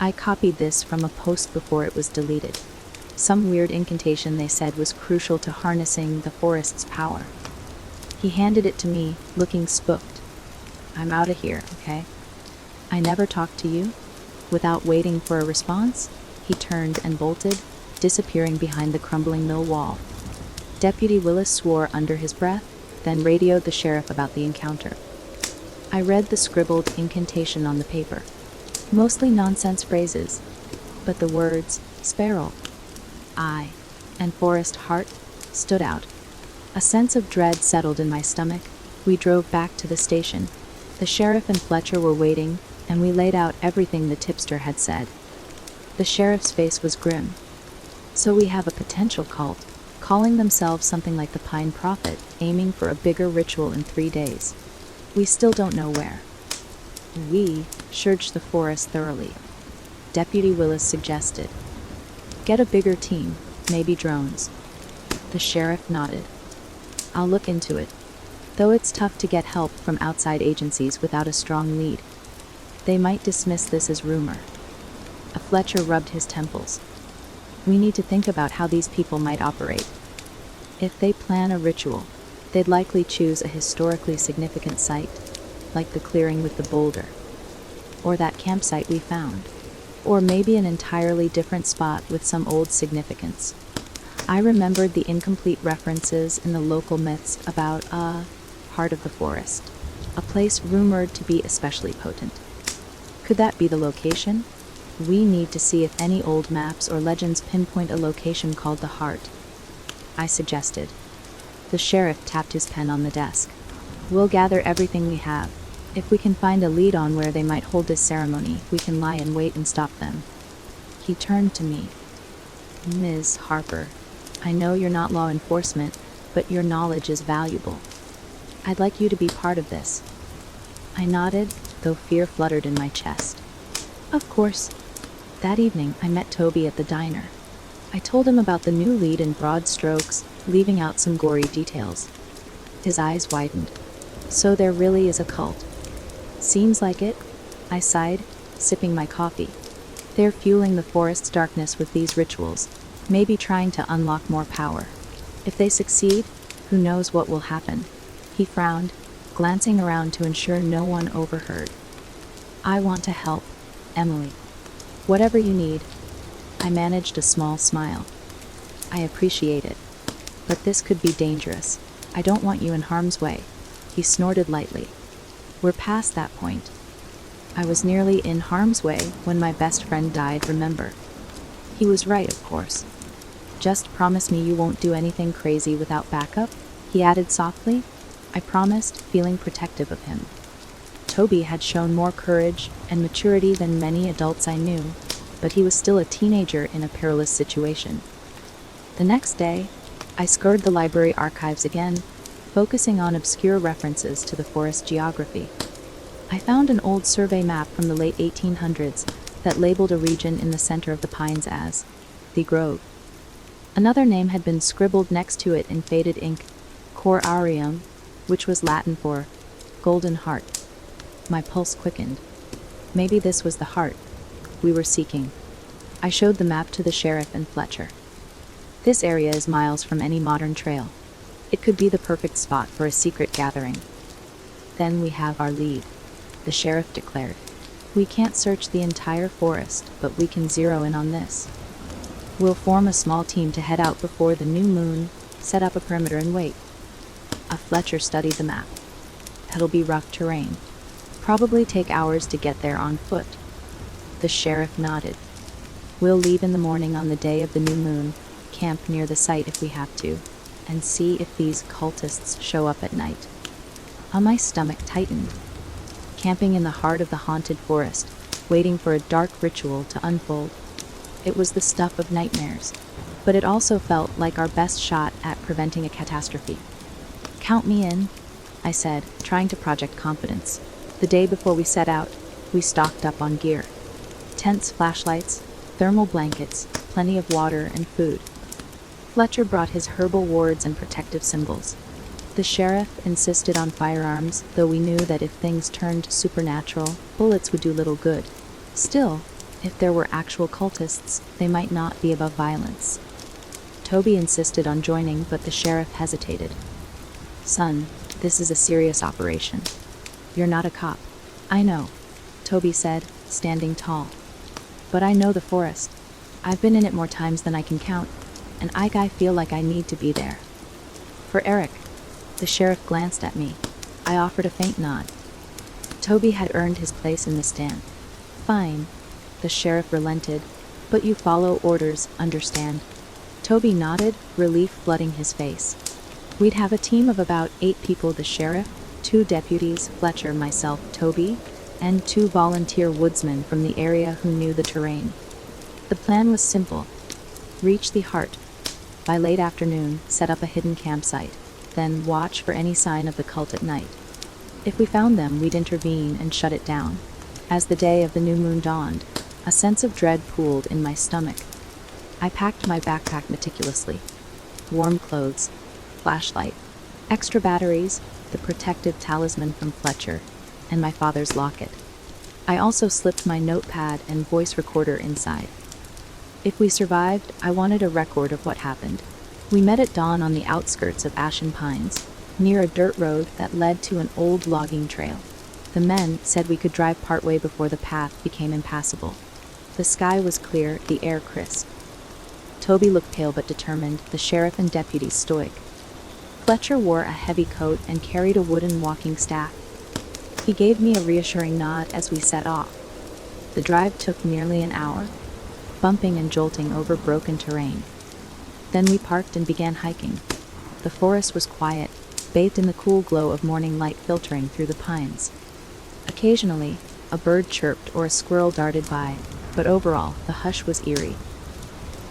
"I copied this from a post before it was deleted. Some weird incantation they said was crucial to harnessing the forest's power." He handed it to me, looking spooked. "I'm out of here, okay? I never talked to you?" Without waiting for a response, he turned and bolted, disappearing behind the crumbling mill wall. Deputy Willis swore under his breath, then radioed the sheriff about the encounter. I read the scribbled incantation on the paper. Mostly nonsense phrases, but the words "spiral," "eye," and "forest heart" stood out. A sense of dread settled in my stomach. We drove back to the station. The sheriff and Fletcher were waiting, and we laid out everything the tipster had said. The sheriff's face was grim. "So we have a potential cult, calling themselves something like the Pine Prophet, aiming for a bigger ritual in 3 days. We still don't know where." We searched the forest thoroughly. Deputy Willis suggested, "Get a bigger team, maybe drones." The sheriff nodded. "I'll look into it, though it's tough to get help from outside agencies without a strong lead. They might dismiss this as rumor." Fletcher rubbed his temples. "We need to think about how these people might operate. If they plan a ritual, they'd likely choose a historically significant site, like the clearing with the boulder, or that campsite we found, or maybe an entirely different spot with some old significance." I remembered the incomplete references in the local myths about heart of the forest, a place rumored to be especially potent. Could that be the location? We need to see if any old maps or legends pinpoint a location called the Heart, I suggested. The sheriff tapped his pen on the desk. We'll gather everything we have. If we can find a lead on where they might hold this ceremony, we can lie in wait and stop them. He turned to me. Ms. Harper, I know you're not law enforcement, but your knowledge is valuable. I'd like you to be part of this. I nodded, though fear fluttered in my chest. Of course. That evening, I met Toby at the diner. I told him about the new lead in broad strokes, leaving out some gory details. His eyes widened. So there really is a cult. Seems like it, I sighed, sipping my coffee. They're fueling the forest's darkness with these rituals, maybe trying to unlock more power. If they succeed, who knows what will happen? He frowned, glancing around to ensure no one overheard. I want to help, Emily. Whatever you need. I managed a small smile. I appreciate it. But this could be dangerous. I don't want you in harm's way. He snorted lightly. We're past that point. I was nearly in harm's way when my best friend died, remember? He was right, of course. Just promise me you won't do anything crazy without backup, he added softly. I promised, feeling protective of him. Toby had shown more courage and maturity than many adults I knew, but he was still a teenager in a perilous situation. The next day, I scoured the library archives again, focusing on obscure references to the forest geography. I found an old survey map from the late 1800s that labeled a region in the center of the pines as the Grove. Another name had been scribbled next to it in faded ink, Cor Aureum, which was Latin for golden heart. My pulse quickened. Maybe this was the heart we were seeking. I showed the map to the sheriff and Fletcher. This area is miles from any modern trail. It could be the perfect spot for a secret gathering. Then we have our lead, the sheriff declared. We can't search the entire forest, but we can zero in on this. We'll form a small team to head out before the new moon, set up a perimeter and wait. Fletcher studied the map. It'll be rough terrain. Probably take hours to get there on foot. The sheriff nodded. We'll leave in the morning on the day of the new moon, camp near the site if we have to, and see if these cultists show up at night. My stomach tightened. Camping in the heart of the haunted forest, waiting for a dark ritual to unfold. It was the stuff of nightmares, but it also felt like our best shot at preventing a catastrophe. Count me in, I said, trying to project confidence. The day before we set out, we stocked up on gear. Tents, flashlights, thermal blankets, plenty of water and food. Fletcher brought his herbal wards and protective symbols. The sheriff insisted on firearms, though we knew that if things turned supernatural, bullets would do little good. Still, if there were actual cultists, they might not be above violence. Toby insisted on joining, but the sheriff hesitated. Son, this is a serious operation. You're not a cop. I know, Toby said, standing tall. But I know the forest. I've been in it more times than I can count, and I feel like I need to be there. For Eric. The sheriff glanced at me. I offered a faint nod. Toby had earned his place in the stand. Fine. The sheriff relented. But you follow orders, understand? Toby nodded, relief flooding his face. We'd have a team of about 8 people: the sheriff, 2 deputies, Fletcher, myself, Toby, and 2 volunteer woodsmen from the area who knew the terrain. The plan was simple. Reach the heart. By late afternoon, set up a hidden campsite. Then watch for any sign of the cult at night. If we found them, we'd intervene and shut it down. As the day of the new moon dawned, a sense of dread pooled in my stomach. I packed my backpack meticulously. Warm clothes, flashlight, extra batteries, the protective talisman from Fletcher, and my father's locket. I also slipped my notepad and voice recorder inside. If we survived, I wanted a record of what happened. We met at dawn on the outskirts of Ashen Pines, near a dirt road that led to an old logging trail. The men said we could drive partway before the path became impassable. The sky was clear, the air crisp. Toby looked pale but determined, the sheriff and deputies stoic. Fletcher wore a heavy coat and carried a wooden walking staff. He gave me a reassuring nod as we set off. The drive took nearly an hour, bumping and jolting over broken terrain. Then we parked and began hiking. The forest was quiet, bathed in the cool glow of morning light filtering through the pines. Occasionally, a bird chirped or a squirrel darted by, but overall, the hush was eerie.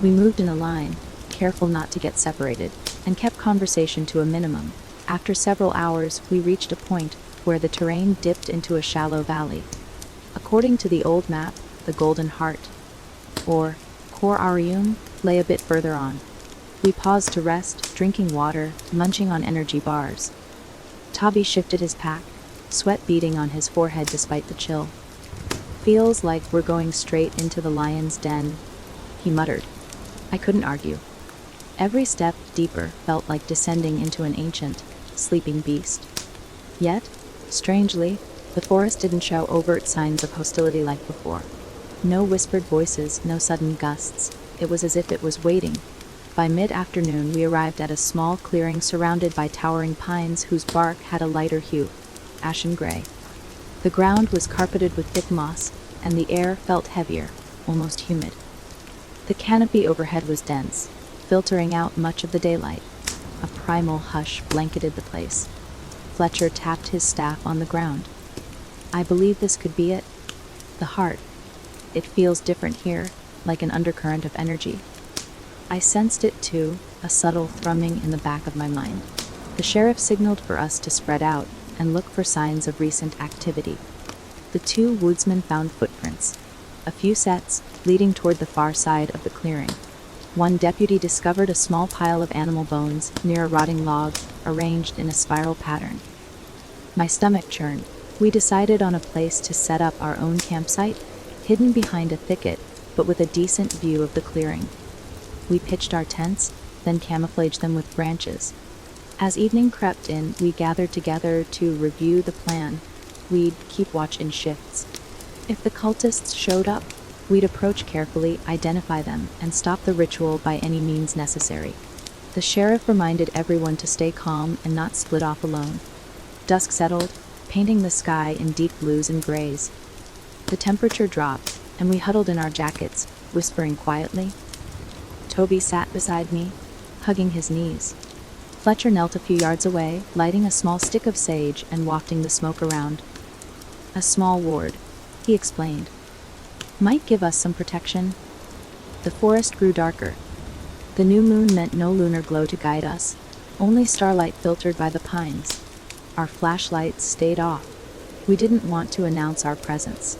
We moved in a line, careful not to get separated, and kept conversation to a minimum. After several hours, we reached a point where the terrain dipped into a shallow valley. According to the old map, the Golden Heart, or Cor Arium, lay a bit further on. We paused to rest, drinking water, munching on energy bars. Toby shifted his pack, sweat beading on his forehead despite the chill. "Feels like we're going straight into the lion's den," he muttered. I couldn't argue. Every step deeper felt like descending into an ancient, sleeping beast. Yet, strangely, the forest didn't show overt signs of hostility like before. No whispered voices, no sudden gusts. It was as if it was waiting. By mid-afternoon, we arrived at a small clearing surrounded by towering pines whose bark had a lighter hue, ashen gray. The ground was carpeted with thick moss, and the air felt heavier, almost humid. The canopy overhead was dense, filtering out much of the daylight. A primal hush blanketed the place. Fletcher tapped his staff on the ground. "I believe this could be it. The heart. It feels different here, like an undercurrent of energy." I sensed it too, a subtle thrumming in the back of my mind. The sheriff signaled for us to spread out and look for signs of recent activity. The two woodsmen found footprints, a few sets leading toward the far side of the clearing. One deputy discovered a small pile of animal bones near a rotting log, arranged in a spiral pattern. My stomach churned. We decided on a place to set up our own campsite, hidden behind a thicket, but with a decent view of the clearing. We pitched our tents, then camouflaged them with branches. As evening crept in, we gathered together to review the plan. We'd keep watch in shifts. If the cultists showed up, we'd approach carefully, identify them, and stop the ritual by any means necessary. The sheriff reminded everyone to stay calm and not split off alone. Dusk settled, painting the sky in deep blues and grays. The temperature dropped, and we huddled in our jackets, whispering quietly. Toby sat beside me, hugging his knees. Fletcher knelt a few yards away, lighting a small stick of sage and wafting the smoke around. "A small ward," he explained. "Might give us some protection." The forest grew darker. The new moon meant no lunar glow to guide us, only starlight filtered by the pines. Our flashlights stayed off. We didn't want to announce our presence.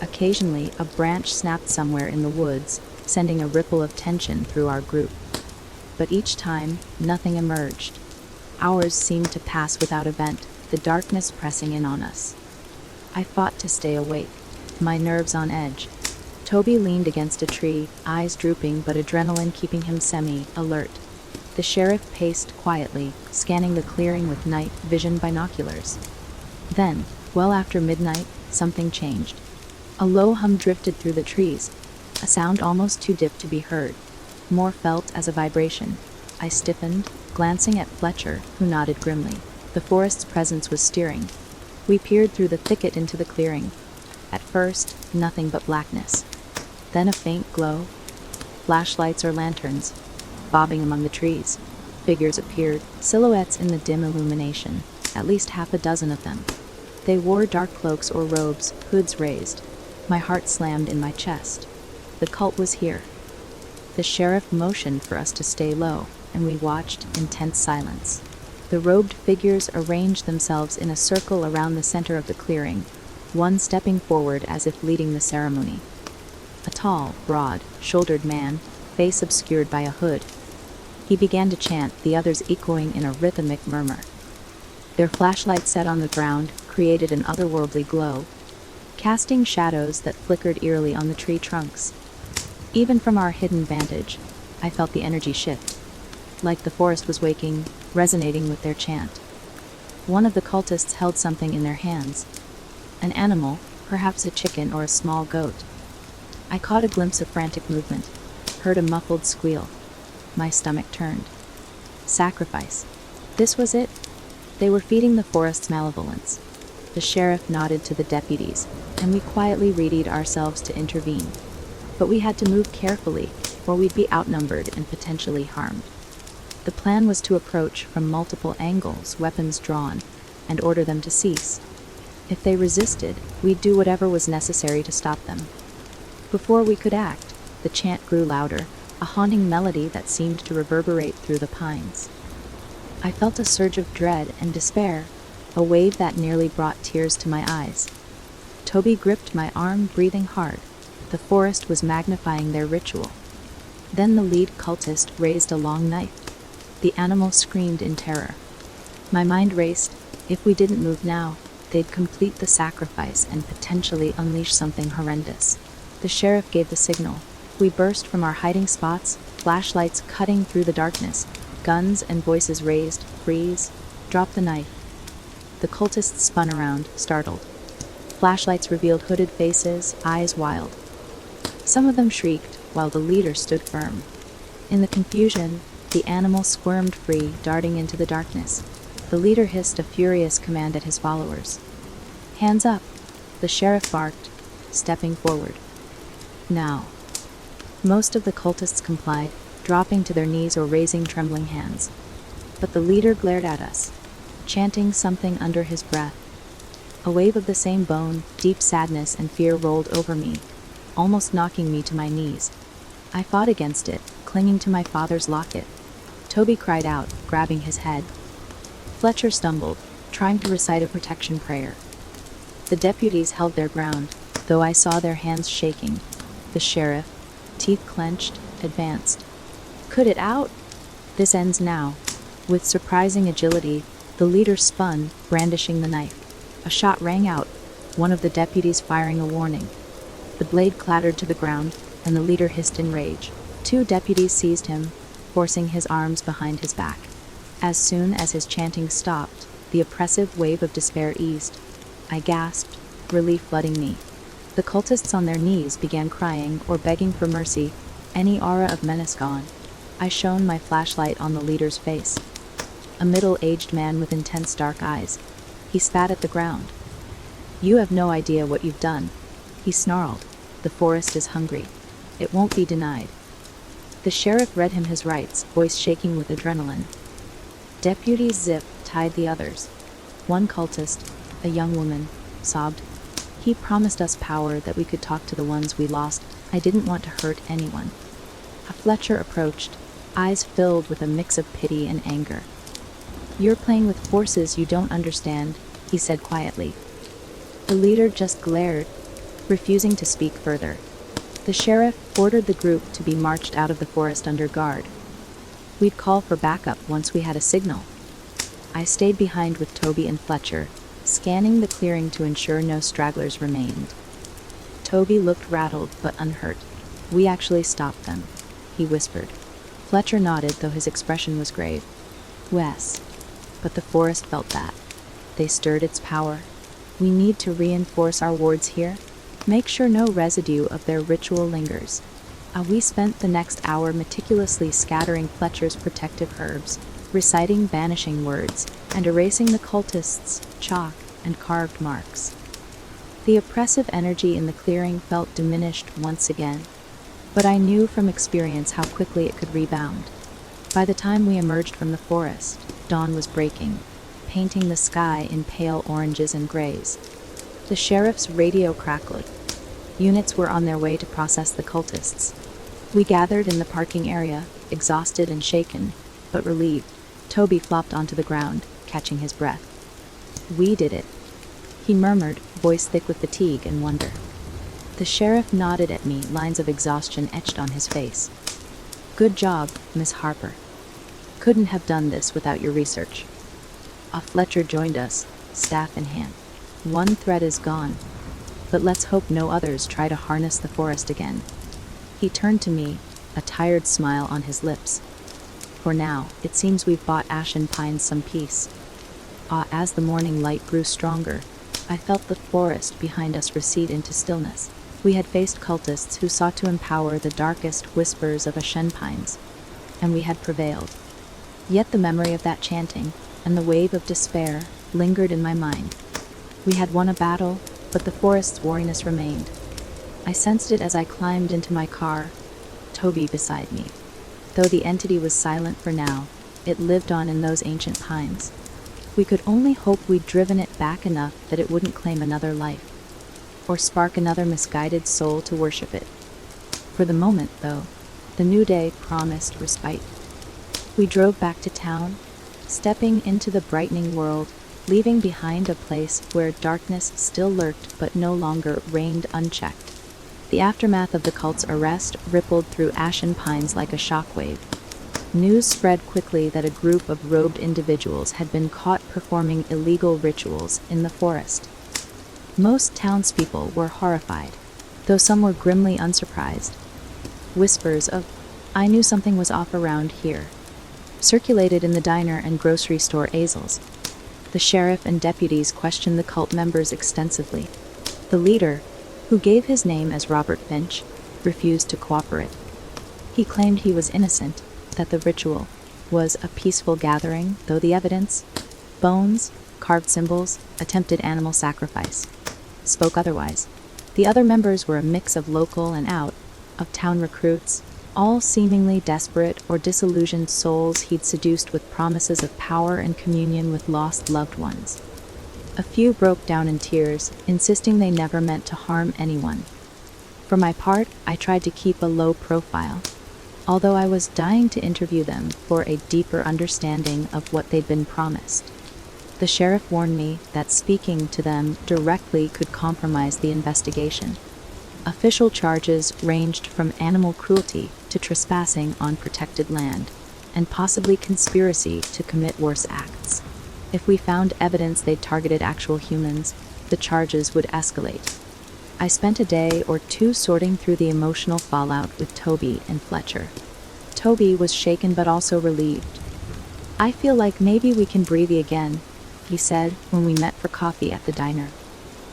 Occasionally, a branch snapped somewhere in the woods, sending a ripple of tension through our group. But each time, nothing emerged. Hours seemed to pass without event, the darkness pressing in on us. I fought to stay awake, my nerves on edge. Toby leaned against a tree, eyes drooping but adrenaline keeping him semi-alert. The sheriff paced quietly, scanning the clearing with night vision binoculars. Then, well after midnight, something changed. A low hum drifted through the trees, a sound almost too deep to be heard, more felt as a vibration. I stiffened, glancing at Fletcher, who nodded grimly. The forest's presence was stirring. We peered through the thicket into the clearing. At first, nothing but blackness. Then a faint glow. Flashlights or lanterns, bobbing among the trees. Figures appeared, silhouettes in the dim illumination, at least half a dozen of them. They wore dark cloaks or robes, hoods raised. My heart slammed in my chest. The cult was here. The sheriff motioned for us to stay low, and we watched in tense silence. The robed figures arranged themselves in a circle around the center of the clearing, one stepping forward as if leading the ceremony. A tall, broad-shouldered man, face obscured by a hood. He began to chant, the others echoing in a rhythmic murmur. Their flashlights set on the ground created an otherworldly glow, casting shadows that flickered eerily on the tree trunks. Even from our hidden vantage, I felt the energy shift, like the forest was waking, resonating with their chant. One of the cultists held something in their hands. An animal, perhaps a chicken or a small goat. I caught a glimpse of frantic movement, heard a muffled squeal. My stomach turned. Sacrifice. This was it. They were feeding the forest's malevolence. The sheriff nodded to the deputies, and we quietly readied ourselves to intervene. But we had to move carefully, or we'd be outnumbered and potentially harmed. The plan was to approach from multiple angles, weapons drawn, and order them to cease. If they resisted, we'd do whatever was necessary to stop them. Before we could act, the chant grew louder, a haunting melody that seemed to reverberate through the pines. I felt a surge of dread and despair, a wave that nearly brought tears to my eyes. Toby gripped my arm, breathing hard. The forest was magnifying their ritual. Then the lead cultist raised a long knife. The animal screamed in terror. My mind raced. If we didn't move now, they'd complete the sacrifice and potentially unleash something horrendous. The sheriff gave the signal. We burst from our hiding spots, flashlights cutting through the darkness, guns and voices raised. Freeze. Drop the knife. The cultists spun around, startled. Flashlights revealed hooded faces, eyes wild. Some of them shrieked, while the leader stood firm. In the confusion, the animal squirmed free, darting into the darkness. The leader hissed a furious command at his followers. "Hands up!" The sheriff barked, stepping forward. "Now." Most of the cultists complied, dropping to their knees or raising trembling hands. But the leader glared at us, chanting something under his breath. A wave of the same bone, deep sadness and fear rolled over me, almost knocking me to my knees. I fought against it, clinging to my father's locket. Toby cried out, grabbing his head. Fletcher stumbled, trying to recite a protection prayer. The deputies held their ground, though I saw their hands shaking. The sheriff, teeth clenched, advanced. "Cut it out! This ends now." With surprising agility, the leader spun, brandishing the knife. A shot rang out, one of the deputies firing a warning. The blade clattered to the ground, and the leader hissed in rage. 2 deputies seized him, forcing his arms behind his back. As soon as his chanting stopped, the oppressive wave of despair eased. I gasped, relief flooding me. The cultists on their knees began crying or begging for mercy, any aura of menace gone. I shone my flashlight on the leader's face. A middle-aged man with intense dark eyes. He spat at the ground. "You have no idea what you've done," he snarled. "The forest is hungry. It won't be denied." The sheriff read him his rights, voice shaking with adrenaline. Deputy Zip tied the others. One cultist, a young woman, sobbed. "He promised us power that we could talk to the ones we lost. I didn't want to hurt anyone." A Fletcher approached, eyes filled with a mix of pity and anger. "You're playing with forces you don't understand," he said quietly. The leader just glared, refusing to speak further. The sheriff ordered the group to be marched out of the forest under guard. We'd call for backup once we had a signal. I stayed behind with Toby and Fletcher, scanning the clearing to ensure no stragglers remained. Toby looked rattled but unhurt. "We actually stopped them," he whispered. Fletcher nodded, though his expression was grave. "Yes, but the forest felt that. They stirred its power. We need to reinforce our wards here, make sure no residue of their ritual lingers." We spent the next hour meticulously scattering Fletcher's protective herbs, reciting banishing words, and erasing the cultists' chalk and carved marks. The oppressive energy in the clearing felt diminished once again, but I knew from experience how quickly it could rebound. By the time we emerged from the forest, dawn was breaking, painting the sky in pale oranges and grays. The sheriff's radio crackled. Units were on their way to process the cultists. We gathered in the parking area, exhausted and shaken, but relieved. Toby flopped onto the ground, catching his breath. "We did it," he murmured, voice thick with fatigue and wonder. The sheriff nodded at me, lines of exhaustion etched on his face. "Good job, Miss Harper. Couldn't have done this without your research." Fletcher joined us, staff in hand. "One threat is gone, but let's hope no others try to harness the forest again." He turned to me, a tired smile on his lips. "For now, it seems we've bought Ashen Pines some peace." As the morning light grew stronger, I felt the forest behind us recede into stillness. We had faced cultists who sought to empower the darkest whispers of Ashen Pines, and we had prevailed. Yet the memory of that chanting, and the wave of despair, lingered in my mind. We had won a battle, but the forest's wariness remained. I sensed it as I climbed into my car, Toby beside me. Though the entity was silent for now, it lived on in those ancient pines. We could only hope we'd driven it back enough that it wouldn't claim another life, or spark another misguided soul to worship it. For the moment, though, the new day promised respite. We drove back to town, stepping into the brightening world, leaving behind a place where darkness still lurked but no longer reigned unchecked. The aftermath of the cult's arrest rippled through Ashen Pines like a shockwave. News spread quickly that a group of robed individuals had been caught performing illegal rituals in the forest. Most townspeople were horrified, though some were grimly unsurprised. Whispers of, "I knew something was off around here," circulated in the diner and grocery store aisles. The sheriff and deputies questioned the cult members extensively. The leader, who gave his name as Robert Finch, refused to cooperate. He claimed he was innocent, that the ritual was a peaceful gathering, though the evidence, bones, carved symbols, attempted animal sacrifice, spoke otherwise. The other members were a mix of local and out-of-town recruits, all seemingly desperate or disillusioned souls he'd seduced with promises of power and communion with lost loved ones. A few broke down in tears, insisting they never meant to harm anyone. For my part, I tried to keep a low profile, although I was dying to interview them for a deeper understanding of what they'd been promised. The sheriff warned me that speaking to them directly could compromise the investigation. Official charges ranged from animal cruelty to trespassing on protected land, and possibly conspiracy to commit worse acts. If we found evidence they'd targeted actual humans, the charges would escalate. I spent a day or two sorting through the emotional fallout with Toby and Fletcher. Toby was shaken but also relieved. "I feel like maybe we can breathe again," he said when we met for coffee at the diner.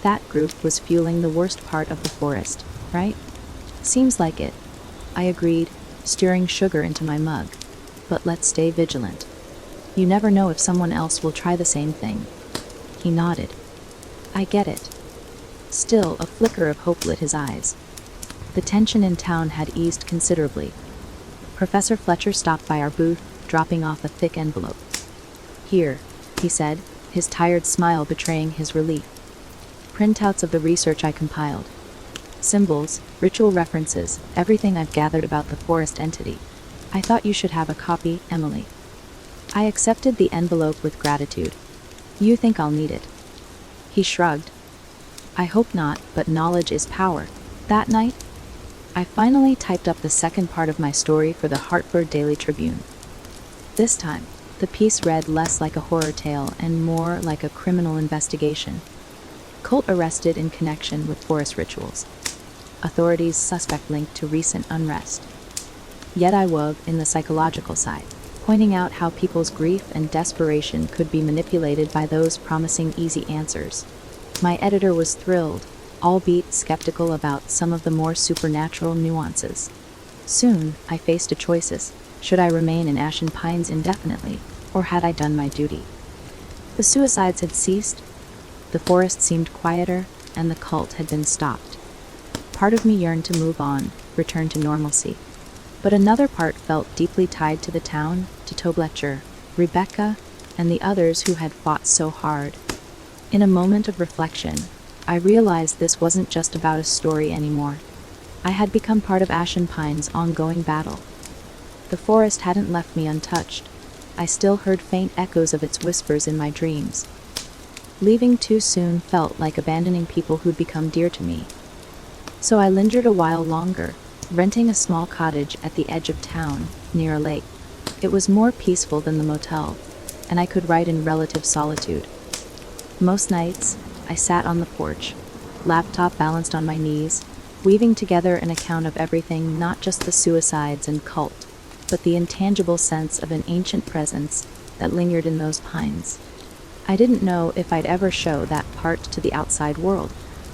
That group was fueling the worst part of the forest, right? "Seems like it," I agreed, stirring sugar into my mug. "But let's stay vigilant. You never know if someone else will try the same thing." He nodded. "I get it." Still, a flicker of hope lit his eyes. The tension in town had eased considerably. Professor Fletcher stopped by our booth, dropping off a thick envelope. "Here," he said, his tired smile betraying his relief. "Printouts of the research I compiled. Symbols, ritual references, everything I've gathered about the forest entity. I thought you should have a copy, Emily." I accepted the envelope with gratitude. "You think I'll need it?" He shrugged. "I hope not, but knowledge is power." That night, I finally typed up the second part of my story for the Hartford Daily Tribune. This time, the piece read less like a horror tale and more like a criminal investigation. Cult arrested in connection with forest rituals. Authorities suspect linked to recent unrest. Yet I wove in the psychological side, pointing out how people's grief and desperation could be manipulated by those promising easy answers. My editor was thrilled, albeit skeptical about some of the more supernatural nuances. Soon, I faced a choice. Should I remain in Ashen Pines indefinitely, or had I done my duty? The suicides had ceased, the forest seemed quieter, and the cult had been stopped. Part of me yearned to move on, return to normalcy. But another part felt deeply tied to the town, to Tobletcher, Rebecca, and the others who had fought so hard. In a moment of reflection, I realized this wasn't just about a story anymore. I had become part of Ashen Pines' ongoing battle. The forest hadn't left me untouched. I still heard faint echoes of its whispers in my dreams. Leaving too soon felt like abandoning people who'd become dear to me. So I lingered a while longer, renting a small cottage at the edge of town, near a lake. It was more peaceful than the motel, and I could write in relative solitude. Most nights, I sat on the porch, laptop balanced on my knees, weaving together an account of everything, not just the suicides and cult, but the intangible sense of an ancient presence that lingered in those pines. I didn't know if I'd ever show that part to the outside world,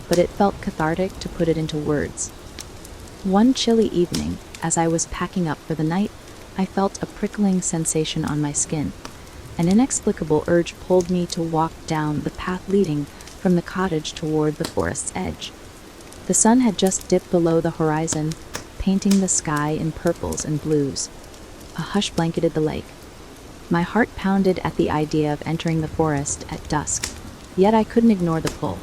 but it felt cathartic to put it into words. One chilly evening, as I was packing up for the night, I felt a prickling sensation on my skin. An inexplicable urge pulled me to walk down the path leading from the cottage toward the forest's edge. The sun had just dipped below the horizon, painting the sky in purples and blues. A hush blanketed the lake. My heart pounded at the idea of entering the forest at dusk, yet I couldn't ignore the pull.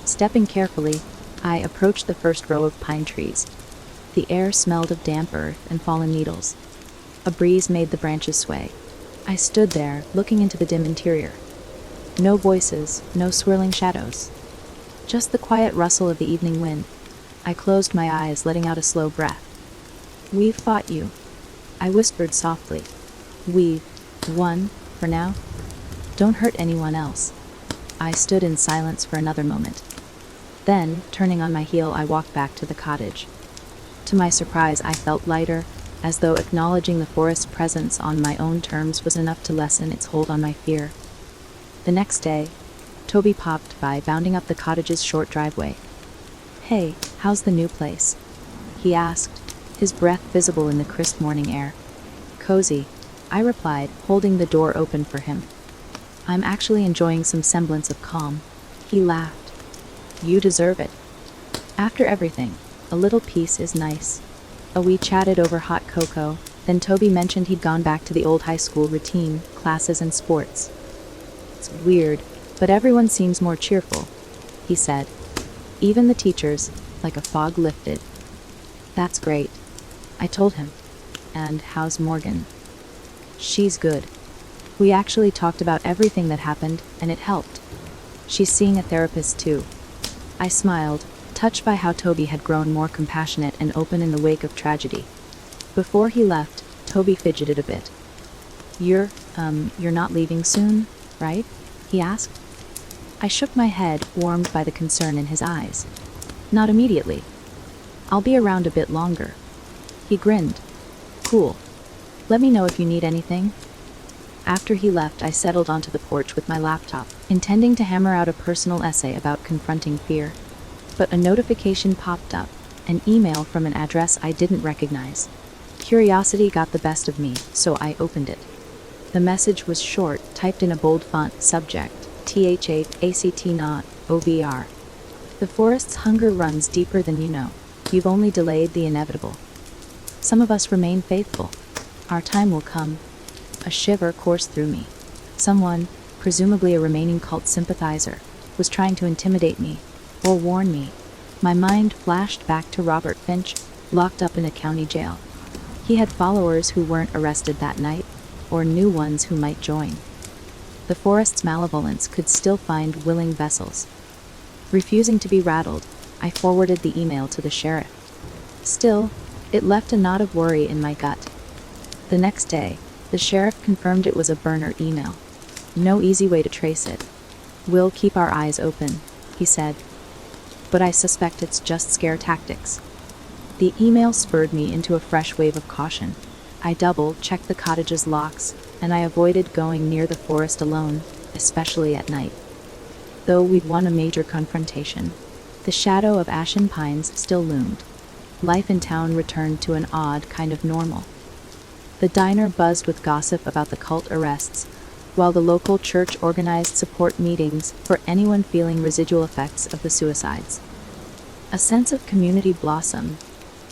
Stepping carefully, I approached the first row of pine trees. The air smelled of damp earth and fallen needles. A breeze made the branches sway. I stood there, looking into the dim interior. No voices, no swirling shadows. Just the quiet rustle of the evening wind. I closed my eyes, letting out a slow breath. "We've fought you," I whispered softly. "We've won, for now. Don't hurt anyone else." I stood in silence for another moment. Then, turning on my heel, I walked back to the cottage. To my surprise, I felt lighter, as though acknowledging the forest's presence on my own terms was enough to lessen its hold on my fear. The next day, Toby popped by, bounding up the cottage's short driveway. "Hey, how's the new place?" he asked, his breath visible in the crisp morning air. "Cozy," I replied, holding the door open for him. "I'm actually enjoying some semblance of calm." He laughed. "You deserve it. After everything, a little peace is nice." We chatted over hot cocoa, then Toby mentioned he'd gone back to the old high school routine, classes and sports. "It's weird, but everyone seems more cheerful," he said. "Even the teachers," like a fog lifted. "That's great," I told him. "And how's Morgan?" "She's good. We actually talked about everything that happened, and it helped. She's seeing a therapist too." I smiled, touched by how Toby had grown more compassionate and open in the wake of tragedy. Before he left, Toby fidgeted a bit. You're not leaving soon, right?" he asked. I shook my head, warmed by the concern in his eyes. "Not immediately. I'll be around a bit longer." He grinned. "Cool. Let me know if you need anything." After he left, I settled onto the porch with my laptop, intending to hammer out a personal essay about confronting fear. But a notification popped up, an email from an address I didn't recognize. Curiosity got the best of me, so I opened it. The message was short, typed in a bold font, subject, THACT not, OVR. "The forest's hunger runs deeper than you know. You've only delayed the inevitable. Some of us remain faithful. Our time will come." A shiver coursed through me. Someone, presumably a remaining cult sympathizer, was trying to intimidate me, or warn me. My mind flashed back to Robert Finch, locked up in a county jail. He had followers who weren't arrested that night, or new ones who might join. The forest's malevolence could still find willing vessels. Refusing to be rattled, I forwarded the email to the sheriff. Still, it left a knot of worry in my gut. The next day, the sheriff confirmed it was a burner email. No easy way to trace it. "We'll keep our eyes open," he said. "But I suspect it's just scare tactics." The email spurred me into a fresh wave of caution. I double-checked the cottage's locks, and I avoided going near the forest alone, especially at night. Though we'd won a major confrontation, the shadow of Ashen Pines still loomed. Life in town returned to an odd kind of normal. The diner buzzed with gossip about the cult arrests, while the local church organized support meetings for anyone feeling residual effects of the suicides. A sense of community blossomed.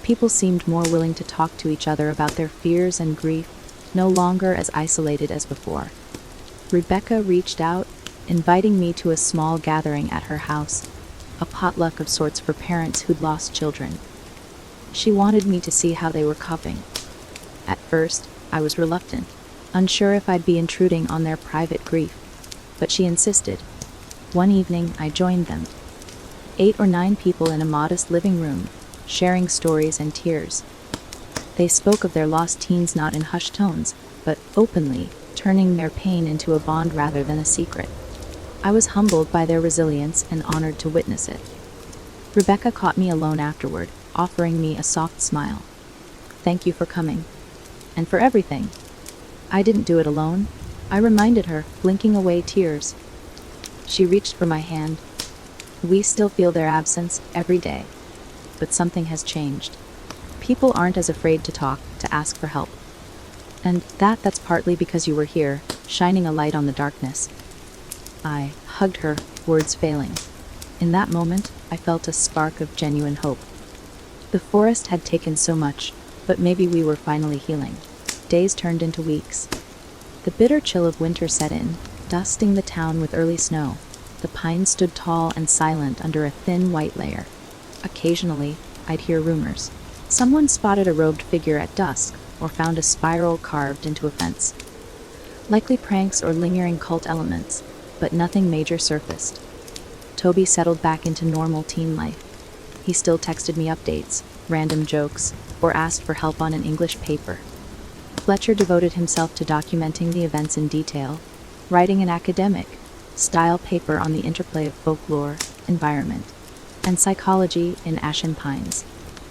People seemed more willing to talk to each other about their fears and grief, no longer as isolated as before. Rebecca reached out, inviting me to a small gathering at her house, a potluck of sorts for parents who'd lost children. She wanted me to see how they were coping. At first, I was reluctant, unsure if I'd be intruding on their private grief, but she insisted. One evening, I joined them. 8 or 9 people in a modest living room, sharing stories and tears. They spoke of their lost teens not in hushed tones, but openly, turning their pain into a bond rather than a secret. I was humbled by their resilience and honored to witness it. Rebecca caught me alone afterward, offering me a soft smile. "Thank you for coming. And for everything." "I didn't do it alone," I reminded her, blinking away tears. She reached for my hand. "We still feel their absence every day. But something has changed. People aren't as afraid to talk, to ask for help. And that's partly because you were here, shining a light on the darkness." I hugged her, words failing. In that moment, I felt a spark of genuine hope. The forest had taken so much, but maybe we were finally healing. Days turned into weeks. The bitter chill of winter set in, dusting the town with early snow. The pines stood tall and silent under a thin white layer. Occasionally, I'd hear rumors. Someone spotted a robed figure at dusk, or found a spiral carved into a fence. Likely pranks or lingering cult elements, but nothing major surfaced. Toby settled back into normal teen life. He still texted me updates, random jokes, or asked for help on an English paper. Fletcher devoted himself to documenting the events in detail, writing an academic style paper on the interplay of folklore, environment, and psychology in Ashen Pines.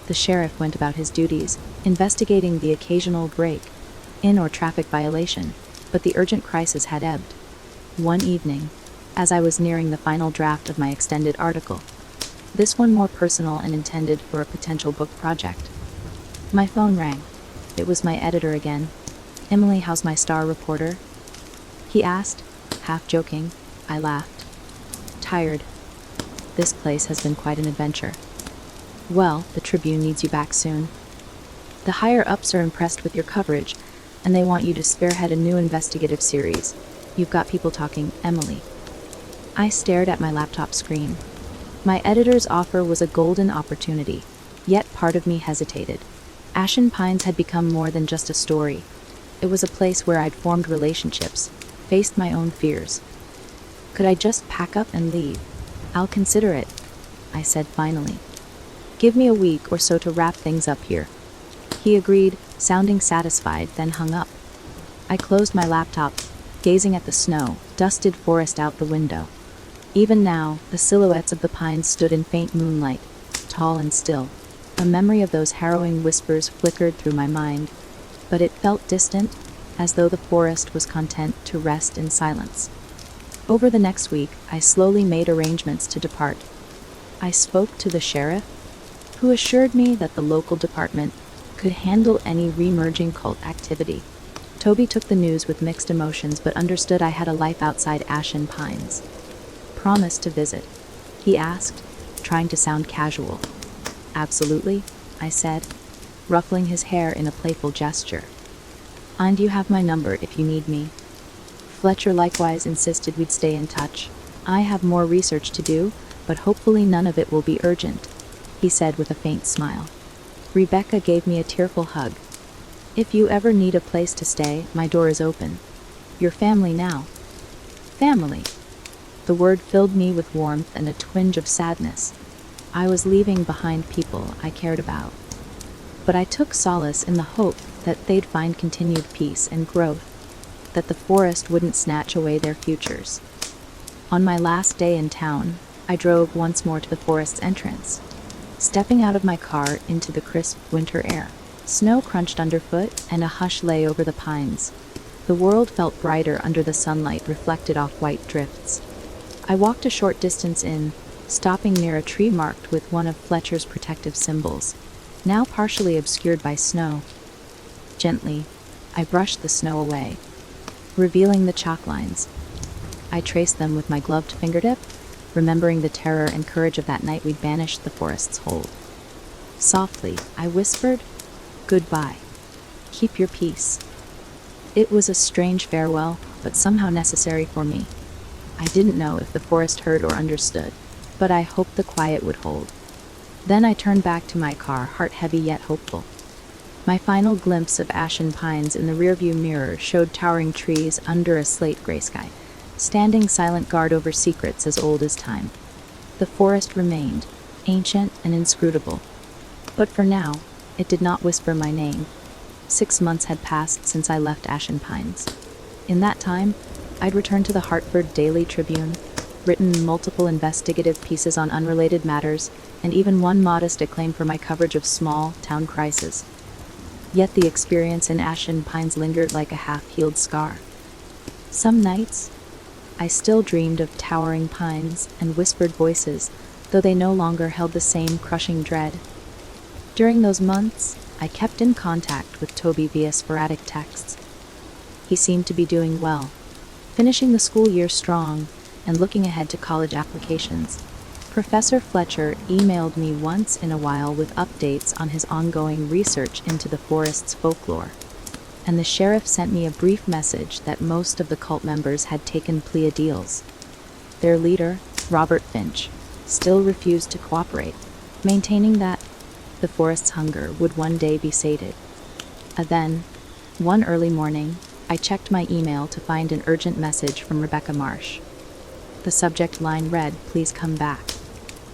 The sheriff went about his duties, investigating the occasional break-in or traffic violation, but the urgent crisis had ebbed. One evening, as I was nearing the final draft of my extended article, this one more personal and intended for a potential book project, my phone rang. It was my editor again. "Emily, how's my star reporter?" he asked, half joking. I laughed. "Tired. This place has been quite an adventure." "Well, the Tribune needs you back soon. The higher-ups are impressed with your coverage, and they want you to spearhead a new investigative series. You've got people talking, Emily." I stared at my laptop screen. My editor's offer was a golden opportunity, yet part of me hesitated. Ashen Pines had become more than just a story. It was a place where I'd formed relationships, faced my own fears. Could I just pack up and leave? "I'll consider it," I said finally. "Give me a week or so to wrap things up here." He agreed, sounding satisfied, then hung up. I closed my laptop, gazing at the snow-dusted forest out the window. Even now, the silhouettes of the pines stood in faint moonlight, tall and still. A memory of those harrowing whispers flickered through my mind, but it felt distant, as though the forest was content to rest in silence. Over the next week, I slowly made arrangements to depart. I spoke to the sheriff, who assured me that the local department could handle any re-emerging cult activity. Toby took the news with mixed emotions but understood I had a life outside Ashen Pines. "Promise to visit?" he asked, trying to sound casual. "Absolutely," I said, ruffling his hair in a playful gesture. "And you have my number if you need me." Fletcher likewise insisted we'd stay in touch. "I have more research to do, but hopefully none of it will be urgent," he said with a faint smile. Rebecca gave me a tearful hug. "If you ever need a place to stay, my door is open. Your family now." Family. The word filled me with warmth and a twinge of sadness. I was leaving behind people I cared about. But I took solace in the hope that they'd find continued peace and growth, that the forest wouldn't snatch away their futures. On my last day in town, I drove once more to the forest's entrance. Stepping out of my car into the crisp winter air, snow crunched underfoot and a hush lay over the pines. The world felt brighter under the sunlight reflected off white drifts. I walked a short distance in, stopping near a tree marked with one of Fletcher's protective symbols, now partially obscured by snow. Gently, I brushed the snow away, revealing the chalk lines. I traced them with my gloved fingertip, remembering the terror and courage of that night we'd banished the forest's hold. Softly, I whispered, "Goodbye. Keep your peace." It was a strange farewell, but somehow necessary for me. I didn't know if the forest heard or understood, but I hoped the quiet would hold. Then I turned back to my car, heart heavy yet hopeful. My final glimpse of Ashen Pines in the rearview mirror showed towering trees under a slate-gray sky, standing silent guard over secrets as old as time. The forest remained, ancient and inscrutable. But for now, it did not whisper my name. 6 months had passed since I left Ashen Pines. In that time, I'd returned to the Hartford Daily Tribune, written multiple investigative pieces on unrelated matters, and even one modest acclaim for my coverage of small town crises. Yet the experience in Ashen Pines lingered like a half-healed scar. Some nights, I still dreamed of towering pines and whispered voices, though they no longer held the same crushing dread. During those months, I kept in contact with Toby via sporadic texts. He seemed to be doing well, finishing the school year strong, and looking ahead to college applications. Professor Fletcher emailed me once in a while with updates on his ongoing research into the forest's folklore. And the sheriff sent me a brief message that most of the cult members had taken plea deals. Their leader, Robert Finch, still refused to cooperate, maintaining that the forest's hunger would one day be sated. Then, one early morning, I checked my email to find an urgent message from Rebecca Marsh. The subject line read, "Please come back."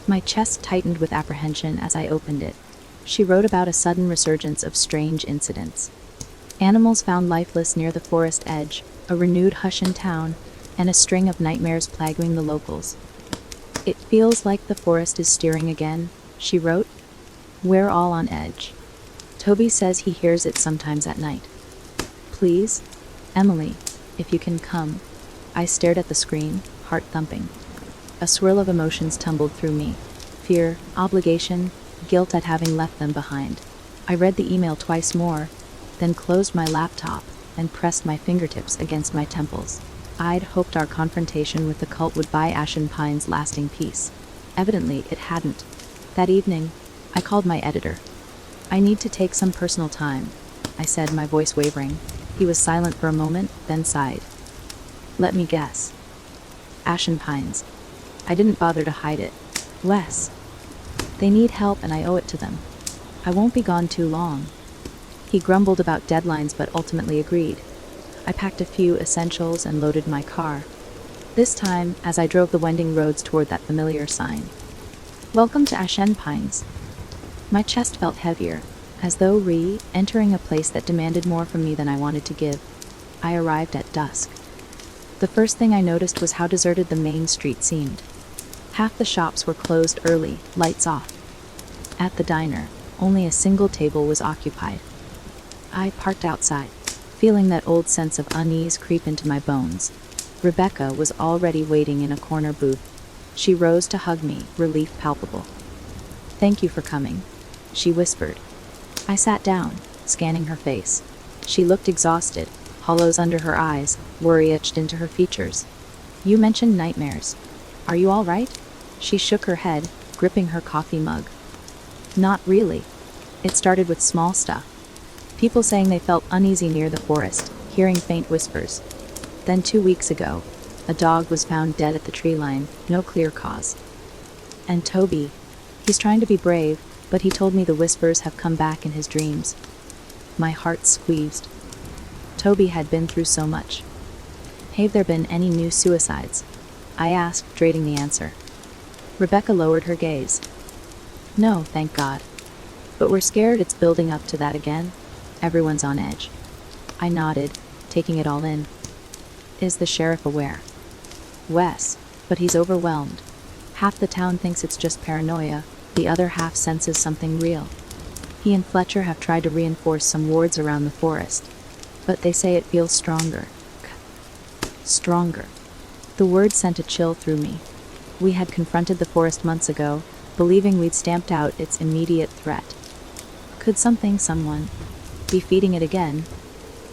My chest tightened with apprehension as I opened it. She wrote about a sudden resurgence of strange incidents. Animals found lifeless near the forest edge, a renewed hush in town, and a string of nightmares plaguing the locals. "It feels like the forest is stirring again," she wrote. "We're all on edge. Toby says he hears it sometimes at night. Please, Emily, if you can come." I stared at the screen, heart thumping. A swirl of emotions tumbled through me. Fear, obligation, guilt at having left them behind. I read the email twice more, then closed my laptop and pressed my fingertips against my temples. I'd hoped our confrontation with the cult would buy Ashen Pines lasting peace. Evidently, it hadn't. That evening, I called my editor. "I need to take some personal time," I said, my voice wavering. He was silent for a moment, then sighed. "Let me guess. Ashen Pines. I didn't bother to hide it. Wes. They need help and I owe it to them. I won't be gone too long." He grumbled about deadlines but ultimately agreed. I packed a few essentials and loaded my car. This time, as I drove the winding roads toward that familiar sign. "Welcome to Ashen Pines." My chest felt heavier, as though entering a place that demanded more from me than I wanted to give. I arrived at dusk. The first thing I noticed was how deserted the main street seemed. Half the shops were closed early, lights off. At the diner, only a single table was occupied. I parked outside, feeling that old sense of unease creep into my bones. Rebecca was already waiting in a corner booth. She rose to hug me, relief palpable. "Thank you for coming," she whispered. I sat down, scanning her face. She looked exhausted, hollows under her eyes, worry etched into her features. "You mentioned nightmares. Are you all right?" She shook her head, gripping her coffee mug. "Not really. It started with small stuff. People saying they felt uneasy near the forest, hearing faint whispers. Then 2 weeks ago, a dog was found dead at the tree line, no clear cause. And Toby, he's trying to be brave, but he told me the whispers have come back in his dreams." My heart squeezed. Toby had been through so much. "Have there been any new suicides?" I asked, dreading the answer. Rebecca lowered her gaze. "No, thank God. But we're scared it's building up to that again. Everyone's on edge." I nodded, taking it all in. "Is the sheriff aware?" "Wes, but he's overwhelmed. Half the town thinks it's just paranoia, the other half senses something real. He and Fletcher have tried to reinforce some wards around the forest, but they say it feels stronger. Stronger." The word sent a chill through me. We had confronted the forest months ago, believing we'd stamped out its immediate threat. Could someone, be feeding it again?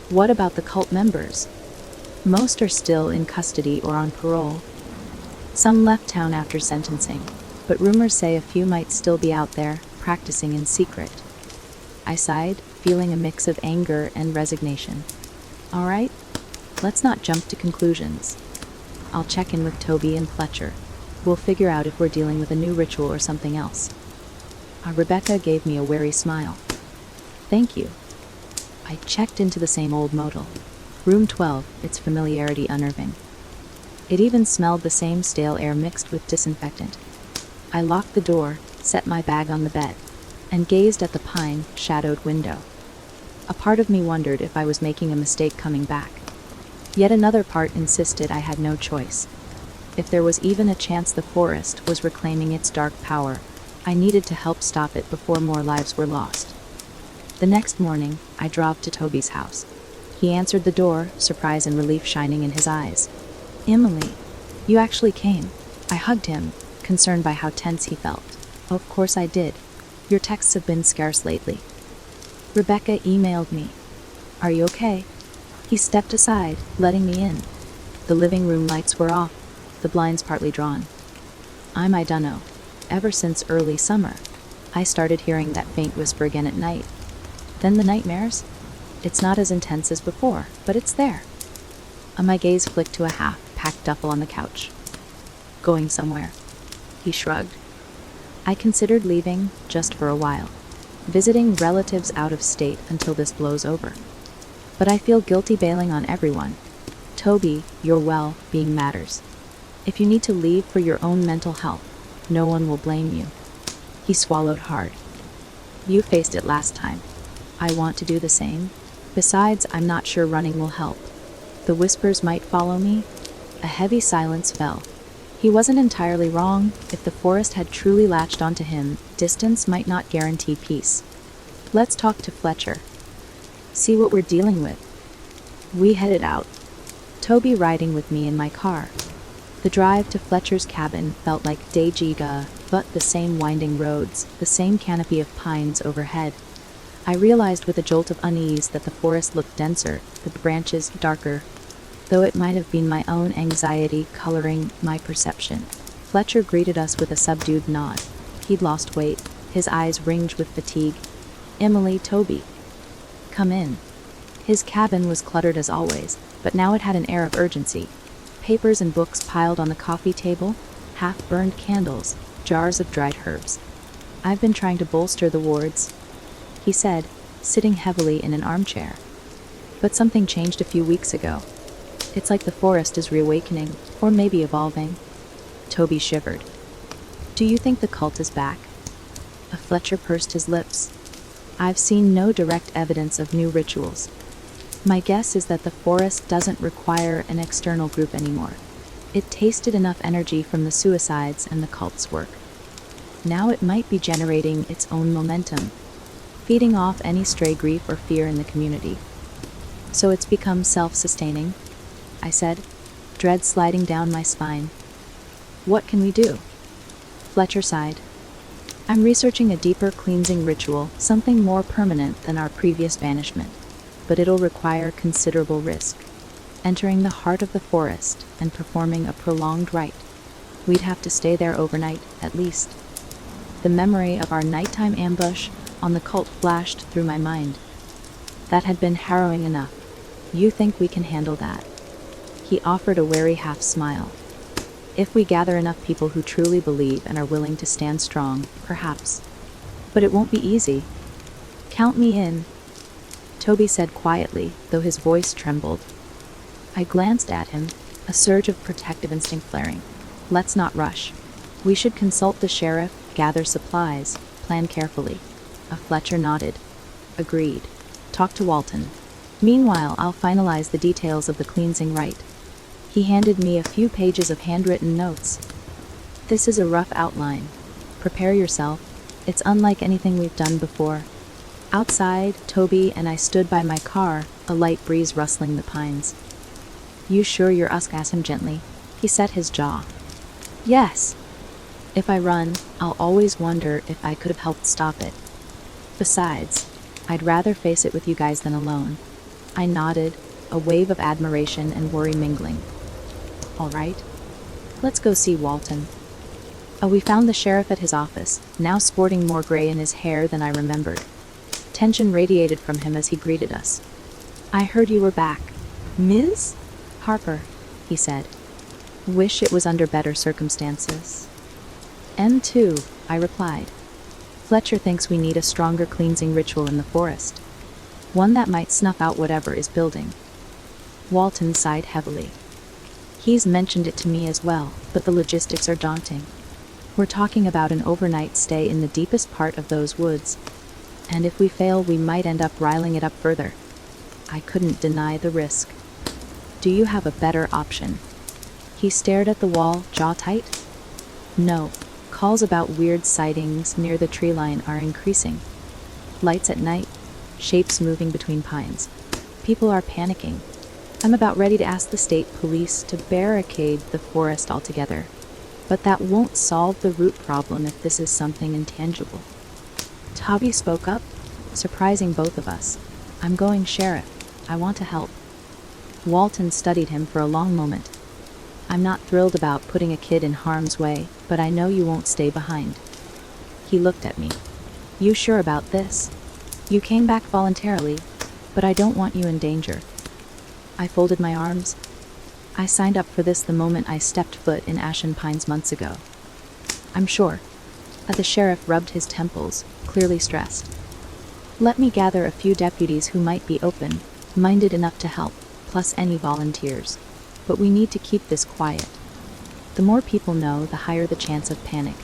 What about the cult members? Most are still in custody or on parole. Some left town after sentencing, but rumors say a few might still be out there, practicing in secret. I sighed, feeling a mix of anger and resignation. "All right, let's not jump to conclusions. I'll check in with Toby and Fletcher. We'll figure out if we're dealing with a new ritual or something else." Rebecca gave me a wary smile. "Thank you." I checked into the same old motel. Room 12, its familiarity unnerving. It even smelled the same stale air mixed with disinfectant. I locked the door, set my bag on the bed, and gazed at the pine-shadowed window. A part of me wondered if I was making a mistake coming back. Yet another part insisted I had no choice. If there was even a chance the forest was reclaiming its dark power, I needed to help stop it before more lives were lost. The next morning, I drove to Toby's house. He answered the door, surprise and relief shining in his eyes. "Emily, you actually came." I hugged him, concerned by how tense he felt. "Of course I did. Your texts have been scarce lately." Rebecca emailed me. "Are you okay?" He stepped aside, letting me in. The living room lights were off. the blinds partly drawn. I dunno. Ever since early summer, I started hearing that faint whisper again at night. Then the nightmares? It's not as intense as before, but it's there. My gaze flicked to a half-packed duffel on the couch. Going somewhere. He shrugged. I considered leaving, just for a while. Visiting relatives out of state until this blows over. But I feel guilty bailing on everyone. Toby, your well-being matters. If you need to leave for your own mental health, no one will blame you. He swallowed hard. You faced it last time. I want to do the same. Besides, I'm not sure running will help. The whispers might follow me. A heavy silence fell. He wasn't entirely wrong. If the forest had truly latched onto him, distance might not guarantee peace. Let's talk to Fletcher. See what we're dealing with. We headed out. Toby riding with me in my car. The drive to Fletcher's cabin felt like Daejiga, but the same winding roads, the same canopy of pines overhead. I realized with a jolt of unease that the forest looked denser, the branches darker, though it might have been my own anxiety coloring my perception. Fletcher greeted us with a subdued nod. He'd lost weight, his eyes ringed with fatigue. Emily, Toby. Come in. His cabin was cluttered as always, but now it had an air of urgency. Papers and books piled on the coffee table, half-burned candles, jars of dried herbs. I've been trying to bolster the wards, he said, sitting heavily in an armchair. But something changed a few weeks ago. It's like the forest is reawakening, or maybe evolving. Toby shivered. Do you think the cult is back? Fletcher pursed his lips. I've seen no direct evidence of new rituals. My guess is that the forest doesn't require an external group anymore. It tasted enough energy from the suicides and the cult's work. Now it might be generating its own momentum, feeding off any stray grief or fear in the community. So it's become self-sustaining, I said, dread sliding down my spine. What can we do? Fletcher sighed. I'm researching a deeper cleansing ritual, something more permanent than our previous banishment. But it'll require considerable risk. Entering the heart of the forest and performing a prolonged rite. We'd have to stay there overnight, at least. The memory of our nighttime ambush on the cult flashed through my mind. That had been harrowing enough. You think we can handle that? He offered a wary half-smile. If we gather enough people who truly believe and are willing to stand strong, perhaps. But it won't be easy. Count me in, Toby said quietly, though his voice trembled. I glanced at him, a surge of protective instinct flaring. Let's not rush. We should consult the sheriff, gather supplies, plan carefully. Fletcher nodded. Agreed. Talk to Walton. Meanwhile, I'll finalize the details of the cleansing rite. He handed me a few pages of handwritten notes. This is a rough outline. Prepare yourself. It's unlike anything we've done before. Outside, Toby and I stood by my car, a light breeze rustling the pines. You sure you're us? Asked him gently. He set his jaw. Yes. If I run, I'll always wonder if I could have helped stop it. Besides, I'd rather face it with you guys than alone. I nodded, a wave of admiration and worry mingling. All right. Let's go see Walton. We found the sheriff at his office, now sporting more gray in his hair than I remembered. Tension radiated from him as he greeted us. I heard you were back. Ms. Harper, he said. Wish it was under better circumstances. M2, I replied. Fletcher thinks we need a stronger cleansing ritual in the forest. One that might snuff out whatever is building. Walton sighed heavily. He's mentioned it to me as well, but the logistics are daunting. We're talking about an overnight stay in the deepest part of those woods. And if we fail, we might end up riling it up further. I couldn't deny the risk. Do you have a better option? He stared at the wall, jaw tight. No. Calls about weird sightings near the tree line are increasing. Lights at night, shapes moving between pines. People are panicking. I'm about ready to ask the state police to barricade the forest altogether. But that won't solve the root problem if this is something intangible. Toby spoke up, surprising both of us. I'm going sheriff. I want to help. Walton studied him for a long moment. I'm not thrilled about putting a kid in harm's way, but I know you won't stay behind." He looked at me. "You sure about this? You came back voluntarily, but I don't want you in danger." I folded my arms. I signed up for this the moment I stepped foot in Ashen Pines months ago. "I'm sure." The sheriff rubbed his temples, clearly stressed. "Let me gather a few deputies who might be open-minded enough to help, plus any volunteers. But we need to keep this quiet. The more people know, the higher the chance of panic."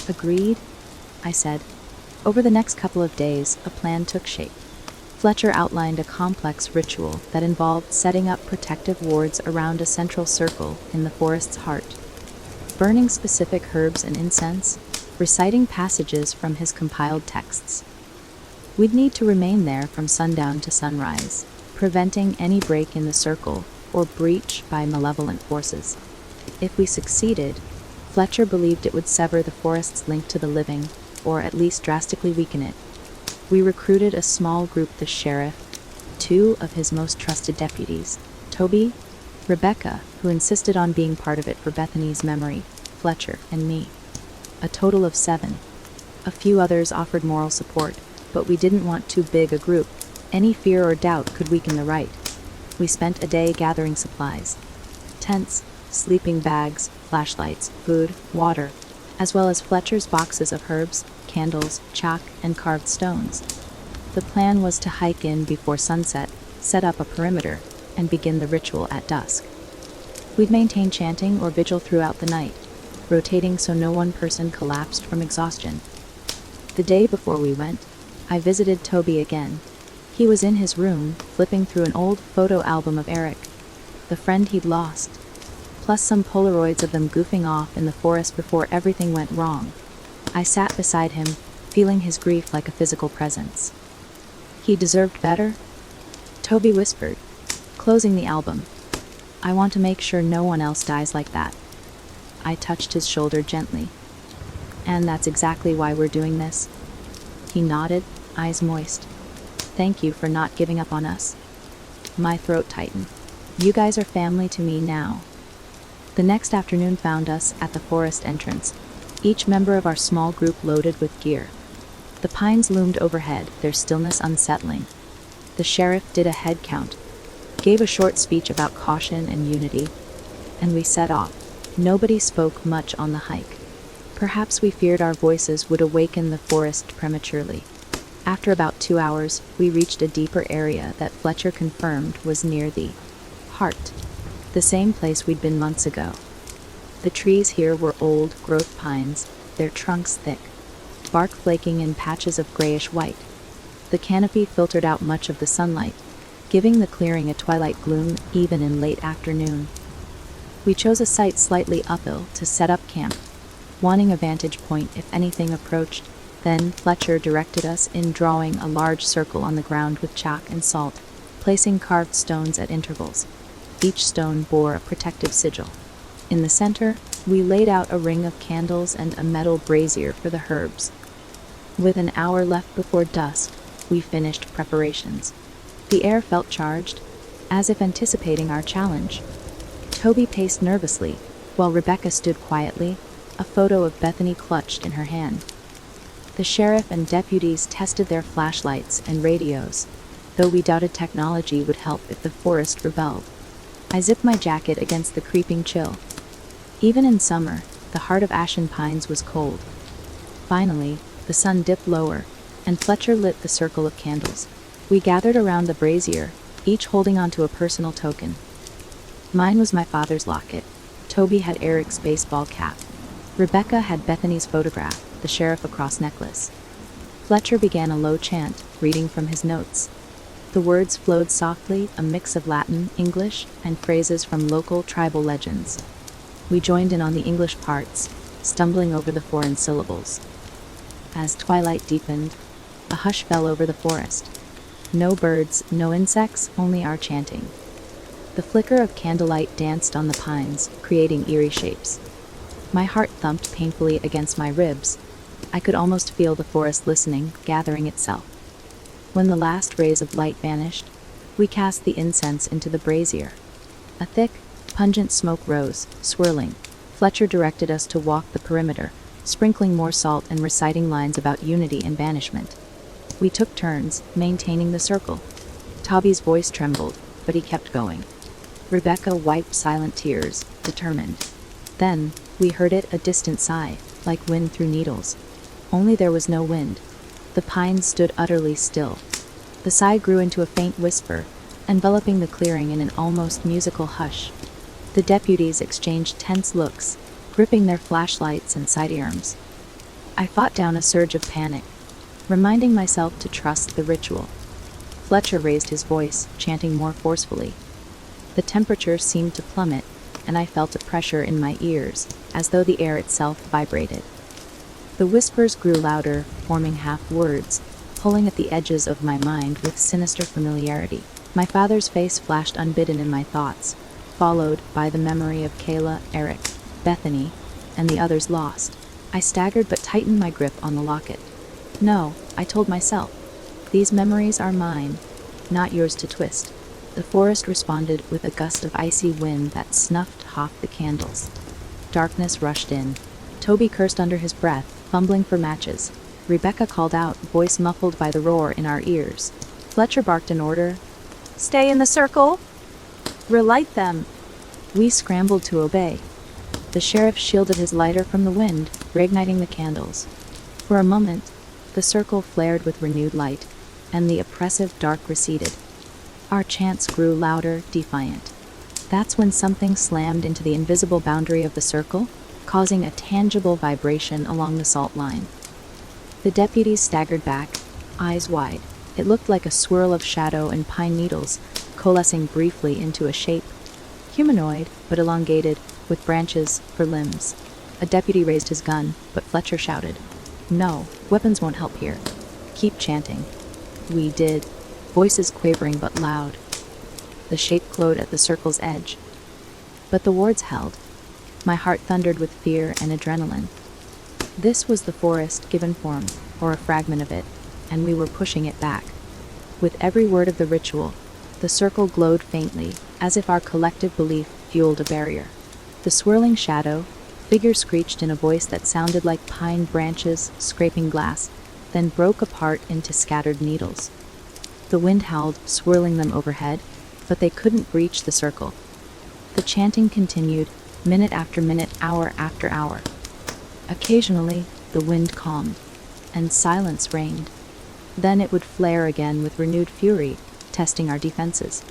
"Agreed," I said. Over the next couple of days, a plan took shape. Fletcher outlined a complex ritual that involved setting up protective wards around a central circle in the forest's heart, burning specific herbs and incense, reciting passages from his compiled texts. We'd need to remain there from sundown to sunrise, preventing any break in the circle or breach by malevolent forces. If we succeeded, Fletcher believed it would sever the forest's link to the living, or at least drastically weaken it. We recruited a small group: the sheriff, 2 of his most trusted deputies, Toby, Rebecca, who insisted on being part of it for Bethany's memory, Fletcher, and me. A total of 7. A few others offered moral support, but we didn't want too big a group. Any fear or doubt could weaken the right. We spent a day gathering supplies: tents, sleeping bags, flashlights, food, water, as well as Fletcher's boxes of herbs, candles, chalk, and carved stones. The plan was to hike in before sunset, set up a perimeter, and begin the ritual at dusk. We'd maintain chanting or vigil throughout the night, rotating so no one person collapsed from exhaustion. The day before we went, I visited Toby again. He was in his room, flipping through an old photo album of Eric, the friend he'd lost, plus some Polaroids of them goofing off in the forest before everything went wrong. I sat beside him, feeling his grief like a physical presence. "He deserved better?" Toby whispered, closing the album. "I want to make sure no one else dies like that." I touched his shoulder gently. "And that's exactly why we're doing this." He nodded, eyes moist. "Thank you for not giving up on us." My throat tightened. "You guys are family to me now." The next afternoon found us at the forest entrance, each member of our small group loaded with gear. The pines loomed overhead, their stillness unsettling. The sheriff did a head count, gave a short speech about caution and unity, and we set off. Nobody spoke much on the hike. Perhaps we feared our voices would awaken the forest prematurely. After about 2 hours, we reached a deeper area that Fletcher confirmed was near the heart, the same place we'd been months ago. The trees here were old-growth pines, their trunks thick, bark flaking in patches of grayish-white. The canopy filtered out much of the sunlight, giving the clearing a twilight gloom even in late afternoon. We chose a site slightly uphill to set up camp, wanting a vantage point if anything approached. Then Fletcher directed us in drawing a large circle on the ground with chalk and salt, placing carved stones at intervals. Each stone bore a protective sigil. In the center, we laid out a ring of candles and a metal brazier for the herbs. With an hour left before dusk, we finished preparations. The air felt charged, as if anticipating our challenge. Toby paced nervously, while Rebecca stood quietly, a photo of Bethany clutched in her hand. The sheriff and deputies tested their flashlights and radios, though we doubted technology would help if the forest rebelled. I zipped my jacket against the creeping chill. Even in summer, the heart of Ashen Pines was cold. Finally, the sun dipped lower, and Fletcher lit the circle of candles. We gathered around the brazier, each holding onto a personal token. Mine was my father's locket. Toby had Eric's baseball cap. Rebecca had Bethany's photograph, the sheriff across necklace. Fletcher began a low chant, reading from his notes. The words flowed softly, a mix of Latin, English, and phrases from local tribal legends. We joined in on the English parts, stumbling over the foreign syllables. As twilight deepened, a hush fell over the forest. No birds, no insects, only our chanting. The flicker of candlelight danced on the pines, creating eerie shapes. My heart thumped painfully against my ribs. I could almost feel the forest listening, gathering itself. When the last rays of light vanished, we cast the incense into the brazier. A thick, pungent smoke rose, swirling. Fletcher directed us to walk the perimeter, sprinkling more salt and reciting lines about unity and banishment. We took turns, maintaining the circle. Toby's voice trembled, but he kept going. Rebecca wiped silent tears, determined. Then, we heard it, a distant sigh, like wind through needles. Only there was no wind. The pines stood utterly still. The sigh grew into a faint whisper, enveloping the clearing in an almost musical hush. The deputies exchanged tense looks, gripping their flashlights and sidearms. I fought down a surge of panic, reminding myself to trust the ritual. Fletcher raised his voice, chanting more forcefully. The temperature seemed to plummet, and I felt a pressure in my ears, as though the air itself vibrated. The whispers grew louder, forming half words, pulling at the edges of my mind with sinister familiarity. My father's face flashed unbidden in my thoughts, followed by the memory of Kayla, Eric, Bethany, and the others lost. I staggered but tightened my grip on the locket. No, I told myself, these memories are mine, not yours to twist. The forest responded with a gust of icy wind that snuffed half the candles. Darkness rushed in. Toby cursed under his breath, fumbling for matches. Rebecca called out, voice muffled by the roar in our ears. Fletcher barked an order. "Stay in the circle! Relight them!" We scrambled to obey. The sheriff shielded his lighter from the wind, reigniting the candles. For a moment, the circle flared with renewed light, and the oppressive dark receded. Our chants grew louder, defiant. That's when something slammed into the invisible boundary of the circle, causing a tangible vibration along the salt line. The deputies staggered back, eyes wide. It looked like a swirl of shadow and pine needles, coalescing briefly into a shape. Humanoid, but elongated, with branches for limbs. A deputy raised his gun, but Fletcher shouted, "No, weapons won't help here. Keep chanting." We did, voices quavering but loud. The shape glowed at the circle's edge. But the wards held. My heart thundered with fear and adrenaline. This was the forest given form, or a fragment of it, and we were pushing it back. With every word of the ritual, the circle glowed faintly, as if our collective belief fueled a barrier. The swirling shadow, figure screeched in a voice that sounded like pine branches scraping glass, then broke apart into scattered needles. The wind howled, swirling them overhead, but they couldn't breach the circle. The chanting continued, minute after minute, hour after hour. Occasionally, the wind calmed, and silence reigned. Then it would flare again with renewed fury, testing our defenses.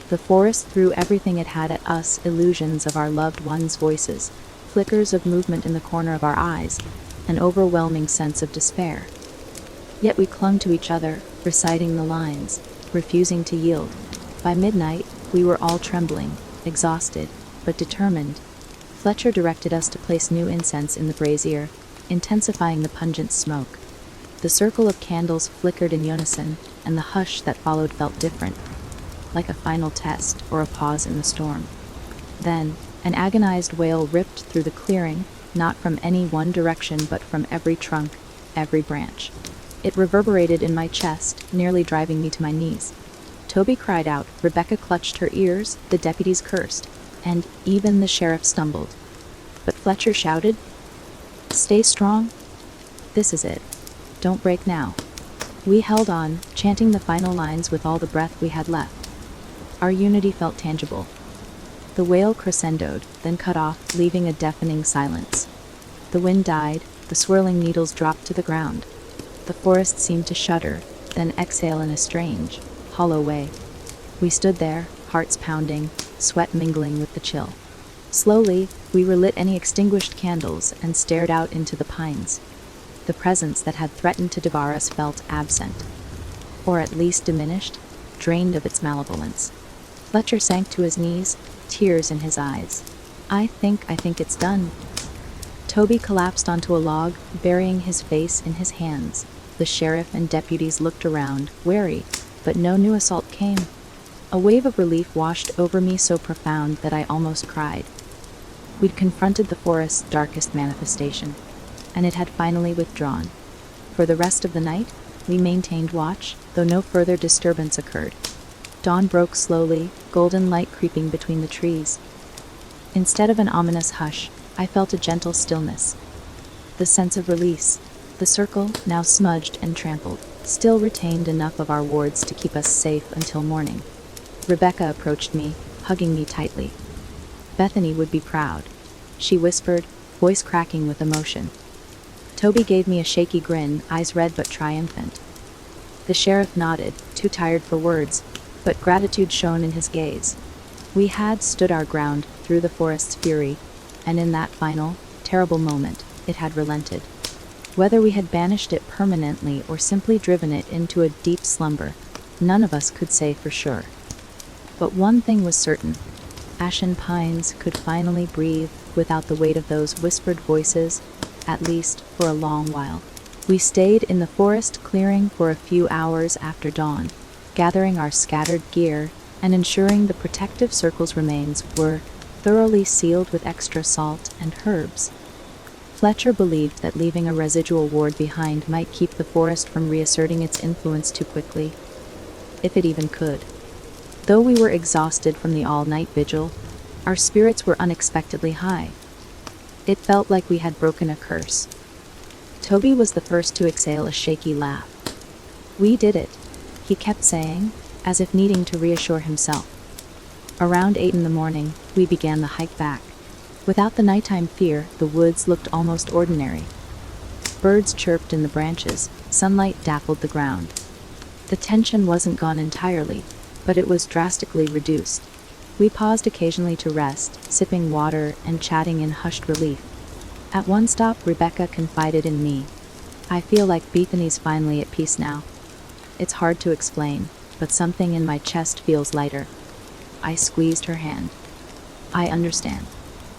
The forest threw everything it had at us, illusions of our loved ones' voices, flickers of movement in the corner of our eyes, an overwhelming sense of despair. Yet we clung to each other, reciting the lines, refusing to yield. By midnight, we were all trembling, exhausted, but determined. Fletcher directed us to place new incense in the brazier, intensifying the pungent smoke. The circle of candles flickered in unison, and the hush that followed felt different, like a final test or a pause in the storm. Then, an agonized wail ripped through the clearing, not from any one direction but from every trunk, every branch. It reverberated in my chest, nearly driving me to my knees. Toby cried out, Rebecca clutched her ears, the deputies cursed, and even the sheriff stumbled. But Fletcher shouted, "Stay strong. This is it. Don't break now." We held on, chanting the final lines with all the breath we had left. Our unity felt tangible. The wail crescendoed, then cut off, leaving a deafening silence. The wind died, the swirling needles dropped to the ground. The forest seemed to shudder, then exhale in a strange, hollow way. We stood there, hearts pounding, sweat mingling with the chill. Slowly, we relit any extinguished candles and stared out into the pines. The presence that had threatened to devour us felt absent, or at least diminished, drained of its malevolence. Fletcher sank to his knees, tears in his eyes. I think it's done." Toby collapsed onto a log, burying his face in his hands. The sheriff and deputies looked around, wary, but no new assault came. A wave of relief washed over me so profound that I almost cried. We'd confronted the forest's darkest manifestation, and it had finally withdrawn. For the rest of the night, we maintained watch, though no further disturbance occurred. Dawn broke slowly, golden light creeping between the trees. Instead of an ominous hush, I felt a gentle stillness. The sense of release. The circle, now smudged and trampled, still retained enough of our wards to keep us safe until morning. Rebecca approached me, hugging me tightly. Bethany would be proud, she whispered, voice cracking with emotion. Toby gave me a shaky grin, eyes red but triumphant. The sheriff nodded, too tired for words, but gratitude shone in his gaze. We had stood our ground through the forest's fury, and in that final, terrible moment, it had relented. Whether we had banished it permanently or simply driven it into a deep slumber, none of us could say for sure. But one thing was certain. Ashen Pines could finally breathe without the weight of those whispered voices, at least for a long while. We stayed in the forest clearing for a few hours after dawn, gathering our scattered gear and ensuring the protective circle's remains were thoroughly sealed with extra salt and herbs. Fletcher believed that leaving a residual ward behind might keep the forest from reasserting its influence too quickly, if it even could. Though we were exhausted from the all-night vigil, our spirits were unexpectedly high. It felt like we had broken a curse. Toby was the first to exhale a shaky laugh. "We did it," he kept saying, as if needing to reassure himself. Around 8 in the morning, we began the hike back. Without the nighttime fear, the woods looked almost ordinary. Birds chirped in the branches, sunlight dappled the ground. The tension wasn't gone entirely, but it was drastically reduced. We paused occasionally to rest, sipping water and chatting in hushed relief. At one stop, Rebecca confided in me. "I feel like Bethany's finally at peace now. It's hard to explain, but something in my chest feels lighter." I squeezed her hand. "I understand.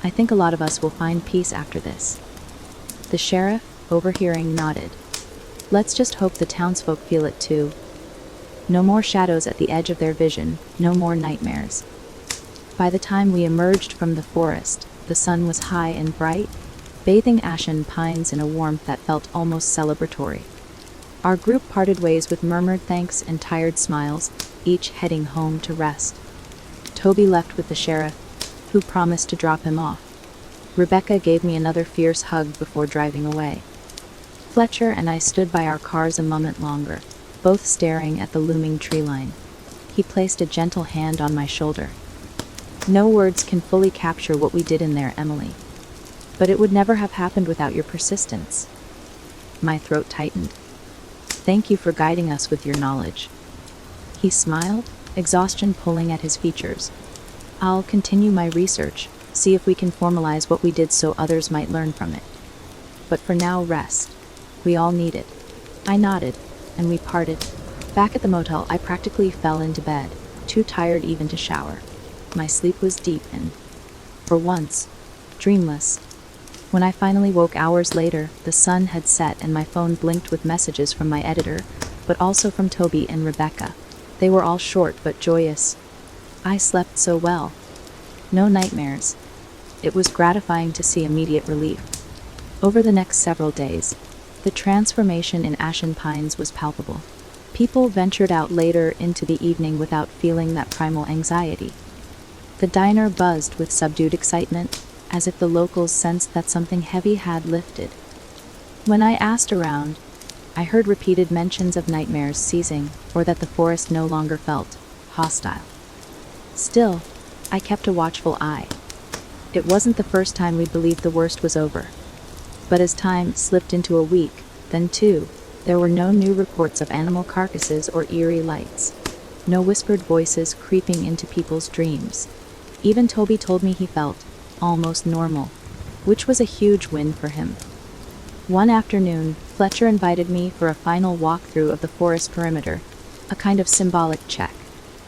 I think a lot of us will find peace after this." The sheriff, overhearing, nodded. "Let's just hope the townsfolk feel it too. No more shadows at the edge of their vision, no more nightmares." By the time we emerged from the forest, the sun was high and bright, bathing Ashen Pines in a warmth that felt almost celebratory. Our group parted ways with murmured thanks and tired smiles, each heading home to rest. Toby left with the sheriff, who promised to drop him off. Rebecca gave me another fierce hug before driving away. Fletcher and I stood by our cars a moment longer, both staring at the looming tree line. He placed a gentle hand on my shoulder. "No words can fully capture what we did in there, Emily. But it would never have happened without your persistence." My throat tightened. "Thank you for guiding us with your knowledge." He smiled, exhaustion pulling at his features. "I'll continue my research, see if we can formalize what we did so others might learn from it. But for now, rest. We all need it." I nodded, and we parted. Back at the motel, I practically fell into bed, too tired even to shower. My sleep was deep and, for once, dreamless. When I finally woke hours later, the sun had set and my phone blinked with messages from my editor, but also from Toby and Rebecca. They were all short but joyous. I slept so well. No nightmares. It was gratifying to see immediate relief. Over the next several days, the transformation in Ashen Pines was palpable. People ventured out later into the evening without feeling that primal anxiety. The diner buzzed with subdued excitement, as if the locals sensed that something heavy had lifted. When I asked around, I heard repeated mentions of nightmares ceasing, or that the forest no longer felt hostile. Still, I kept a watchful eye. It wasn't the first time we believed the worst was over. But as time slipped into a week, then two, there were no new reports of animal carcasses or eerie lights. No whispered voices creeping into people's dreams. Even Toby told me he felt almost normal, which was a huge win for him. One afternoon, Fletcher invited me for a final walkthrough of the forest perimeter, a kind of symbolic check.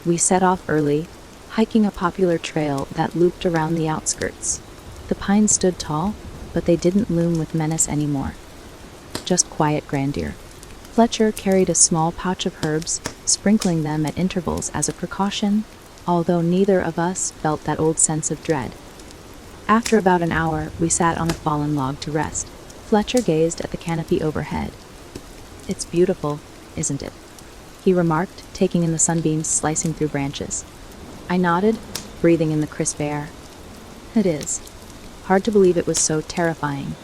We set off early, hiking a popular trail that looped around the outskirts. The pines stood tall, but they didn't loom with menace anymore. Just quiet grandeur. Fletcher carried a small pouch of herbs, sprinkling them at intervals as a precaution, although neither of us felt that old sense of dread. After about an hour, we sat on a fallen log to rest. Fletcher gazed at the canopy overhead. "It's beautiful, isn't it?" he remarked, taking in the sunbeams slicing through branches. I nodded, breathing in the crisp air. It is. Hard to believe it was so terrifying.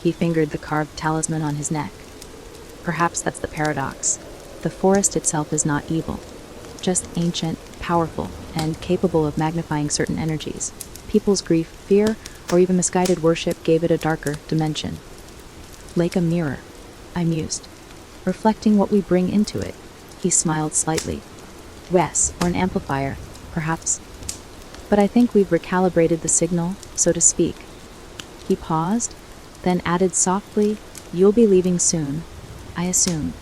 He fingered the carved talisman on his neck. Perhaps that's the paradox. The forest itself is not evil, just ancient, powerful, and capable of magnifying certain energies. People's grief, fear, or even misguided worship gave it a darker dimension. Like a mirror, I mused, reflecting what we bring into it. He smiled slightly. Yes, or an amplifier, perhaps. But I think we've recalibrated the signal, so to speak. He paused, then added softly, "You'll be leaving soon, I assume."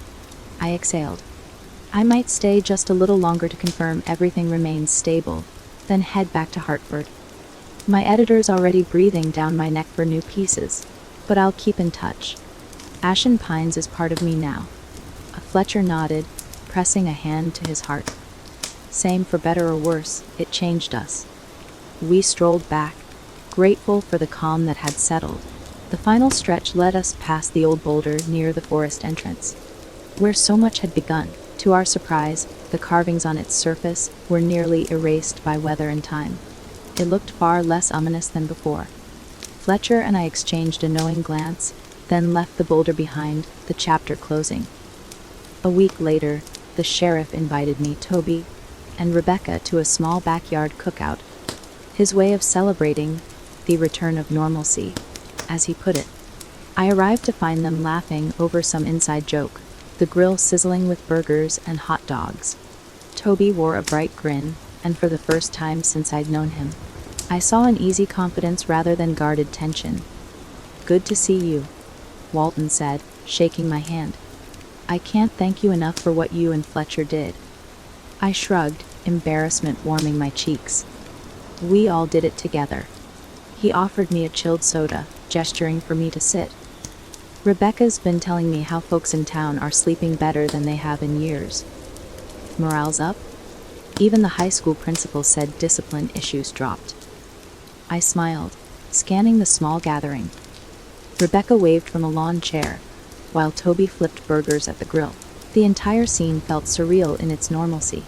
I exhaled. I might stay just a little longer to confirm everything remains stable, then head back to Hartford. My editor's already breathing down my neck for new pieces, but I'll keep in touch. Ashen Pines is part of me now. Fletcher nodded, pressing a hand to his heart. Same, for better or worse, it changed us. We strolled back, grateful for the calm that had settled. The final stretch led us past the old boulder near the forest entrance, where so much had begun. To our surprise, the carvings on its surface were nearly erased by weather and time. It looked far less ominous than before. Fletcher and I exchanged a knowing glance, then left the boulder behind, the chapter closing. A week later, the sheriff invited me, Toby, and Rebecca to a small backyard cookout, his way of celebrating the return of normalcy, as he put it. I arrived to find them laughing over some inside joke, the grill sizzling with burgers and hot dogs. Toby wore a bright grin, and for the first time since I'd known him, I saw an easy confidence rather than guarded tension. "Good to see you," Walton said, shaking my hand. "I can't thank you enough for what you and Fletcher did." I shrugged, embarrassment warming my cheeks. "We all did it together." He offered me a chilled soda, gesturing for me to sit. "Rebecca's been telling me how folks in town are sleeping better than they have in years. Morale's up? Even the high school principal said discipline issues dropped." I smiled, scanning the small gathering. Rebecca waved from a lawn chair, while Toby flipped burgers at the grill. The entire scene felt surreal in its normalcy.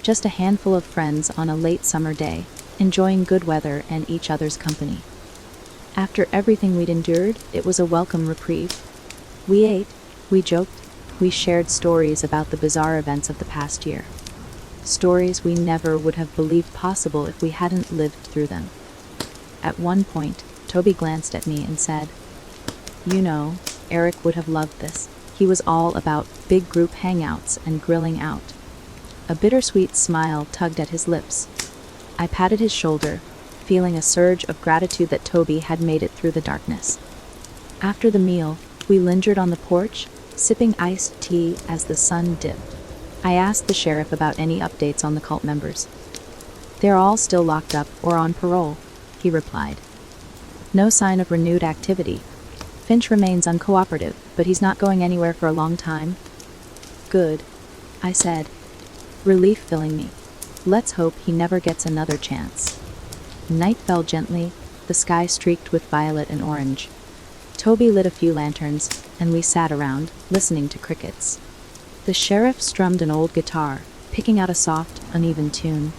Just a handful of friends on a late summer day, enjoying good weather and each other's company. After everything we'd endured, it was a welcome reprieve. We ate, we joked, we shared stories about the bizarre events of the past year. Stories we never would have believed possible if we hadn't lived through them. At one point, Toby glanced at me and said, "You know, Eric would have loved this. He was all about big group hangouts and grilling out." A bittersweet smile tugged at his lips. I patted his shoulder, feeling a surge of gratitude that Toby had made it through the darkness. After the meal, we lingered on the porch, sipping iced tea as the sun dipped. I asked the sheriff about any updates on the cult members. "They're all still locked up or on parole," he replied. "No sign of renewed activity. Finch remains uncooperative, but he's not going anywhere for a long time." "Good," I said, relief filling me. "Let's hope he never gets another chance." Night fell gently, the sky streaked with violet and orange. Toby lit a few lanterns, and we sat around, listening to crickets. The sheriff strummed an old guitar, picking out a soft, uneven tune.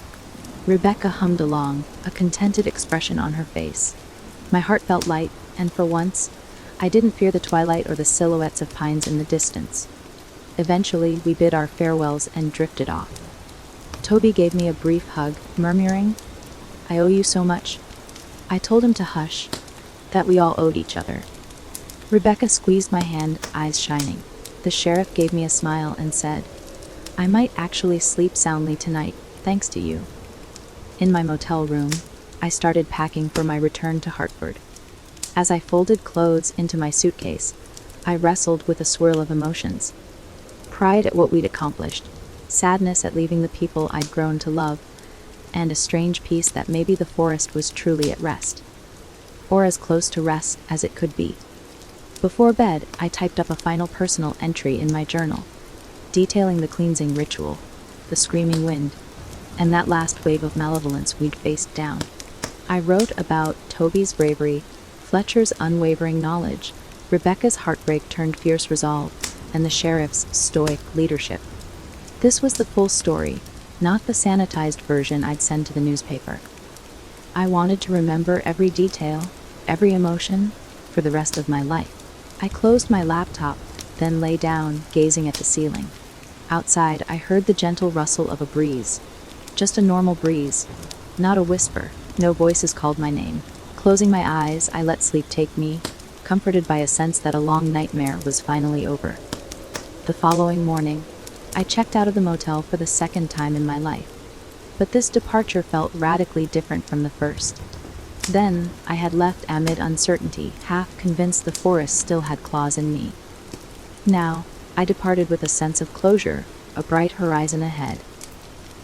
Rebecca hummed along, a contented expression on her face. My heart felt light, and for once, I didn't fear the twilight or the silhouettes of pines in the distance. Eventually, we bid our farewells and drifted off. Toby gave me a brief hug, murmuring, "I owe you so much." I told him to hush, that we all owed each other. Rebecca squeezed my hand, eyes shining. The sheriff gave me a smile and said, "I might actually sleep soundly tonight, thanks to you." In my motel room, I started packing for my return to Hartford. As I folded clothes into my suitcase, I wrestled with a swirl of emotions. Pride at what we'd accomplished, sadness at leaving the people I'd grown to love, and a strange peace that maybe the forest was truly at rest. Or as close to rest as it could be. Before bed, I typed up a final personal entry in my journal, detailing the cleansing ritual, the screaming wind, and that last wave of malevolence we'd faced down. I wrote about Toby's bravery, Fletcher's unwavering knowledge, Rebecca's heartbreak turned fierce resolve, and the sheriff's stoic leadership. This was the full story, not the sanitized version I'd send to the newspaper. I wanted to remember every detail, every emotion, for the rest of my life. I closed my laptop, then lay down, gazing at the ceiling. Outside, I heard the gentle rustle of a breeze. Just a normal breeze. Not a whisper. No voices called my name. Closing my eyes, I let sleep take me, comforted by a sense that a long nightmare was finally over. The following morning, I checked out of the motel for the second time in my life. But this departure felt radically different from the first. Then, I had left amid uncertainty, half convinced the forest still had claws in me. Now, I departed with a sense of closure, a bright horizon ahead.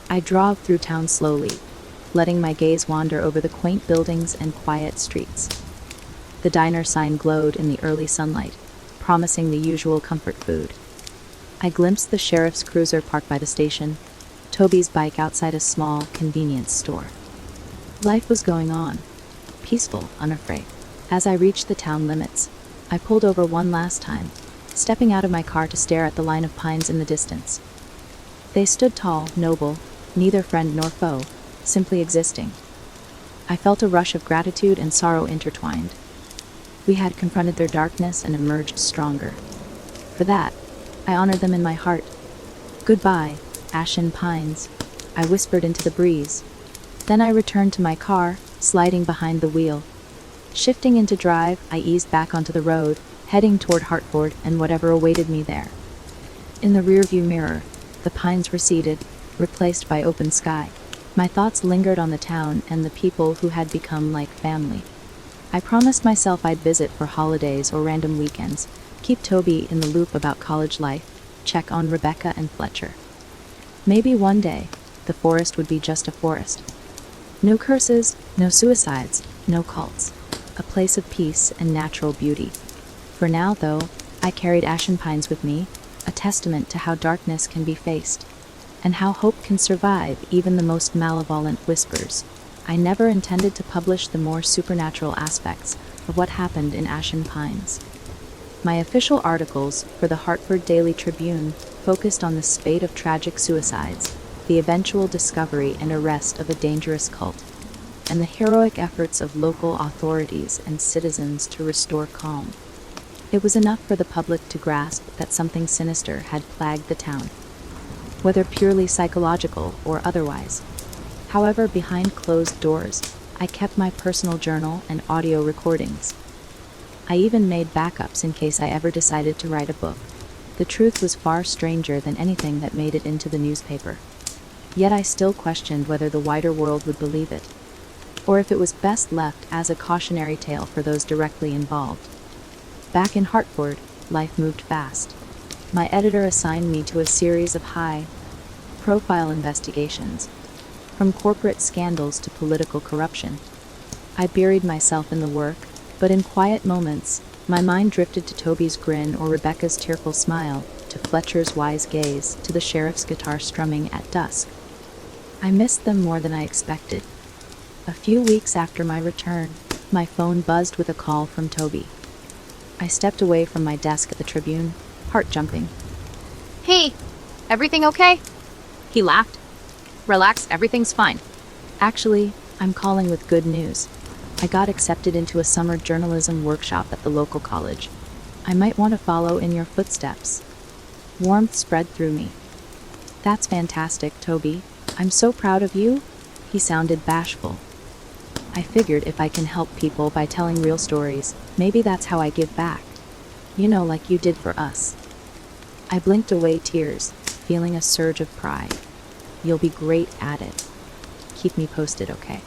I drove through town slowly, letting my gaze wander over the quaint buildings and quiet streets. The diner sign glowed in the early sunlight, promising the usual comfort food. I glimpsed the sheriff's cruiser parked by the station, Toby's bike outside a small convenience store. Life was going on, peaceful, unafraid. As I reached the town limits, I pulled over one last time, stepping out of my car to stare at the line of pines in the distance. They stood tall, noble, neither friend nor foe, simply existing. I felt a rush of gratitude and sorrow intertwined. We had confronted their darkness and emerged stronger. For that, I honored them in my heart. Goodbye, Ashen Pines, I whispered into the breeze. Then I returned to my car, sliding behind the wheel. Shifting into drive, I eased back onto the road, heading toward Hartford and whatever awaited me there. In the rearview mirror, the pines receded, replaced by open sky. My thoughts lingered on the town and the people who had become like family. I promised myself I'd visit for holidays or random weekends, keep Toby in the loop about college life, check on Rebecca and Fletcher. Maybe one day, the forest would be just a forest. No curses, no suicides, no cults. A place of peace and natural beauty. For now, though, I carried Ashen Pines with me, a testament to how darkness can be faced, and how hope can survive even the most malevolent whispers. I never intended to publish the more supernatural aspects of what happened in Ashen Pines. My official articles for the Hartford Daily Tribune focused on the spate of tragic suicides, the eventual discovery and arrest of a dangerous cult, and the heroic efforts of local authorities and citizens to restore calm. It was enough for the public to grasp that something sinister had plagued the town, whether purely psychological or otherwise. However, behind closed doors, I kept my personal journal and audio recordings. I even made backups in case I ever decided to write a book. The truth was far stranger than anything that made it into the newspaper. Yet I still questioned whether the wider world would believe it, or if it was best left as a cautionary tale for those directly involved. Back in Hartford, life moved fast. My editor assigned me to a series of high-profile investigations, from corporate scandals to political corruption. I buried myself in the work, but in quiet moments, my mind drifted to Toby's grin or Rebecca's tearful smile, to Fletcher's wise gaze, to the sheriff's guitar strumming at dusk. I missed them more than I expected. A few weeks after my return, my phone buzzed with a call from Toby. I stepped away from my desk at the Tribune, heart jumping. Hey, everything okay? He laughed. Relax, everything's fine. Actually, I'm calling with good news. I got accepted into a summer journalism workshop at the local college. I might want to follow in your footsteps. Warmth spread through me. That's fantastic, Toby. I'm so proud of you. He sounded bashful. I figured if I can help people by telling real stories, maybe that's how I give back. You know, like you did for us. I blinked away tears, feeling a surge of pride. You'll be great at it. Keep me posted, okay?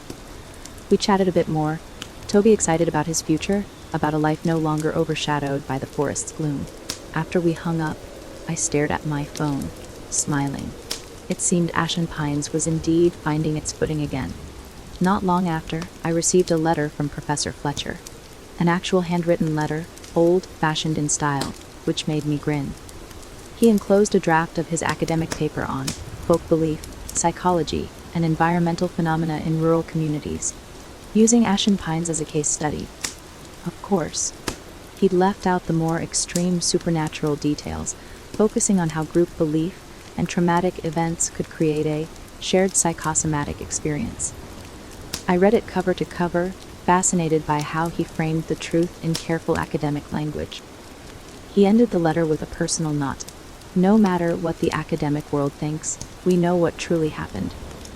We chatted a bit more, Toby excited about his future, about a life no longer overshadowed by the forest's gloom. After we hung up, I stared at my phone, smiling. It seemed Ashen Pines was indeed finding its footing again. Not long after, I received a letter from Professor Fletcher. An actual handwritten letter, old-fashioned in style, which made me grin. He enclosed a draft of his academic paper on folk belief, psychology, and environmental phenomena in rural communities, using Ashen Pines as a case study. Of course, he'd left out the more extreme supernatural details, focusing on how group belief and traumatic events could create a shared psychosomatic experience. I read it cover to cover, fascinated by how he framed the truth in careful academic language. He ended the letter with a personal note. No matter what the academic world thinks, we know what truly happened.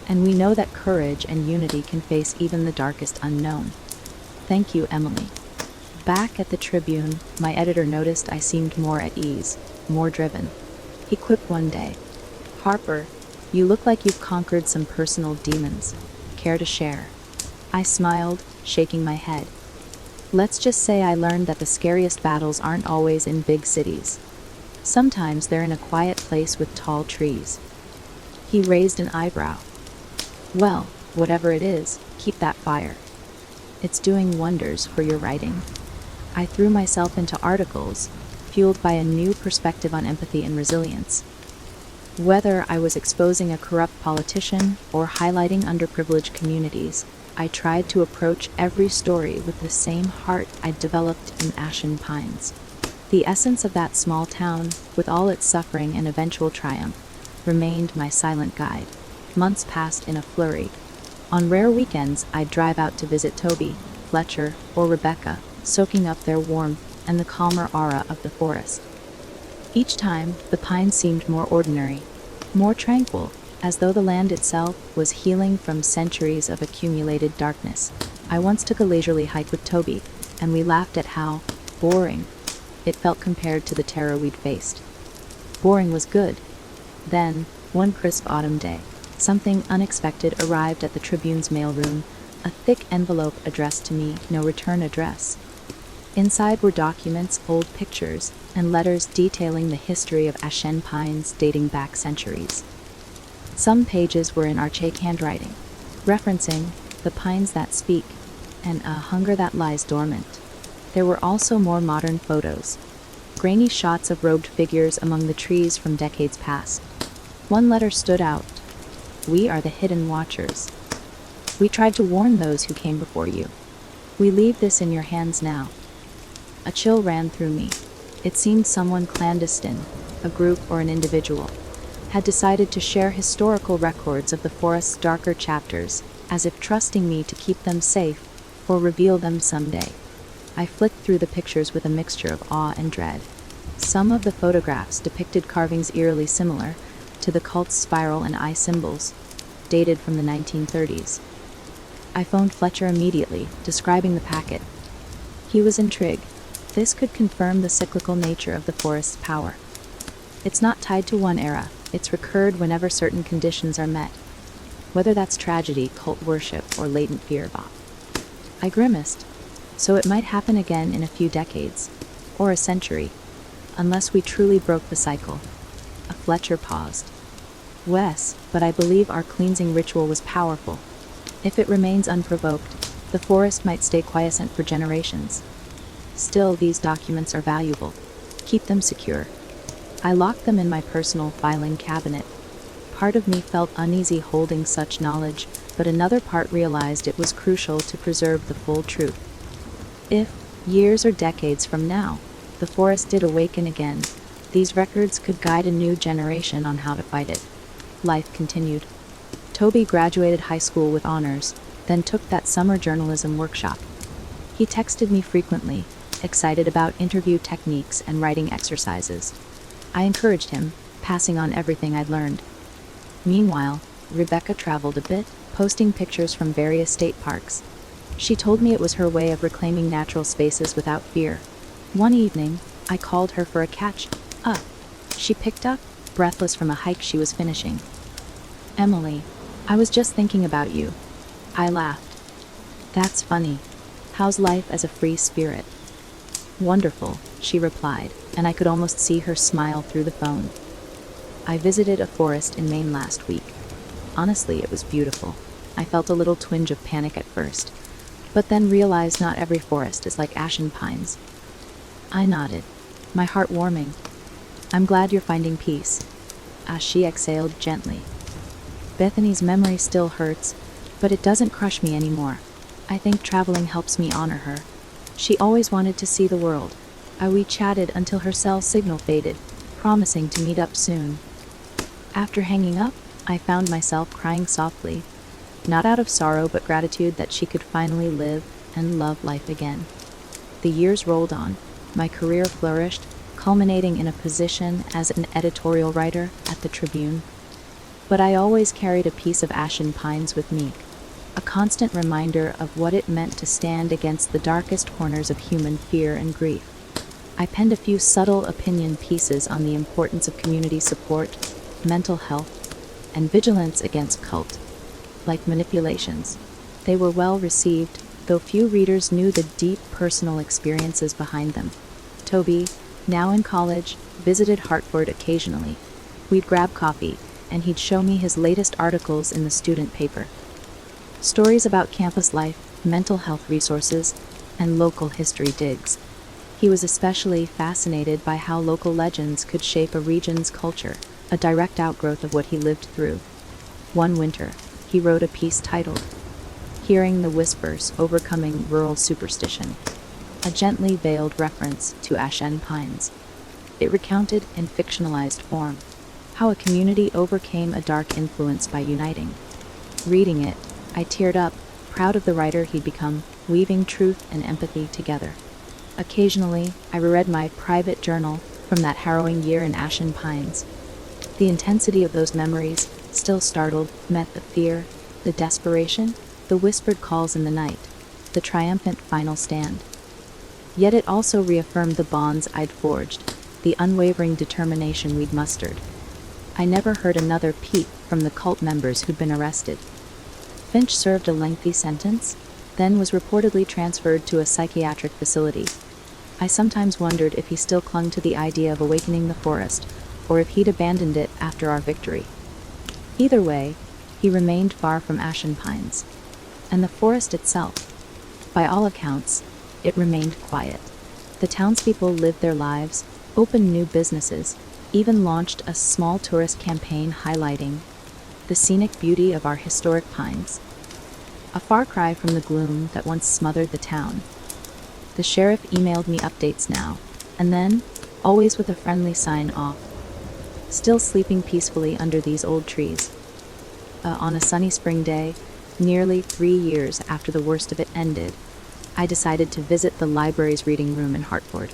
And we know that courage and unity can face even the darkest unknown. Thank you, Emily. Back at the Tribune, my editor noticed I seemed more at ease, more driven. He quipped one day, "Harper, you look like you've conquered some personal demons. Care to share?" I smiled, shaking my head. Let's just say I learned that the scariest battles aren't always in big cities. Sometimes they're in a quiet place with tall trees. He raised an eyebrow. Well, whatever it is, keep that fire. It's doing wonders for your writing. I threw myself into articles, fueled by a new perspective on empathy and resilience. Whether I was exposing a corrupt politician or highlighting underprivileged communities, I tried to approach every story with the same heart I'd developed in Ashen Pines. The essence of that small town, with all its suffering and eventual triumph, remained my silent guide. Months passed in a flurry. On rare weekends, I'd drive out to visit Toby, Fletcher, or Rebecca, soaking up their warmth and the calmer aura of the forest. Each time, the pines seemed more ordinary, more tranquil, as though the land itself was healing from centuries of accumulated darkness. I once took a leisurely hike with Toby, and we laughed at how boring it felt compared to the terror we'd faced. Boring was good. Then, one crisp autumn day, something unexpected arrived at the Tribune's mailroom, a thick envelope addressed to me, no return address. Inside were documents, old pictures, and letters detailing the history of Ashen Pines dating back centuries. Some pages were in archaic handwriting, referencing the pines that speak and a hunger that lies dormant. There were also more modern photos, grainy shots of robed figures among the trees from decades past. One letter stood out. "We are the hidden watchers. We tried to warn those who came before you. We leave this in your hands now." A chill ran through me. It seemed someone clandestine, a group or an individual, had decided to share historical records of the forest's darker chapters, as if trusting me to keep them safe or reveal them someday. I flicked through the pictures with a mixture of awe and dread. Some of the photographs depicted carvings eerily similar to the cult's spiral and eye symbols, dated from the 1930s. I phoned Fletcher immediately, describing the packet. He was intrigued. This could confirm the cyclical nature of the forest's power. It's not tied to one era, it's recurred whenever certain conditions are met, whether that's tragedy, cult worship, or latent fear. I grimaced. So it might happen again in a few decades, or a century, unless we truly broke the cycle. A Fletcher paused. "Wes, but I believe our cleansing ritual was powerful. If it remains unprovoked, the forest might stay quiescent for generations. Still, these documents are valuable. Keep them secure." I locked them in my personal filing cabinet. Part of me felt uneasy holding such knowledge, but another part realized it was crucial to preserve the full truth. If, years or decades from now, the forest did awaken again, these records could guide a new generation on how to fight it. Life continued. Toby graduated high school with honors, then took that summer journalism workshop. He texted me frequently, excited about interview techniques and writing exercises. I encouraged him, passing on everything I'd learned. Meanwhile, Rebecca traveled a bit, posting pictures from various state parks. She told me it was her way of reclaiming natural spaces without fear. One evening, I called her for a catch-up. She picked up, breathless from a hike she was finishing. "Emily, I was just thinking about you." I laughed. "That's funny. How's life as a free spirit?" "Wonderful," she replied, and I could almost see her smile through the phone. "I visited a forest in Maine last week. Honestly, it was beautiful. I felt a little twinge of panic at first, but then realized not every forest is like Ashen Pines." I nodded, my heart warming. "I'm glad you're finding peace." She exhaled gently. "Bethany's memory still hurts, but it doesn't crush me anymore. I think traveling helps me honor her. She always wanted to see the world. We chatted until her cell signal faded, promising to meet up soon. After hanging up, I found myself crying softly. not out of sorrow but gratitude that she could finally live and love life again. The years rolled on. My career flourished, culminating in a position as an editorial writer at the Tribune. But I always carried a piece of Ashen Pines with me, a constant reminder of what it meant to stand against the darkest corners of human fear and grief. I penned a few subtle opinion pieces on the importance of community support, mental health, and vigilance against cult-like manipulations. They were well received, though few readers knew the deep personal experiences behind them. Toby, now in college, visited Hartford occasionally. We'd grab coffee, and he'd show me his latest articles in the student paper. Stories about campus life, mental health resources, and local history digs. He was especially fascinated by how local legends could shape a region's culture, a direct outgrowth of what he lived through. One winter, he wrote a piece titled, "Hearing the Whispers, Overcoming Rural Superstition," a gently veiled reference to Ashen Pines. It recounted, in fictionalized form, how a community overcame a dark influence by uniting. Reading it, I teared up, proud of the writer he'd become, weaving truth and empathy together. Occasionally, I reread my private journal from that harrowing year in Ashen Pines. The intensity of those memories still startled, met the fear, the desperation, the whispered calls in the night, the triumphant final stand. Yet it also reaffirmed the bonds I'd forged, the unwavering determination we'd mustered. I never heard another peep from the cult members who'd been arrested. Finch served a lengthy sentence, then was reportedly transferred to a psychiatric facility. I sometimes wondered if he still clung to the idea of awakening the forest, or if he'd abandoned it after our victory. Either way, he remained far from Ashen Pines. And the forest itself, by all accounts, it remained quiet. The townspeople lived their lives, opened new businesses, even launched a small tourist campaign highlighting the scenic beauty of our historic pines. A far cry from the gloom that once smothered the town. The sheriff emailed me updates now, and then, always with a friendly sign off. Still sleeping peacefully under these old trees. On a sunny spring day, nearly 3 years after the worst of it ended, I decided to visit the library's reading room in Hartford.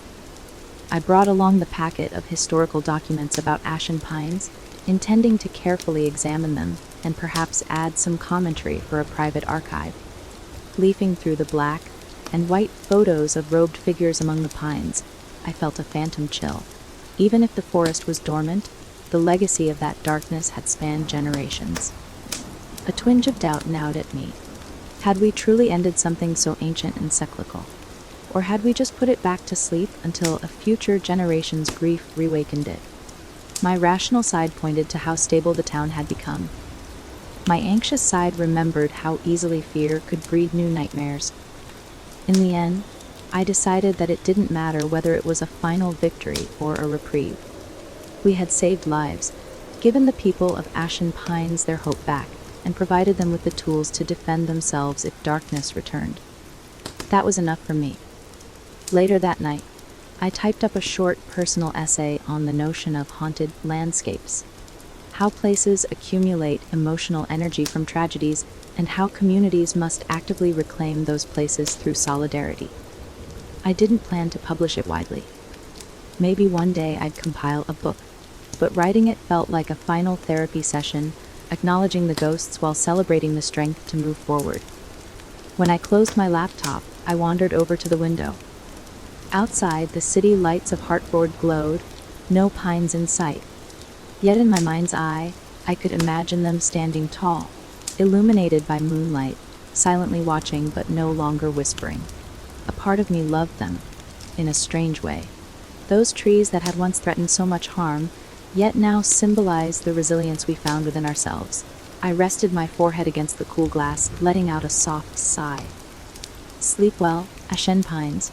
I brought along the packet of historical documents about Ashen Pines, intending to carefully examine them and perhaps add some commentary for a private archive. Leafing through the black and white photos of robed figures among the pines, I felt a phantom chill. Even if the forest was dormant, the legacy of that darkness had spanned generations. A twinge of doubt gnawed at me. Had we truly ended something so ancient and cyclical? Or had we just put it back to sleep until a future generation's grief reawakened it? My rational side pointed to how stable the town had become. My anxious side remembered how easily fear could breed new nightmares. In the end, I decided that it didn't matter whether it was a final victory or a reprieve. We had saved lives, given the people of Ashen Pines their hope back, and provided them with the tools to defend themselves if darkness returned. That was enough for me. Later that night, I typed up a short personal essay on the notion of haunted landscapes, how places accumulate emotional energy from tragedies, and how communities must actively reclaim those places through solidarity. I didn't plan to publish it widely. Maybe one day I'd compile a book, but writing it felt like a final therapy session, acknowledging the ghosts while celebrating the strength to move forward. When I closed my laptop, I wandered over to the window. Outside, the city lights of Hartford glowed, no pines in sight. Yet in my mind's eye, I could imagine them standing tall, illuminated by moonlight, silently watching but no longer whispering. A part of me loved them, in a strange way. Those trees that had once threatened so much harm, yet now symbolized the resilience we found within ourselves. I rested my forehead against the cool glass, letting out a soft sigh. "Sleep well, Ashen Pines,"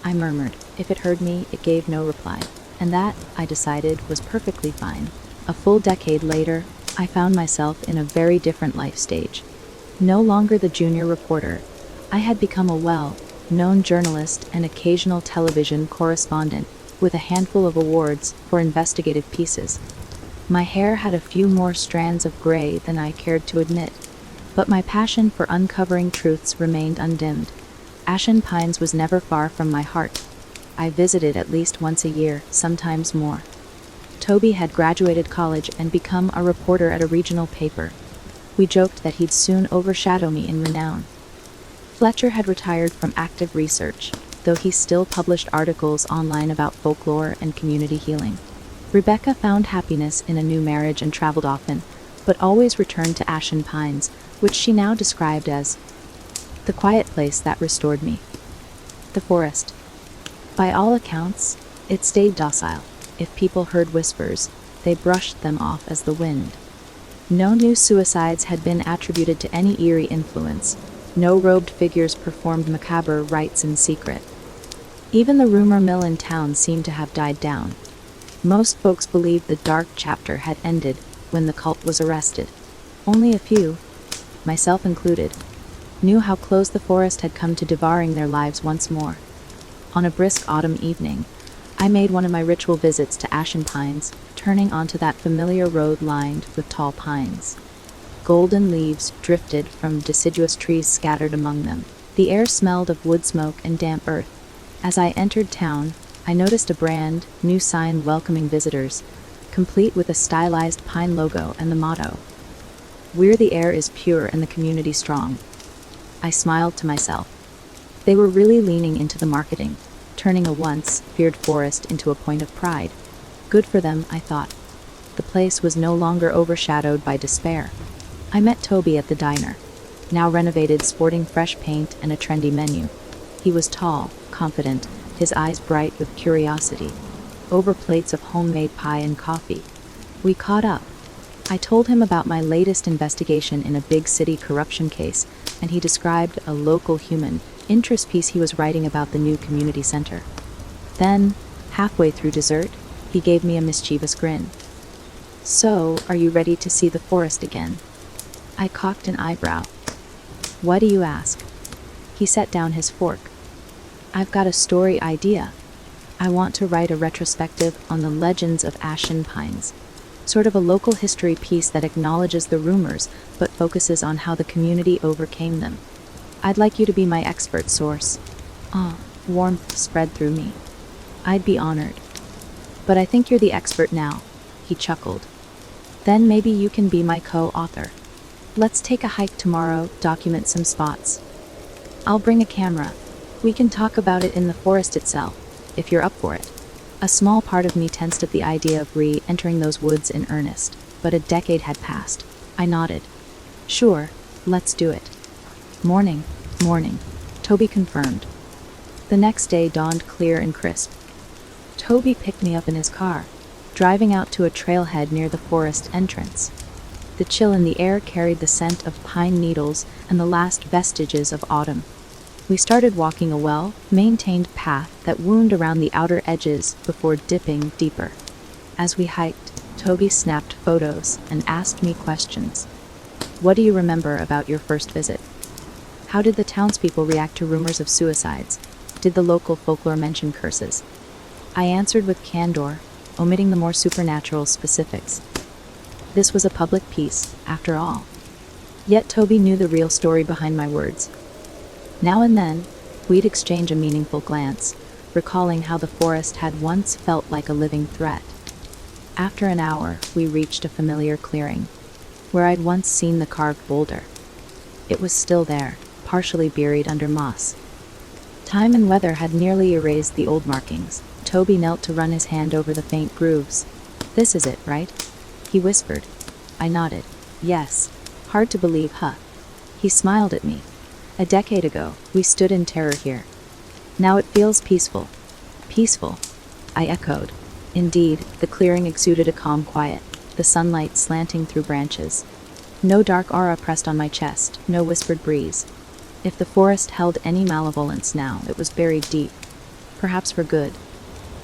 I murmured. If it heard me, it gave no reply. And that, I decided, was perfectly fine. A full decade later, I found myself in a very different life stage. No longer the junior reporter, I had become a well-known journalist and occasional television correspondent, with a handful of awards for investigative pieces. My hair had a few more strands of gray than I cared to admit, But my passion for uncovering truths remained undimmed. Ashen Pines was never far from my heart. I visited at least once a year, sometimes more. Toby had graduated college and become a reporter at a regional paper. We joked that he'd soon overshadow me in renown. Fletcher had retired from active research, though he still published articles online about folklore and community healing. Rebecca found happiness in a new marriage and traveled often, but always returned to Ashen Pines, which she now described as the quiet place that restored me. The forest. By all accounts, it stayed docile. If people heard whispers, they brushed them off as the wind. No new suicides had been attributed to any eerie influence. No robed figures performed macabre rites in secret. Even the rumor mill in town seemed to have died down. Most folks believed the dark chapter had ended when the cult was arrested. Only a few, myself included, knew how close the forest had come to devouring their lives once more. On a brisk autumn evening, I made one of my ritual visits to Ashen Pines, turning onto that familiar road lined with tall pines. Golden leaves drifted from deciduous trees scattered among them. The air smelled of wood smoke and damp earth. As I entered town, I noticed a brand new sign welcoming visitors, complete with a stylized pine logo and the motto, "Where the air is pure and the community strong." I smiled to myself. They were really leaning into the marketing, turning a once feared forest into a point of pride. Good for them, I thought. The place was no longer overshadowed by despair. I met Toby at the diner, now renovated, sporting fresh paint and a trendy menu. He was tall, confident, his eyes bright with curiosity, over plates of homemade pie and coffee. We caught up. I told him about my latest investigation in a big city corruption case, and he described a local human interest piece he was writing about the new community center. Then, halfway through dessert, he gave me a mischievous grin. "So, are you ready to see the forest again?" I cocked an eyebrow. "Why do you ask?" He set down his fork. "I've got a story idea. I want to write a retrospective on the legends of Ashen Pines. Sort of a local history piece that acknowledges the rumors, but focuses on how the community overcame them. I'd like you to be my expert source." Warmth spread through me. "I'd be honored. But I think you're the expert now," he chuckled. "Then maybe you can be my co-author. Let's take a hike tomorrow, document some spots. I'll bring a camera. We can talk about it in the forest itself, if you're up for it." A small part of me tensed at the idea of re-entering those woods in earnest, but a decade had passed. I nodded. "Sure, let's do it." Morning, Toby confirmed. The next day dawned clear and crisp. Toby picked me up in his car, driving out to a trailhead near the forest entrance. The chill in the air carried the scent of pine needles and the last vestiges of autumn. We started walking a well-maintained path that wound around the outer edges before dipping deeper. As we hiked, Toby snapped photos and asked me questions. "What do you remember about your first visit? How did the townspeople react to rumors of suicides? Did the local folklore mention curses?" I answered with candor, omitting the more supernatural specifics. This was a public piece, after all. Yet Toby knew the real story behind my words. Now and then, we'd exchange a meaningful glance, recalling how the forest had once felt like a living threat. After an hour, we reached a familiar clearing, where I'd once seen the carved boulder. It was still there, partially buried under moss. Time and weather had nearly erased the old markings. Toby knelt to run his hand over the faint grooves. "This is it, right?" he whispered. I nodded. "Yes. Hard to believe, huh?" He smiled at me. "A decade ago, we stood in terror here. Now it feels peaceful." "Peaceful?" I echoed. Indeed, the clearing exuded a calm quiet, the sunlight slanting through branches. No dark aura pressed on my chest, no whispered breeze. If the forest held any malevolence now, it was buried deep. Perhaps for good.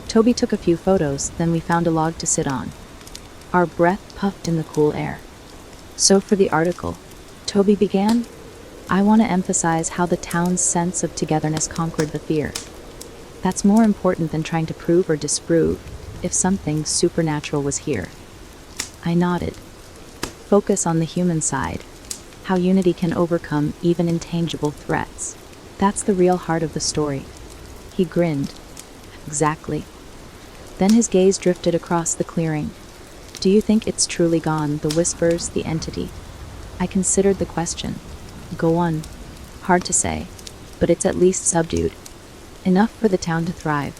Toby took a few photos, then we found a log to sit on. Our breath puffed in the cool air. "So for the article," Toby began, "I want to emphasize how the town's sense of togetherness conquered the fear. That's more important than trying to prove or disprove if something supernatural was here." I nodded. "Focus on the human side. how unity can overcome even intangible threats. That's the real heart of the story. He grinned. Exactly. Then his gaze drifted across the clearing. Do you think it's truly gone, the whispers, the entity? I considered the question. Go on. Hard to say, but it's at least subdued. Enough for the town to thrive.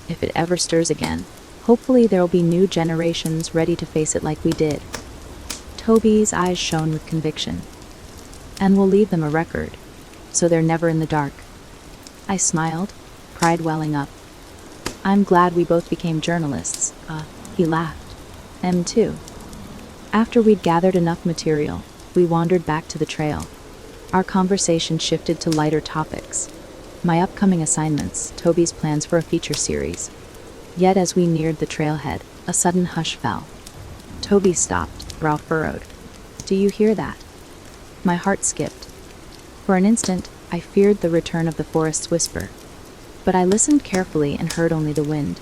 If it ever stirs again, hopefully there'll be new generations ready to face it like we did. Toby's eyes shone with conviction. And we'll leave them a record, so they're never in the dark. I smiled, pride welling up. I'm glad we both became journalists. He laughed. Em too. After we'd gathered enough material, we wandered back to the trail. Our conversation shifted to lighter topics. My upcoming assignments, Toby's plans for a feature series. Yet as we neared the trailhead, a sudden hush fell. Toby stopped, brow furrowed. Do you hear that? My heart skipped. For an instant, I feared the return of the forest's whisper. But I listened carefully and heard only the wind.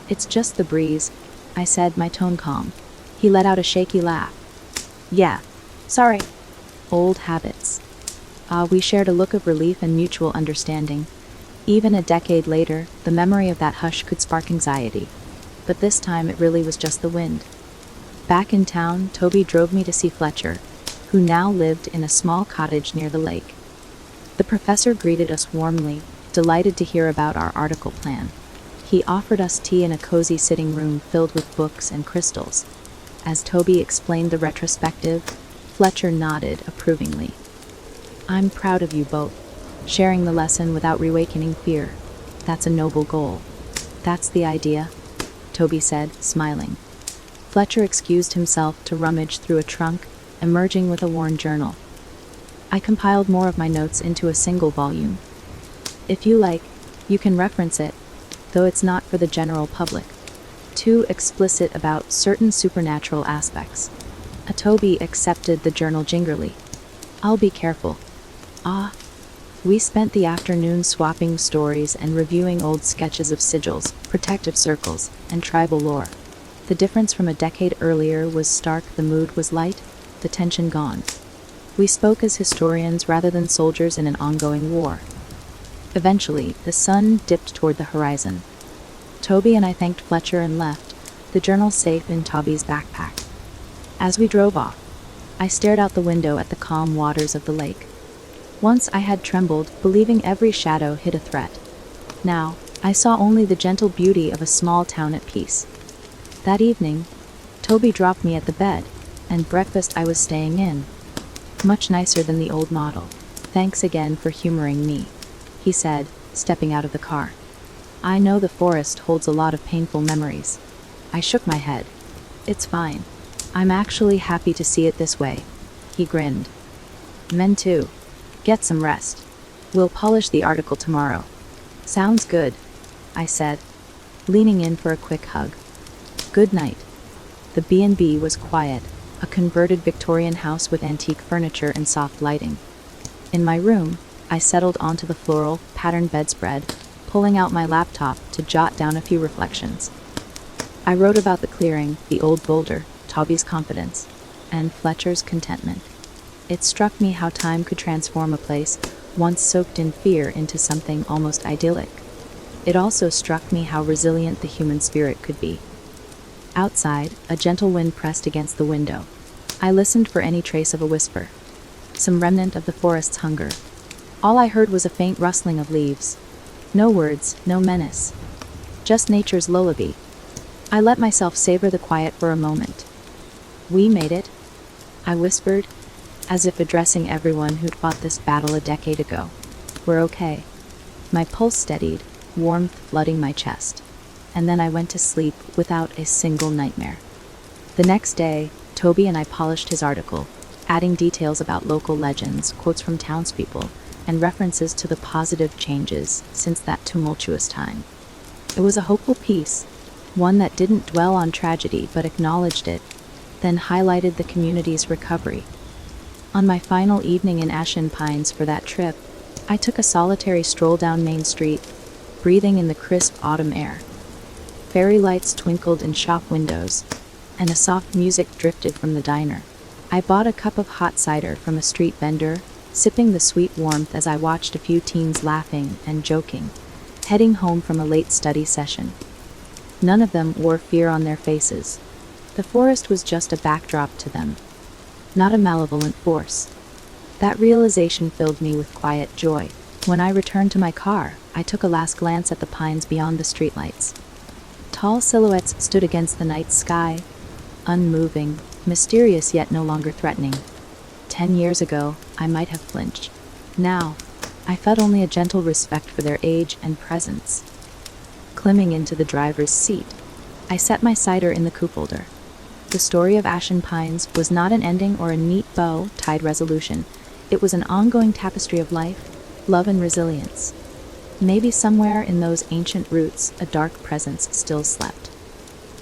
It's just the breeze, I said, my tone calm. He let out a shaky laugh. Yeah, sorry. Old habits. We shared a look of relief and mutual understanding. Even a decade later, the memory of that hush could spark anxiety. But this time it really was just the wind. Back in town, Toby drove me to see Fletcher, who now lived in a small cottage near the lake. The professor greeted us warmly, delighted to hear about our article plan. He offered us tea in a cozy sitting room filled with books and crystals. As Toby explained the retrospective, Fletcher nodded approvingly. I'm proud of you both, sharing the lesson without reawakening fear. That's a noble goal. That's the idea, Toby said, smiling. Fletcher excused himself to rummage through a trunk, emerging with a worn journal. I compiled more of my notes into a single volume. If you like, you can reference it, though it's not for the general public. Too explicit about certain supernatural aspects. Toby accepted the journal gingerly. I'll be careful. We spent the afternoon swapping stories and reviewing old sketches of sigils, protective circles, and tribal lore. The difference from a decade earlier was stark. The mood was light, the tension gone. We spoke as historians rather than soldiers in an ongoing war. Eventually, the sun dipped toward the horizon. Toby and I thanked Fletcher and left, the journal safe in Toby's backpack. As we drove off, I stared out the window at the calm waters of the lake. Once I had trembled, believing every shadow hid a threat. Now, I saw only the gentle beauty of a small town at peace. That evening, Toby dropped me at the bed, and breakfast I was staying in. Much nicer than the old model. Thanks again for humoring me, he said, stepping out of the car. I know the forest holds a lot of painful memories. I shook my head. It's fine. I'm actually happy to see it this way. He grinned. Men too. Get some rest. We'll polish the article tomorrow. Sounds good, I said, leaning in for a quick hug. Good night. The B&B was quiet, a converted Victorian house with antique furniture and soft lighting. In my room, I settled onto the floral, patterned bedspread, pulling out my laptop to jot down a few reflections. I wrote about the clearing, the old boulder, Toby's confidence, and Fletcher's contentment. It struck me how time could transform a place once soaked in fear into something almost idyllic. It also struck me how resilient the human spirit could be. Outside, a gentle wind pressed against the window. I listened for any trace of a whisper, some remnant of the forest's hunger. All I heard was a faint rustling of leaves. No words, no menace. Just nature's lullaby. I let myself savor the quiet for a moment. We made it, I whispered, as if addressing everyone who'd fought this battle a decade ago. We're okay. My pulse steadied, warmth flooding my chest. And then I went to sleep without a single nightmare. The next day, Toby and I polished his article, adding details about local legends, quotes from townspeople, and references to the positive changes since that tumultuous time. It was a hopeful piece, one that didn't dwell on tragedy but acknowledged it, then highlighted the community's recovery. On my final evening in Ashen Pines for that trip, I took a solitary stroll down Main Street, breathing in the crisp autumn air. Fairy lights twinkled in shop windows, and a soft music drifted from the diner. I bought a cup of hot cider from a street vendor, sipping the sweet warmth as I watched a few teens laughing and joking, heading home from a late study session. None of them wore fear on their faces. The forest was just a backdrop to them, not a malevolent force. That realization filled me with quiet joy. When I returned to my car, I took a last glance at the pines beyond the streetlights. Tall silhouettes stood against the night sky, unmoving, mysterious yet no longer threatening. 10 years ago, I might have flinched. Now, I felt only a gentle respect for their age and presence. Climbing into the driver's seat, I set my cider in the cup holder. The story of Ashen Pines was not an ending or a neat bow-tied resolution. It was an ongoing tapestry of life, love, and resilience. Maybe somewhere in those ancient roots, a dark presence still slept.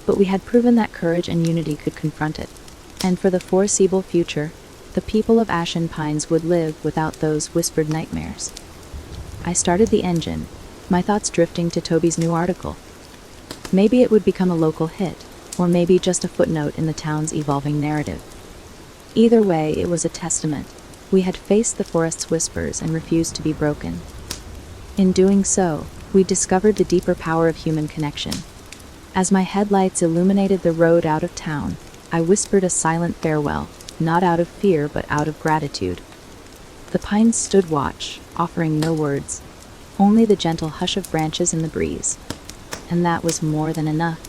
But we had proven that courage and unity could confront it. And for the foreseeable future, the people of Ashen Pines would live without those whispered nightmares. I started the engine, my thoughts drifting to Toby's new article. Maybe it would become a local hit, or maybe just a footnote in the town's evolving narrative. Either way, it was a testament. We had faced the forest's whispers and refused to be broken. In doing so, we discovered the deeper power of human connection. As my headlights illuminated the road out of town, I whispered a silent farewell, not out of fear but out of gratitude. The pines stood watch, offering no words, only the gentle hush of branches in the breeze. And that was more than enough.